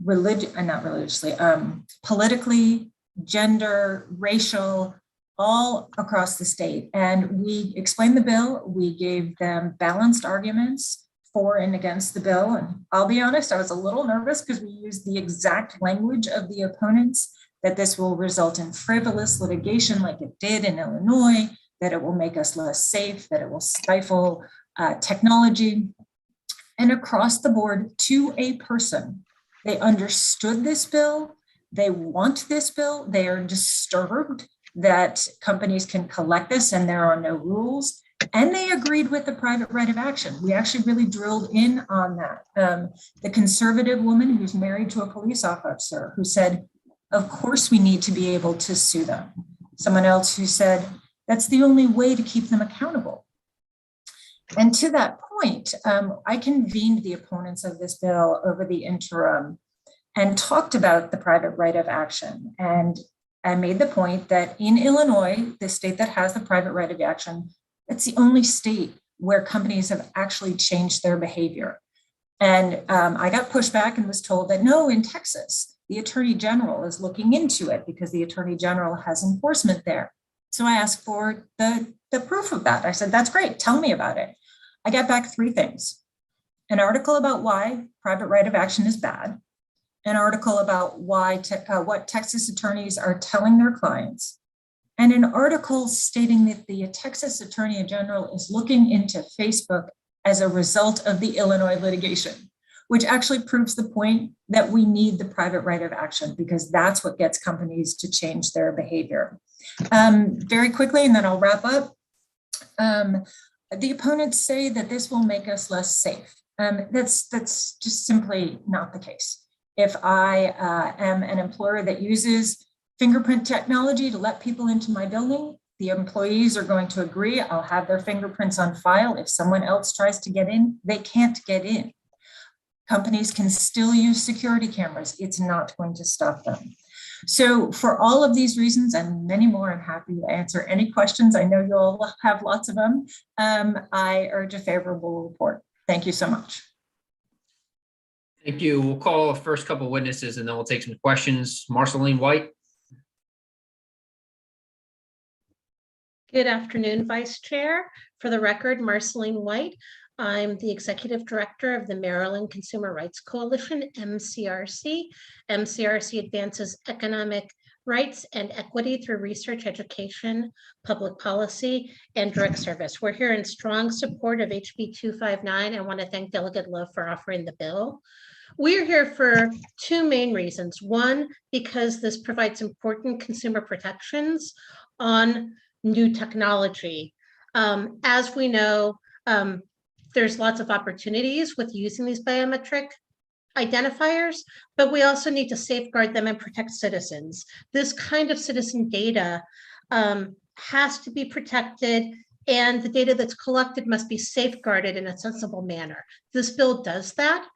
not religiously, politically, gender, racial, all across the state. And we explained the bill. We gave them balanced arguments for and against the bill. And I'll be honest, I was a little nervous because we used the exact language of the opponents, that this will result in frivolous litigation like it did in Illinois, that it will make us less safe, that it will stifle technology. And across the board, to a person, they understood this bill, they want this bill, they are disturbed that companies can collect this and there are no rules, and they agreed with the private right of action. We actually really drilled in on that. The conservative woman who's married to a police officer who said, of course we need to be able to sue them. Someone else who said, that's the only way to keep them accountable. And to that point, I convened the opponents of this bill over the interim and talked about the private right of action. And I made the point that in Illinois, the state that has the private right of action, it's the only state where companies have actually changed their behavior. And I got pushed back and was told that no, in Texas, the Attorney General is looking into it because the Attorney General has enforcement there. So I asked for the proof of that. I said, that's great, tell me about it. I got back 3 things. An article about why private right of action is bad, an article about why what Texas attorneys are telling their clients, and an article stating that the Texas Attorney General is looking into Facebook as a result of the Illinois litigation, which actually proves the point that we need the private right of action because that's what gets companies to change their behavior. Very quickly, and then I'll wrap up. The opponents say that this will make us less safe. That's just simply not the case. If I am an employer that uses fingerprint technology to let people into my building, the employees are going to agree. I'll have their fingerprints on file. If someone else tries to get in, they can't get in. Companies can still use security cameras. It's not going to stop them. So for all of these reasons and many more, I'm happy to answer any questions. I know you'll have lots of them. I urge a favorable report. Thank you so much. Thank you. We'll call the first couple of witnesses and then we'll take some questions. Marceline White. Good afternoon, Vice Chair. For the record, Marceline White. I'm the Executive Director of the Maryland Consumer Rights Coalition, MCRC. MCRC advances economic rights and equity through research, education, public policy, and direct service. We're here in strong support of HB 259. I want to thank Delegate Lowe for offering the bill. We're here for 2 main reasons. One, because this provides important consumer protections on new technology. As we know, there's lots of opportunities with using these biometric identifiers, but we also need to safeguard them and protect citizens. This kind of citizen data has to be protected, and the data that's collected must be safeguarded in a sensible manner. This bill does that,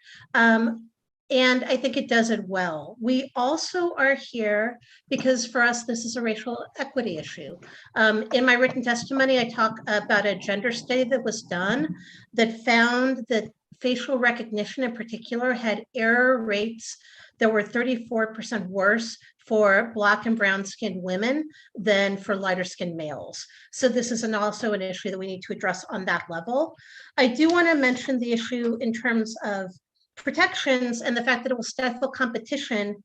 and I think it does it well. We also are here because for us, this is a racial equity issue. In my written testimony, I talk about a gender study that was done that found that facial recognition in particular had error rates that were 34% worse for Black and brown skinned women than for lighter skinned males. So this is also an issue that we need to address on that level. I do want to mention the issue in terms of protections and the fact that it will stifle competition.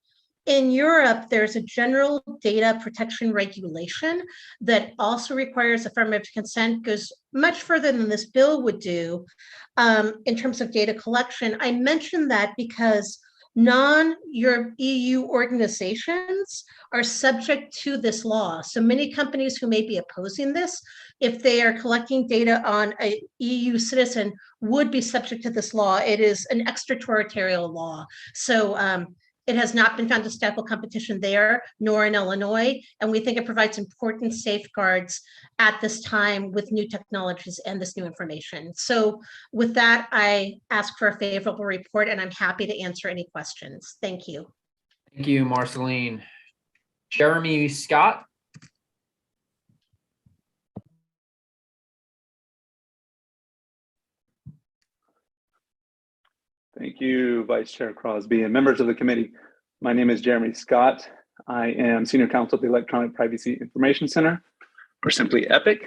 In Europe, there's a general data protection regulation that also requires affirmative consent, goes much further than this bill would do in terms of data collection. I mentioned that because non-EU organizations are subject to this law. So many companies who may be opposing this, if they are collecting data on an EU citizen, would be subject to this law. It is an extraterritorial law. So it has not been found to stifle competition there, nor in Illinois. And we think it provides important safeguards at this time with new technologies and this new information. So with that, I ask for a favorable report and I'm happy to answer any questions. Thank you. Thank you, Marceline. Jeremy Scott. Thank you, Vice Chair Crosby and members of the committee. My name is Jeremy Scott. I am Senior Counsel at the Electronic Privacy Information Center, or simply EPIC.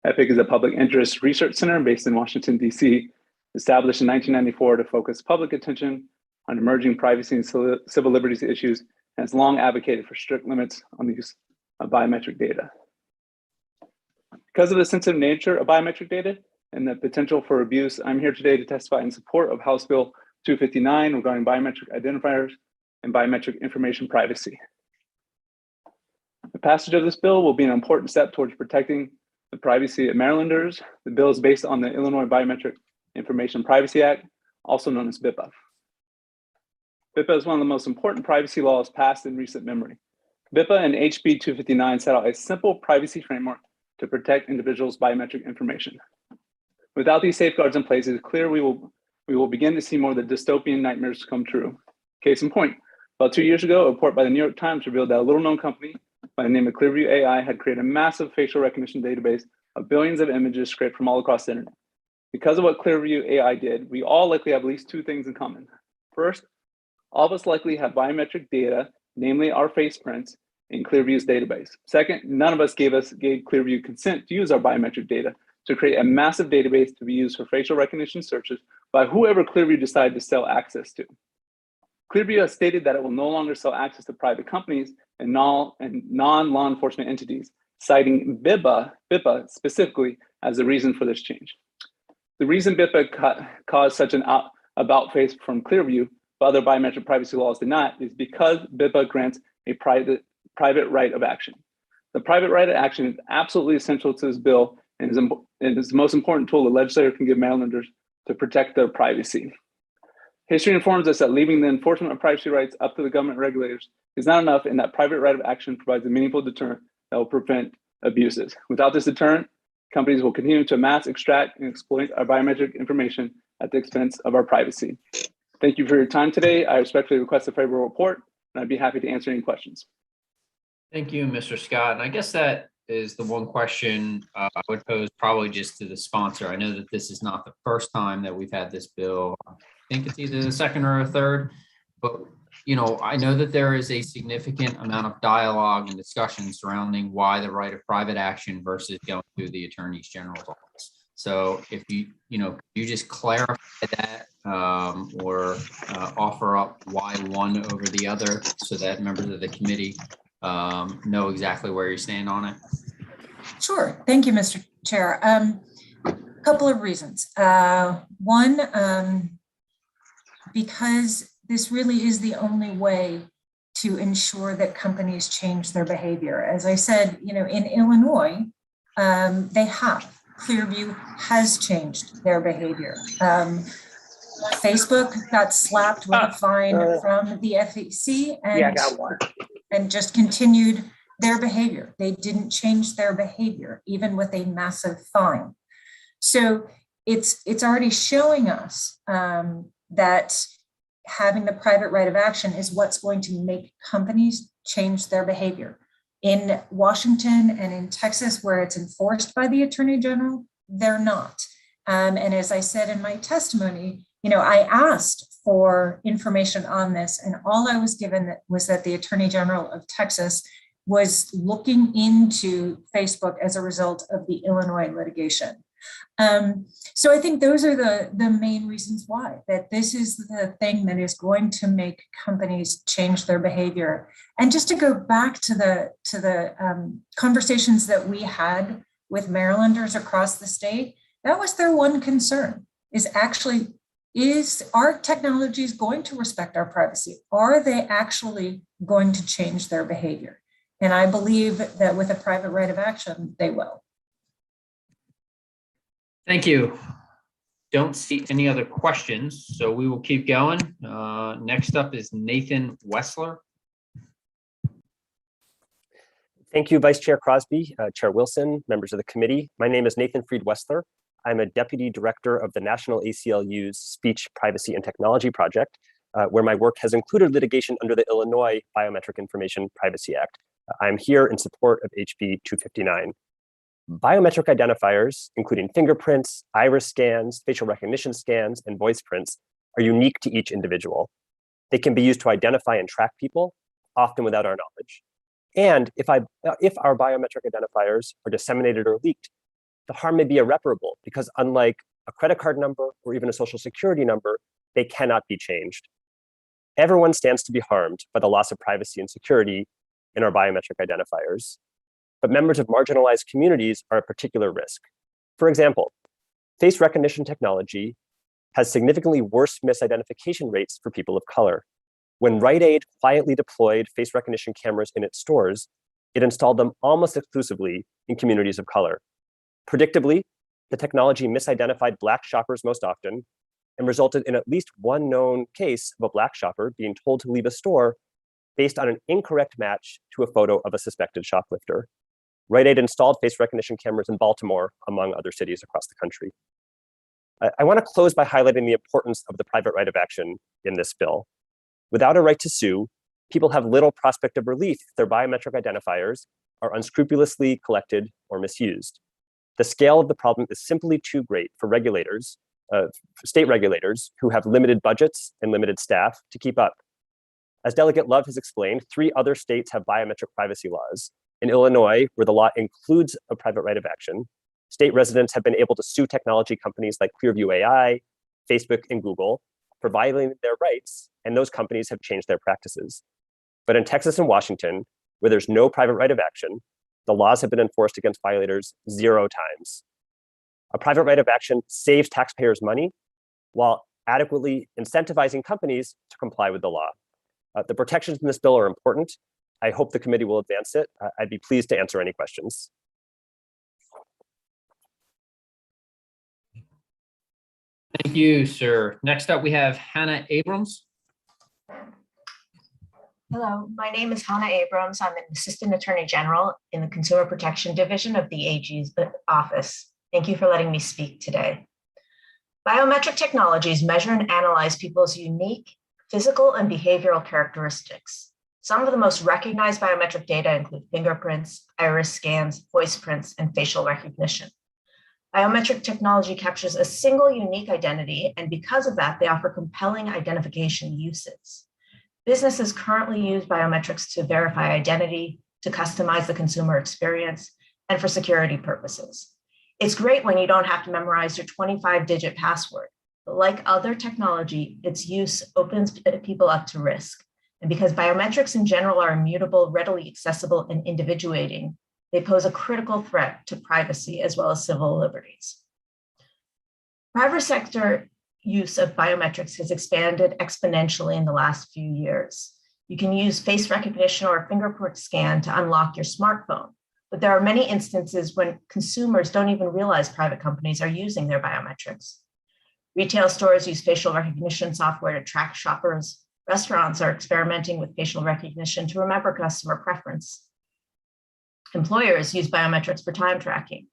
EPIC is a public interest research center based in Washington, D.C., established in 1994 to focus public attention on emerging privacy and civil liberties issues, and has long advocated for strict limits on the use of biometric data. Because of the sensitive nature of biometric data and the potential for abuse, I'm here today to testify in support of House Bill 259 regarding biometric identifiers and biometric information privacy. The passage of this bill will be an important step towards protecting the privacy of Marylanders. The bill is based on the Illinois Biometric Information Privacy Act, also known as BIPA. BIPA is one of the most important privacy laws passed in recent memory. BIPA and HB 259 set out a simple privacy framework to protect individuals' biometric information. Without these safeguards in place, it is clear we will begin to see more of the dystopian nightmares come true. Case in point, about 2 years ago, a report by the New York Times revealed that a little-known company by the name of Clearview AI had created a massive facial recognition database of billions of images scraped from all across the internet. Because of what Clearview AI did, we all likely have at least two things in common. First, all of us likely have biometric data, namely our face prints, in Clearview's database. Second, none of us gave Clearview consent to use our biometric data to create a massive database to be used for facial recognition searches by whoever Clearview decided to sell access to. Clearview has stated that it will no longer sell access to private companies and non-law enforcement entities, citing BIPA specifically as the reason for this change. The reason BIPA caused such an about face from Clearview, but other biometric privacy laws did not, is because BIPA grants a private right of action. The private right of action is absolutely essential to this bill and is the most important tool the legislature can give Marylanders to protect their privacy. History informs us that leaving the enforcement of privacy rights up to the government regulators is not enough, and that private right of action provides a meaningful deterrent that will prevent abuses. Without this deterrent, companies will continue to amass, extract, and exploit our biometric information at the expense of our privacy. Thank you for your time today. I respectfully request a favorable report, and I'd be happy to answer any questions. Thank you, Mr. Scott. And I guess that is the one question I would pose probably just to the sponsor. I know that this is not the first time that we've had this bill. I think it's either the second or the third, but I know that there is a significant amount of dialogue and discussion surrounding why the right of private action versus going through the Attorney General's office. So if you just clarify that or offer up why one over the other so that members of the committee know exactly where you stand on it. Sure. Thank you, Mr. Chair. A couple of reasons. One, because this really is the only way to ensure that companies change their behavior. As I said, in Illinois, they have. Clearview has changed their behavior. Facebook got slapped with a fine from the FEC and just continued their behavior. They didn't change their behavior, even with a massive fine. So it's already showing us that having the private right of action is what's going to make companies change their behavior. In Washington and in Texas, where it's enforced by the Attorney General, they're not. And as I said in my testimony, I asked for information on this, and all I was given was that the Attorney General of Texas was looking into Facebook as a result of the Illinois litigation. So I think those are the main reasons why, that this is the thing that is going to make companies change their behavior. And just to go back to the conversations that we had with Marylanders across the state, that was their one concern, is our technologies going to respect our privacy? Are they actually going to change their behavior? And I believe that with a private right of action, they will. Thank you. Don't see any other questions, so we will keep going. Next up is Nathan Wessler. Thank you, Vice Chair Crosby, Chair Wilson, members of the committee. My name is Nathan Fried Wessler. I'm a Deputy Director of the National ACLU's Speech, Privacy, and Technology Project, where my work has included litigation under the Illinois Biometric Information Privacy Act. I'm here in support of HB 259. Biometric identifiers, including fingerprints, iris scans, facial recognition scans, and voice prints, are unique to each individual. They can be used to identify and track people, often without our knowledge. And if our biometric identifiers are disseminated or leaked, the harm may be irreparable because unlike a credit card number or even a social security number, they cannot be changed. Everyone stands to be harmed by the loss of privacy and security in our biometric identifiers, but members of marginalized communities are at particular risk. For example, face recognition technology has significantly worse misidentification rates for people of color. When Rite Aid quietly deployed face recognition cameras in its stores, it installed them almost exclusively in communities of color. Predictably, the technology misidentified Black shoppers most often and resulted in at least one known case of a Black shopper being told to leave a store based on an incorrect match to a photo of a suspected shoplifter. Rite Aid installed face recognition cameras in Baltimore, among other cities across the country. I want to close by highlighting the importance of the private right of action in this bill. Without a right to sue, people have little prospect of relief if their biometric identifiers are unscrupulously collected or misused. The scale of the problem is simply too great for regulators, state regulators who have limited budgets and limited staff to keep up. As Delegate Love has explained, 3 other states have biometric privacy laws. In Illinois, where the law includes a private right of action, state residents have been able to sue technology companies like Clearview AI, Facebook, and Google for violating their rights, and those companies have changed their practices. But in Texas and Washington, where there's no private right of action, the laws have been enforced against violators 0 times. A private right of action saves taxpayers money while adequately incentivizing companies to comply with the law. The protections in this bill are important. I hope the committee will advance it. I'd be pleased to answer any questions. Thank you, sir. Next up, we have Hannah Abrams. Hello, my name is Hannah Abrams. I'm an Assistant Attorney General in the Consumer Protection Division of the AG's office. Thank you for letting me speak today. Biometric technologies measure and analyze people's unique physical and behavioral characteristics. Some of the most recognized biometric data include fingerprints, iris scans, voice prints, and facial recognition. Biometric technology captures a single unique identity, and because of that, they offer compelling identification uses. Businesses currently use biometrics to verify identity, to customize the consumer experience, and for security purposes. It's great when you don't have to memorize your 25-digit password, but like other technology, its use opens people up to risk. And because biometrics in general are immutable, readily accessible, and individuating, they pose a critical threat to privacy as well as civil liberties. Private sector use of biometrics has expanded exponentially in the last few years. You can use face recognition or a fingerprint scan to unlock your smartphone, but there are many instances when consumers don't even realize private companies are using their biometrics. Retail stores use facial recognition software to track shoppers. Restaurants are experimenting with facial recognition to remember customer preference. Employers use biometrics for time tracking.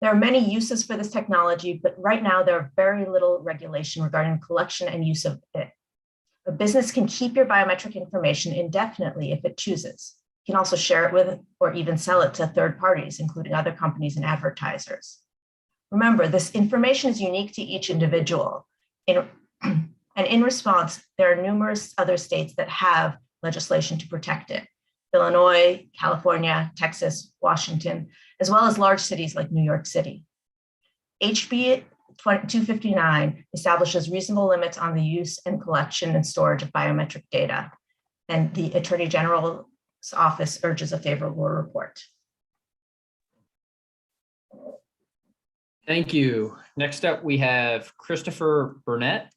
There are many uses for this technology, but right now there are very little regulation regarding collection and use of it. A business can keep your biometric information indefinitely if it chooses. You can also share it with or even sell it to third parties, including other companies and advertisers. Remember, this information is unique to each individual. And in response, there are numerous other states that have legislation to protect it. Illinois, California, Texas, Washington, as well as large cities like New York City. HB 259 establishes reasonable limits on the use and collection and storage of biometric data, and the Attorney General's office urges a favorable report. Thank you. Next up, we have Christopher Burnett.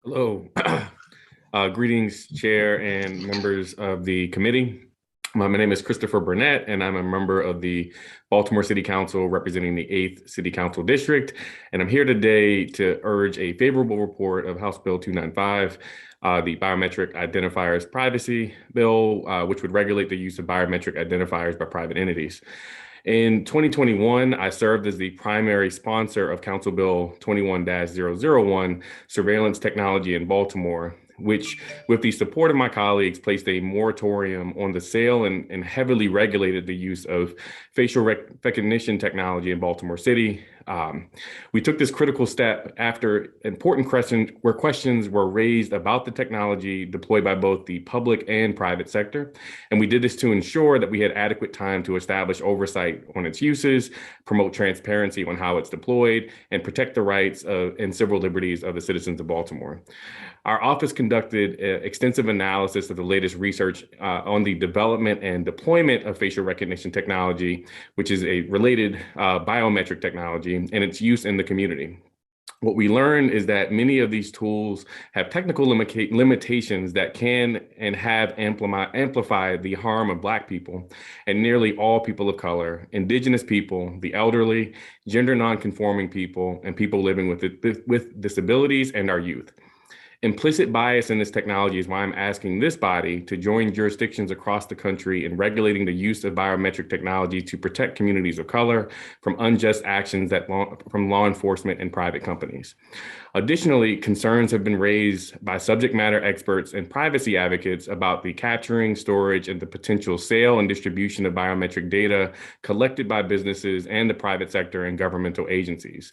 Hello. Greetings, Chair and members of the committee. My name is Christopher Burnett, and I'm a member of the Baltimore City Council representing the 8th City Council District. And I'm here today to urge a favorable report of House Bill 295, the Biometric Identifiers Privacy Bill, which would regulate the use of biometric identifiers by private entities. In 2021, I served as the primary sponsor of Council Bill 21-001, Surveillance Technology in Baltimore, which, with the support of my colleagues, placed a moratorium on the sale and heavily regulated the use of facial recognition technology in Baltimore City. We took this critical step after important questions were raised about the technology deployed by both the public and private sector. And we did this to ensure that we had adequate time to establish oversight on its uses, promote transparency on how it's deployed, and protect the rights and civil liberties of the citizens of Baltimore. Our office conducted extensive analysis of the latest research on the development and deployment of facial recognition technology, which is a related biometric technology, and its use in the community. What we learned is that many of these tools have technical limitations that can and have amplified the harm of Black people and nearly all people of color, Indigenous people, the elderly, gender nonconforming people, and people living with disabilities, and our youth. Implicit bias in this technology is why I'm asking this body to join jurisdictions across the country in regulating the use of biometric technology to protect communities of color from unjust actions from law enforcement and private companies. Additionally, concerns have been raised by subject matter experts and privacy advocates about the capturing, storage, and the potential sale and distribution of biometric data collected by businesses and the private sector and governmental agencies.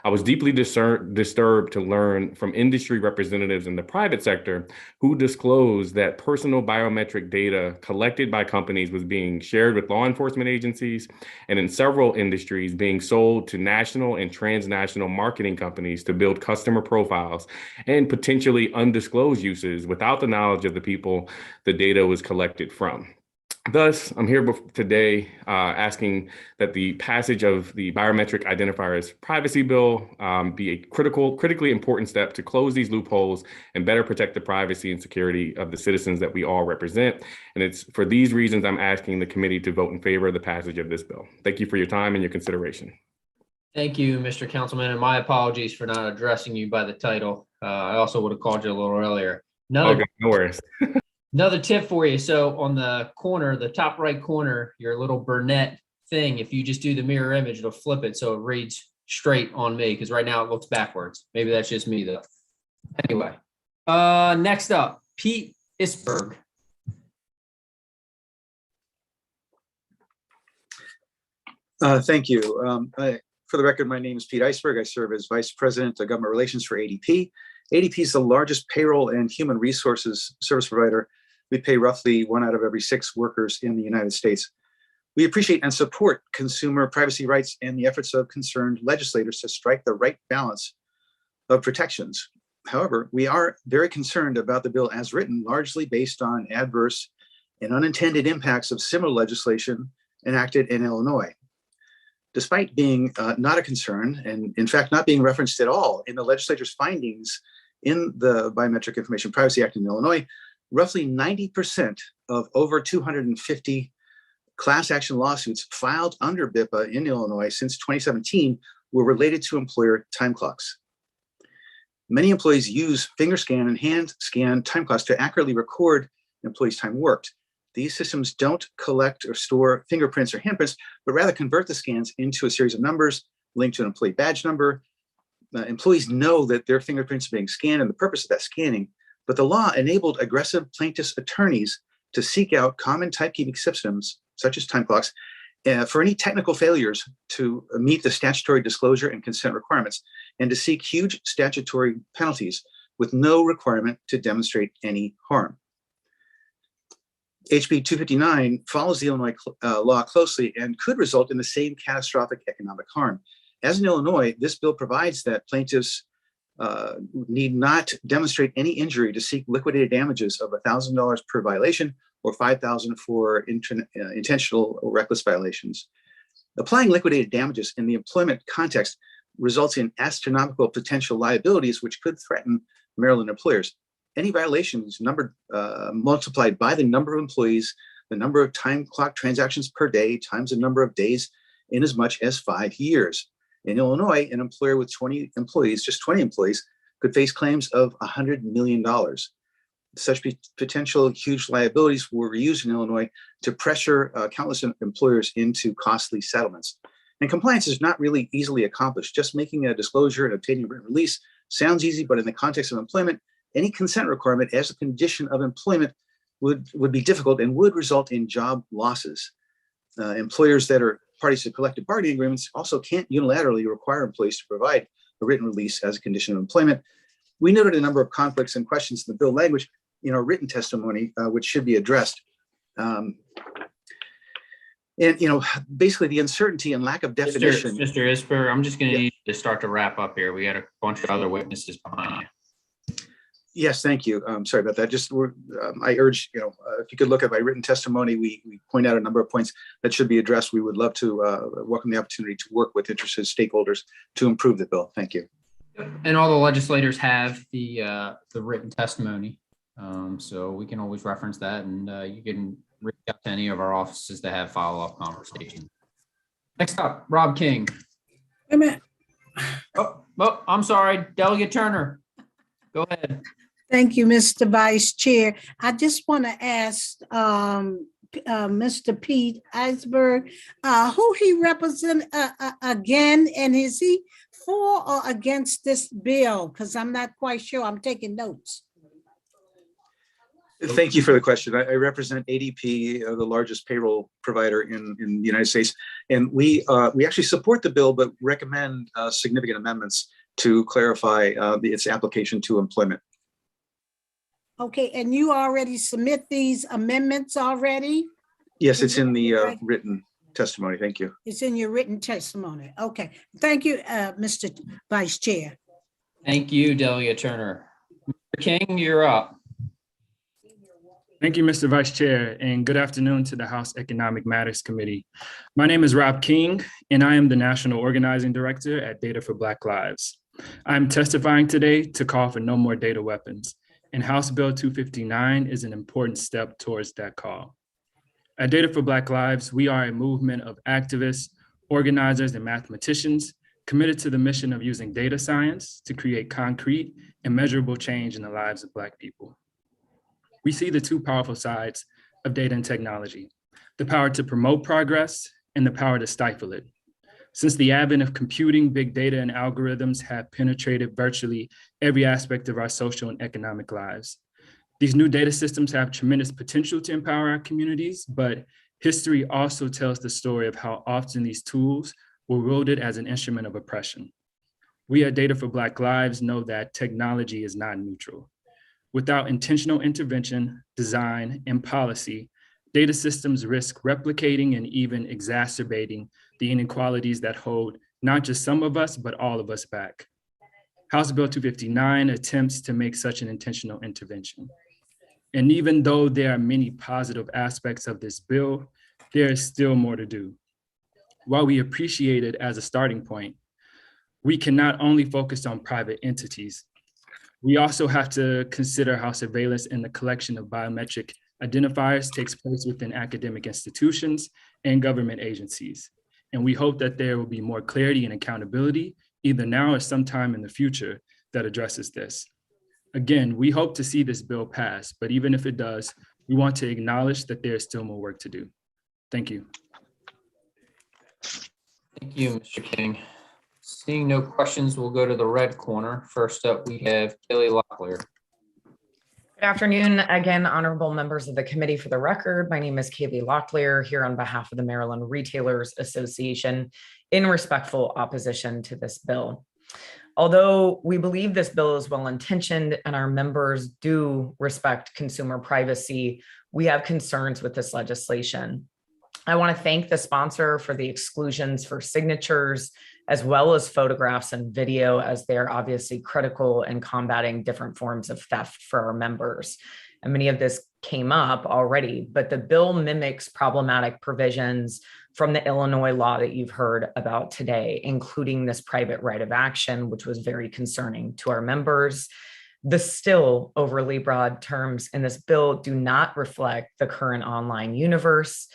I was deeply disturbed to learn from industry representatives in the private sector who disclosed that personal biometric data collected by companies was being shared with law enforcement agencies, and in several industries being sold to national and transnational marketing companies to build customer profiles and potentially undisclosed uses without the knowledge of the people the data was collected from. Thus, I'm here today asking that the passage of the Biometric Identifiers Privacy Bill be a critically important step to close these loopholes and better protect the privacy and security of the citizens that we all represent. And it's for these reasons I'm asking the committee to vote in favor of the passage of this bill. Thank you for your time and your consideration. Thank you, Mr. Councilman, and my apologies for not addressing you by the title. I also would have called you a little earlier. Okay, no worries. Another tip for you. So on the corner, the top right corner, your little Burnett thing, if you just do the mirror image, it'll flip it so it reads straight on me, because right now it looks backwards. Maybe that's just me though. Anyway, next up, Pete Isberg. Thank you. For the record, my name is Pete Iceberg. I serve as Vice President of Government Relations for ADP. ADP is the largest payroll and human resources service provider. We pay roughly 1 out of every 6 workers in the United States. We appreciate and support consumer privacy rights and the efforts of concerned legislators to strike the right balance of protections. However, we are very concerned about the bill as written, largely based on adverse and unintended impacts of similar legislation enacted in Illinois. Despite being not a concern, and in fact not being referenced at all in the legislature's findings in the Biometric Information Privacy Act in Illinois, roughly 90% of over 250 class action lawsuits filed under BIPA in Illinois since 2017 were related to employer time clocks. Many employees use finger scan and hand scan time clocks to accurately record employees' time worked. These systems don't collect or store fingerprints or handprints, but rather convert the scans into a series of numbers linked to an employee badge number. Employees know that their fingerprints are being scanned and the purpose of that scanning, but the law enabled aggressive plaintiffs' attorneys to seek out common typekeeping systems, such as time clocks, for any technical failures to meet the statutory disclosure and consent requirements, and to seek huge statutory penalties with no requirement to demonstrate any harm. HB 259 follows the Illinois law closely and could result in the same catastrophic economic harm. As in Illinois, this bill provides that plaintiffs need not demonstrate any injury to seek liquidated damages of $1,000 per violation or $5,000 for intentional or reckless violations. Applying liquidated damages in the employment context results in astronomical potential liabilities, which could threaten Maryland employers. Any violations numbered multiplied by the number of employees, the number of time clock transactions per day, times the number of days in as much as 5 years. In Illinois, an employer with 20 employees, just 20 employees, could face claims of $100 million. Such potential huge liabilities were used in Illinois to pressure countless employers into costly settlements. And compliance is not really easily accomplished. Just making a disclosure and obtaining a written release sounds easy, but in the context of employment, any consent requirement as a condition of employment would be difficult and would result in job losses. Employers that are parties to collective bargaining agreements also can't unilaterally require employees to provide a written release as a condition of employment. We noted a number of conflicts and questions in the bill language in our written testimony, which should be addressed. And, basically the uncertainty and lack of definition. Mr. Isper, I'm just going to Yeah. need you to start to wrap up here. We got a bunch of other witnesses behind you. Yes, thank you. Sorry about that. I urge, if you could look at my written testimony, we point out a number of points that should be addressed. We would love to welcome the opportunity to work with interested stakeholders to improve the bill. Thank you. And all the legislators have the written testimony. So we can always reference that, and you can reach out to any of our offices to have follow-up conversation. Next up, Rob King. Wait a minute. Oh, I'm sorry, Delegate Turner. Go ahead. Thank you, Mr. Vice Chair. I just want to ask Mr. Pete Iceberg, who he represent again, and is he for or against this bill? Because I'm not quite sure. I'm taking notes. Thank you for the question. I represent ADP, the largest payroll provider in the United States, and we actually support the bill, but recommend significant amendments to clarify its application to employment. Okay, and you already submit these amendments already? Yes, it's in the written testimony. Thank you. It's in your written testimony. Okay, thank you, Mr. Vice Chair. Thank you, Delegate Turner. Mr. King, you're up. Thank you, Mr. Vice Chair, and good afternoon to the House Economic Matters Committee. My name is Rob King, and I am the National Organizing Director at Data for Black Lives. I'm testifying today to call for no more data weapons, and House Bill 259 is an important step towards that call. At Data for Black Lives, we are a movement of activists, organizers, and mathematicians committed to the mission of using data science to create concrete and measurable change in the lives of Black people. We see the two powerful sides of data and technology, the power to promote progress and the power to stifle it. Since the advent of computing, big data and algorithms have penetrated virtually every aspect of our social and economic lives. These new data systems have tremendous potential to empower our communities, but history also tells the story of how often these tools were wielded as an instrument of oppression. We at Data for Black Lives know that technology is not neutral. Without intentional intervention, design, and policy, data systems risk replicating and even exacerbating the inequalities that hold not just some of us, but all of us back. House Bill 259 attempts to make such an intentional intervention. And even though there are many positive aspects of this bill, there is still more to do. While we appreciate it as a starting point, we can not only focus on private entities. We also have to consider how surveillance and the collection of biometric identifiers takes place within academic institutions and government agencies. And we hope that there will be more clarity and accountability, either now or sometime in the future, that addresses this. Again, we hope to see this bill pass, but even if it does, we want to acknowledge that there is still more work to do. Thank you. Thank you, Mr. King. Seeing no questions, we'll go to the red corner. First up, we have Kelly Locklear. Good afternoon, again, honorable members of the committee. For the record, my name is Kaylee Locklear, here on behalf of the Maryland Retailers Association in respectful opposition to this bill. Although we believe this bill is well-intentioned and our members do respect consumer privacy, we have concerns with this legislation. I want to thank the sponsor for the exclusions for signatures, as well as photographs and video, as they're obviously critical in combating different forms of theft for our members. And many of this came up already, but the bill mimics problematic provisions from the Illinois law that you've heard about today, including this private right of action, which was very concerning to our members. The still overly broad terms in this bill do not reflect the current online universe.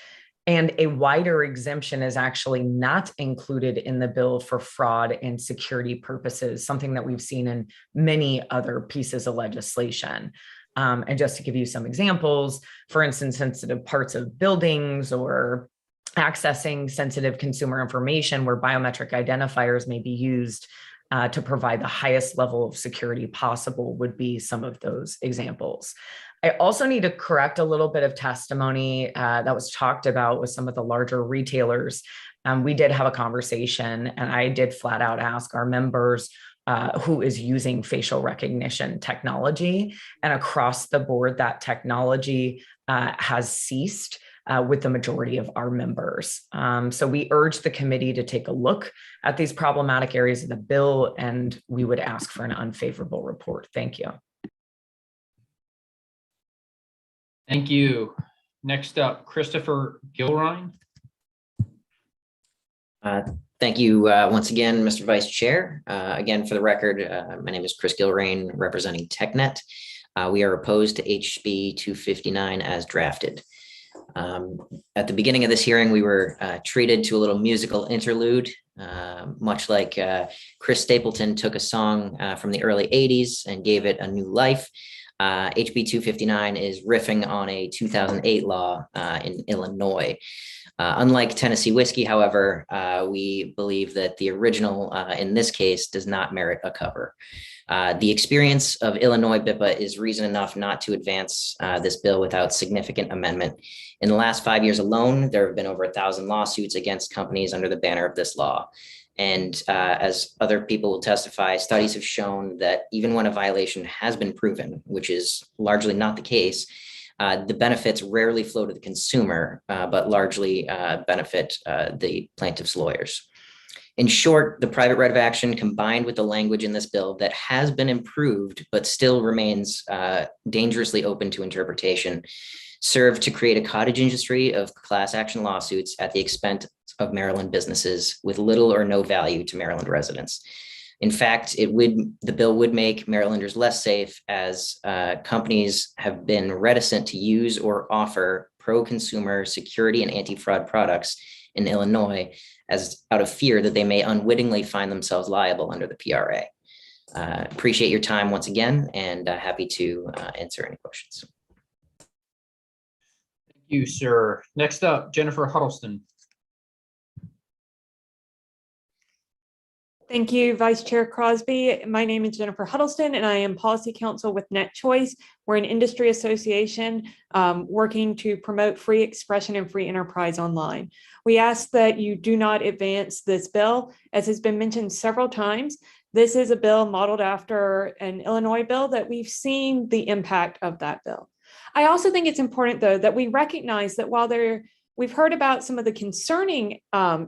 And a wider exemption is actually not included in the bill for fraud and security purposes, something that we've seen in many other pieces of legislation. And just to give you some examples, for instance, sensitive parts of buildings or accessing sensitive consumer information where biometric identifiers may be used to provide the highest level of security possible would be some of those examples. I also need to correct a little bit of testimony that was talked about with some of the larger retailers. We did have a conversation, and I did flat out ask our members who is using facial recognition technology, and across the board, that technology has ceased with the majority of our members. So we urge the committee to take a look at these problematic areas of the bill, and we would ask for an unfavorable report. Thank you. Thank you. Next up, Christopher Gilrine. Thank you once again, Mr. Vice Chair. Again, for the record, my name is Chris Gilrain, representing TechNet. We are opposed to HB 259 as drafted. At the beginning of this hearing, we were treated to a little musical interlude, much like Chris Stapleton took a song from the early 80s and gave it a new life. HB 259 is riffing on a 2008 law in Illinois. Unlike Tennessee whiskey, however, we believe that the original in this case does not merit a cover. The experience of Illinois BIPA is reason enough not to advance this bill without significant amendment. In the last 5 years alone, there have been over 1,000 lawsuits against companies under the banner of this law. And as other people will testify, studies have shown that even when a violation has been proven, which is largely not the case, the benefits rarely flow to the consumer, but largely benefit the plaintiff's lawyers. In short, the private right of action combined with the language in this bill that has been improved, but still remains dangerously open to interpretation, serve to create a cottage industry of class action lawsuits at the expense of Maryland businesses with little or no value to Maryland residents. In fact, the bill would make Marylanders less safe, as companies have been reticent to use or offer pro-consumer security and anti-fraud products in Illinois, as out of fear that they may unwittingly find themselves liable under the PRA. Appreciate your time once again, and happy to answer any questions. Thank you, sir. Next up, Jennifer Huddleston. Thank you, Vice Chair Crosby. My name is Jennifer Huddleston, and I am Policy Counsel with NetChoice. We're an industry association working to promote free expression and free enterprise online. We ask that you do not advance this bill. As has been mentioned several times, this is a bill modeled after an Illinois bill that we've seen the impact of that bill. I also think it's important, though, that we recognize that while we've heard about some of the concerning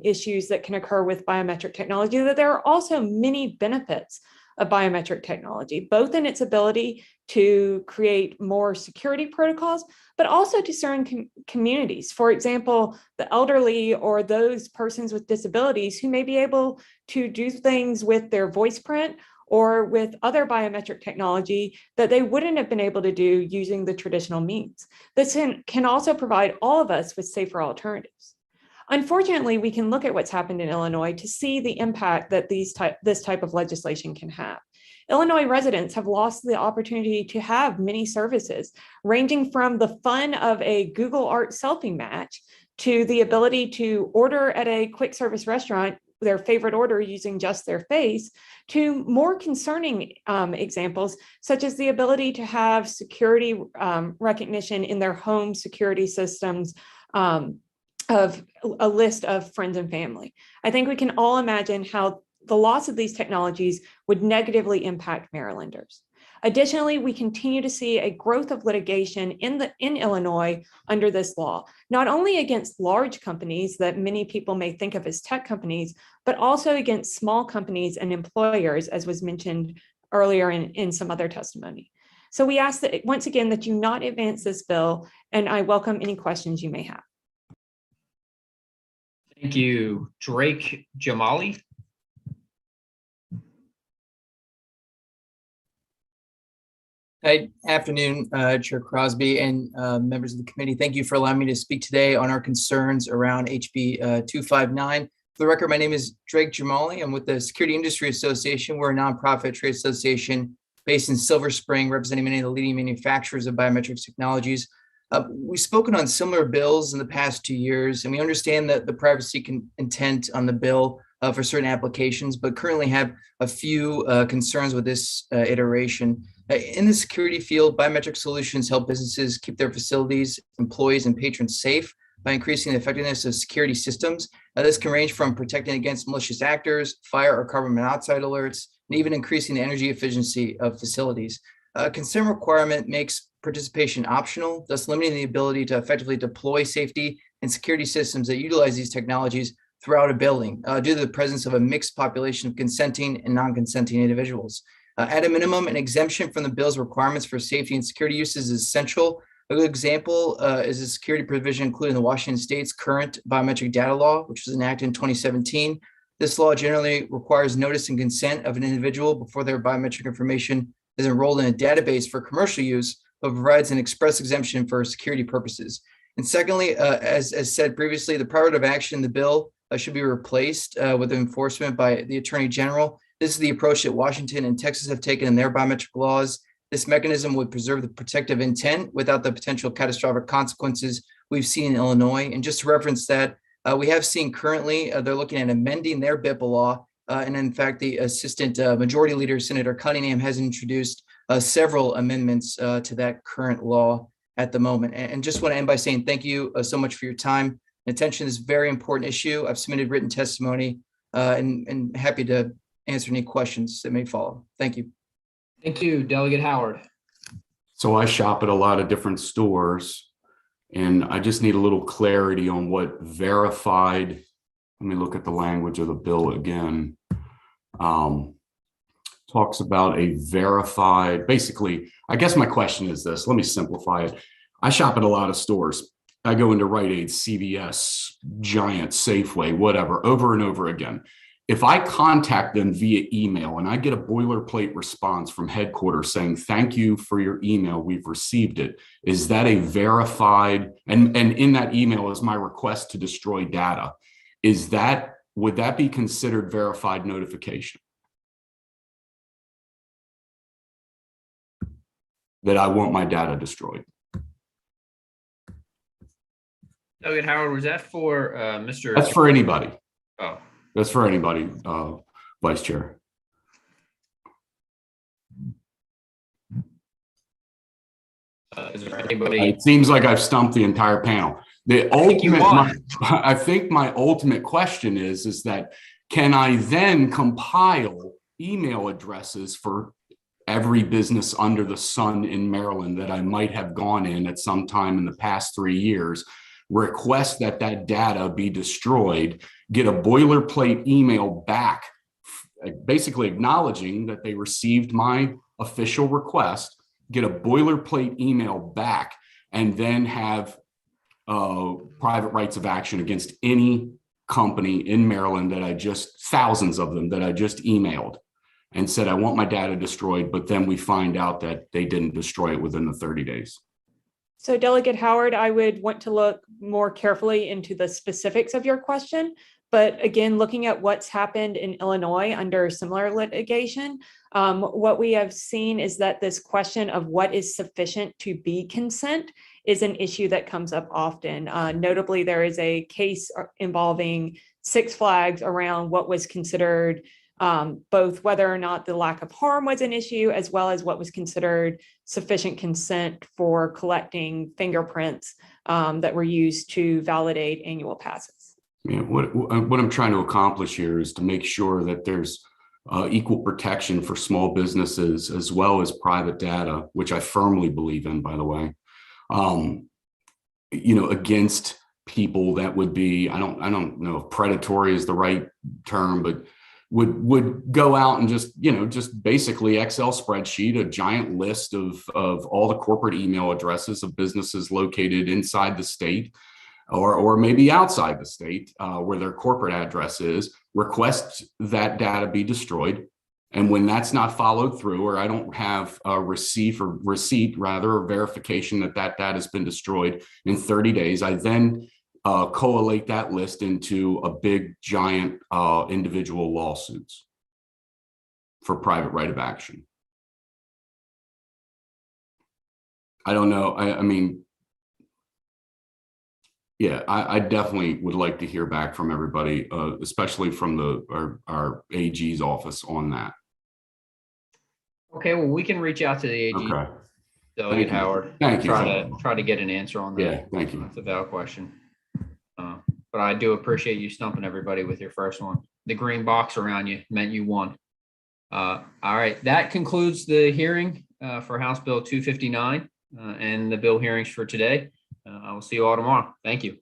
issues that can occur with biometric technology, that there are also many benefits of biometric technology, both in its ability to create more security protocols, but also to certain communities. For example, the elderly or those persons with disabilities who may be able to do things with their voice print or with other biometric technology that they wouldn't have been able to do using the traditional means. This can also provide all of us with safer alternatives. Unfortunately, we can look at what's happened in Illinois to see the impact that this type of legislation can have. Illinois residents have lost the opportunity to have many services, ranging from the fun of a Google Art selfie match to the ability to order at a quick service restaurant their favorite order using just their face, to more concerning examples, such as the ability to have security recognition in their home security systems of a list of friends and family. I think we can all imagine how the loss of these technologies would negatively impact Marylanders. Additionally, we continue to see a growth of litigation in Illinois under this law, not only against large companies that many people may think of as tech companies, but also against small companies and employers, as was mentioned earlier in some other testimony. So we ask that once again that you not advance this bill, and I welcome any questions you may have. Thank you. Drake Jamali. Good afternoon, Chair Crosby and members of the committee. Thank you for allowing me to speak today on our concerns around HB 259. For the record, my name is Drake Jamali. I'm with the Security Industry Association. We're a nonprofit trade association based in Silver Spring, representing many of the leading manufacturers of biometrics technologies. We've spoken on similar bills in the past 2 years, and we understand that the privacy intent on the bill for certain applications, but currently have a few concerns with this iteration. In the security field, biometric solutions help businesses keep their facilities, employees, and patrons safe by increasing the effectiveness of security systems. This can range from protecting against malicious actors, fire or carbon monoxide alerts, and even increasing the energy efficiency of facilities. A consent requirement makes participation optional, thus limiting the ability to effectively deploy safety and security systems that utilize these technologies throughout a building due to the presence of a mixed population of consenting and non-consenting individuals. At a minimum, an exemption from the bill's requirements for safety and security uses is essential. A good example is a security provision included in the Washington State's current biometric data law, which was enacted in 2017. This law generally requires notice and consent of an individual before their biometric information is enrolled in a database for commercial use, but provides an express exemption for security purposes. And secondly, as said previously, the prerogative of action in the bill should be replaced with enforcement by the Attorney General. This is the approach that Washington and Texas have taken in their biometric laws. This mechanism would preserve the protective intent without the potential catastrophic consequences we've seen in Illinois. And just to reference that, we have seen currently, they're looking at amending their BIPA law. And in fact, the Assistant Majority Leader, Senator Cunningham, has introduced several amendments to that current law at the moment. And just want to end by saying thank you so much for your time and attention to this very important issue. I've submitted written testimony and happy to answer any questions that may follow. Thank you. Thank you, Delegate Howard. So I shop at a lot of different stores, and I just need a little clarity on what verified, let me look at the language of the bill again. Talks about a verified, basically, I guess my question is this, let me simplify it. I shop at a lot of stores. I go into Rite Aid, CVS, Giant, Safeway, whatever, over and over again. If I contact them via email and I get a boilerplate response from headquarters saying, thank you for your email, we've received it, is that a verified, and in that email is my request to destroy data. Would that be considered verified notification? That I want my data destroyed? Delegate Howard, was that for Mr.? That's for anybody. Oh. That's for anybody, Vice Chair. Is there anybody? It seems like I've stumped the entire panel. I think my ultimate question is that can I then compile email addresses for every business under the sun in Maryland that I might have gone in at some time in the past 3 years, request that that data be destroyed, get a boilerplate email back, basically acknowledging that they received my official request, get a boilerplate email back, and then have private rights of action against any company in Maryland that thousands of them that I just emailed and said, I want my data destroyed, but then we find out that they didn't destroy it within the 30 days. So Delegate Howard, I would want to look more carefully into the specifics of your question. But again, looking at what's happened in Illinois under similar litigation, what we have seen is that this question of what is sufficient to be consent is an issue that comes up often. Notably, there is a case involving Six Flags around what was considered both whether or not the lack of harm was an issue, as well as what was considered sufficient consent for collecting fingerprints that were used to validate annual passes. Yeah, what I'm trying to accomplish here is to make sure that there's equal protection for small businesses as well as private data, which I firmly believe in, by the way, against people that would be, I don't know if predatory is the right term, but would go out and just basically Excel spreadsheet, a giant list of all the corporate email addresses of businesses located inside the state or maybe outside the state where their corporate address is, request that data be destroyed. And when that's not followed through, or I don't have a receipt or verification that that data has been destroyed in 30 days, I then collate that list into a big giant individual lawsuits for private right of action. I don't know. I mean, Yeah, I definitely would like to hear back from everybody, especially from our AG's office on that. Okay, well, we can reach out to the AG, Okay. Delegate Thank you. Howard. Thank you. Try to get an answer on that. Yeah, thank you. That's a valid question. But I do appreciate you stumping everybody with your first one. The green box around you meant you won. All right, that concludes the hearing for House Bill 259 and the bill hearings for today. I will see you all tomorrow. Thank you.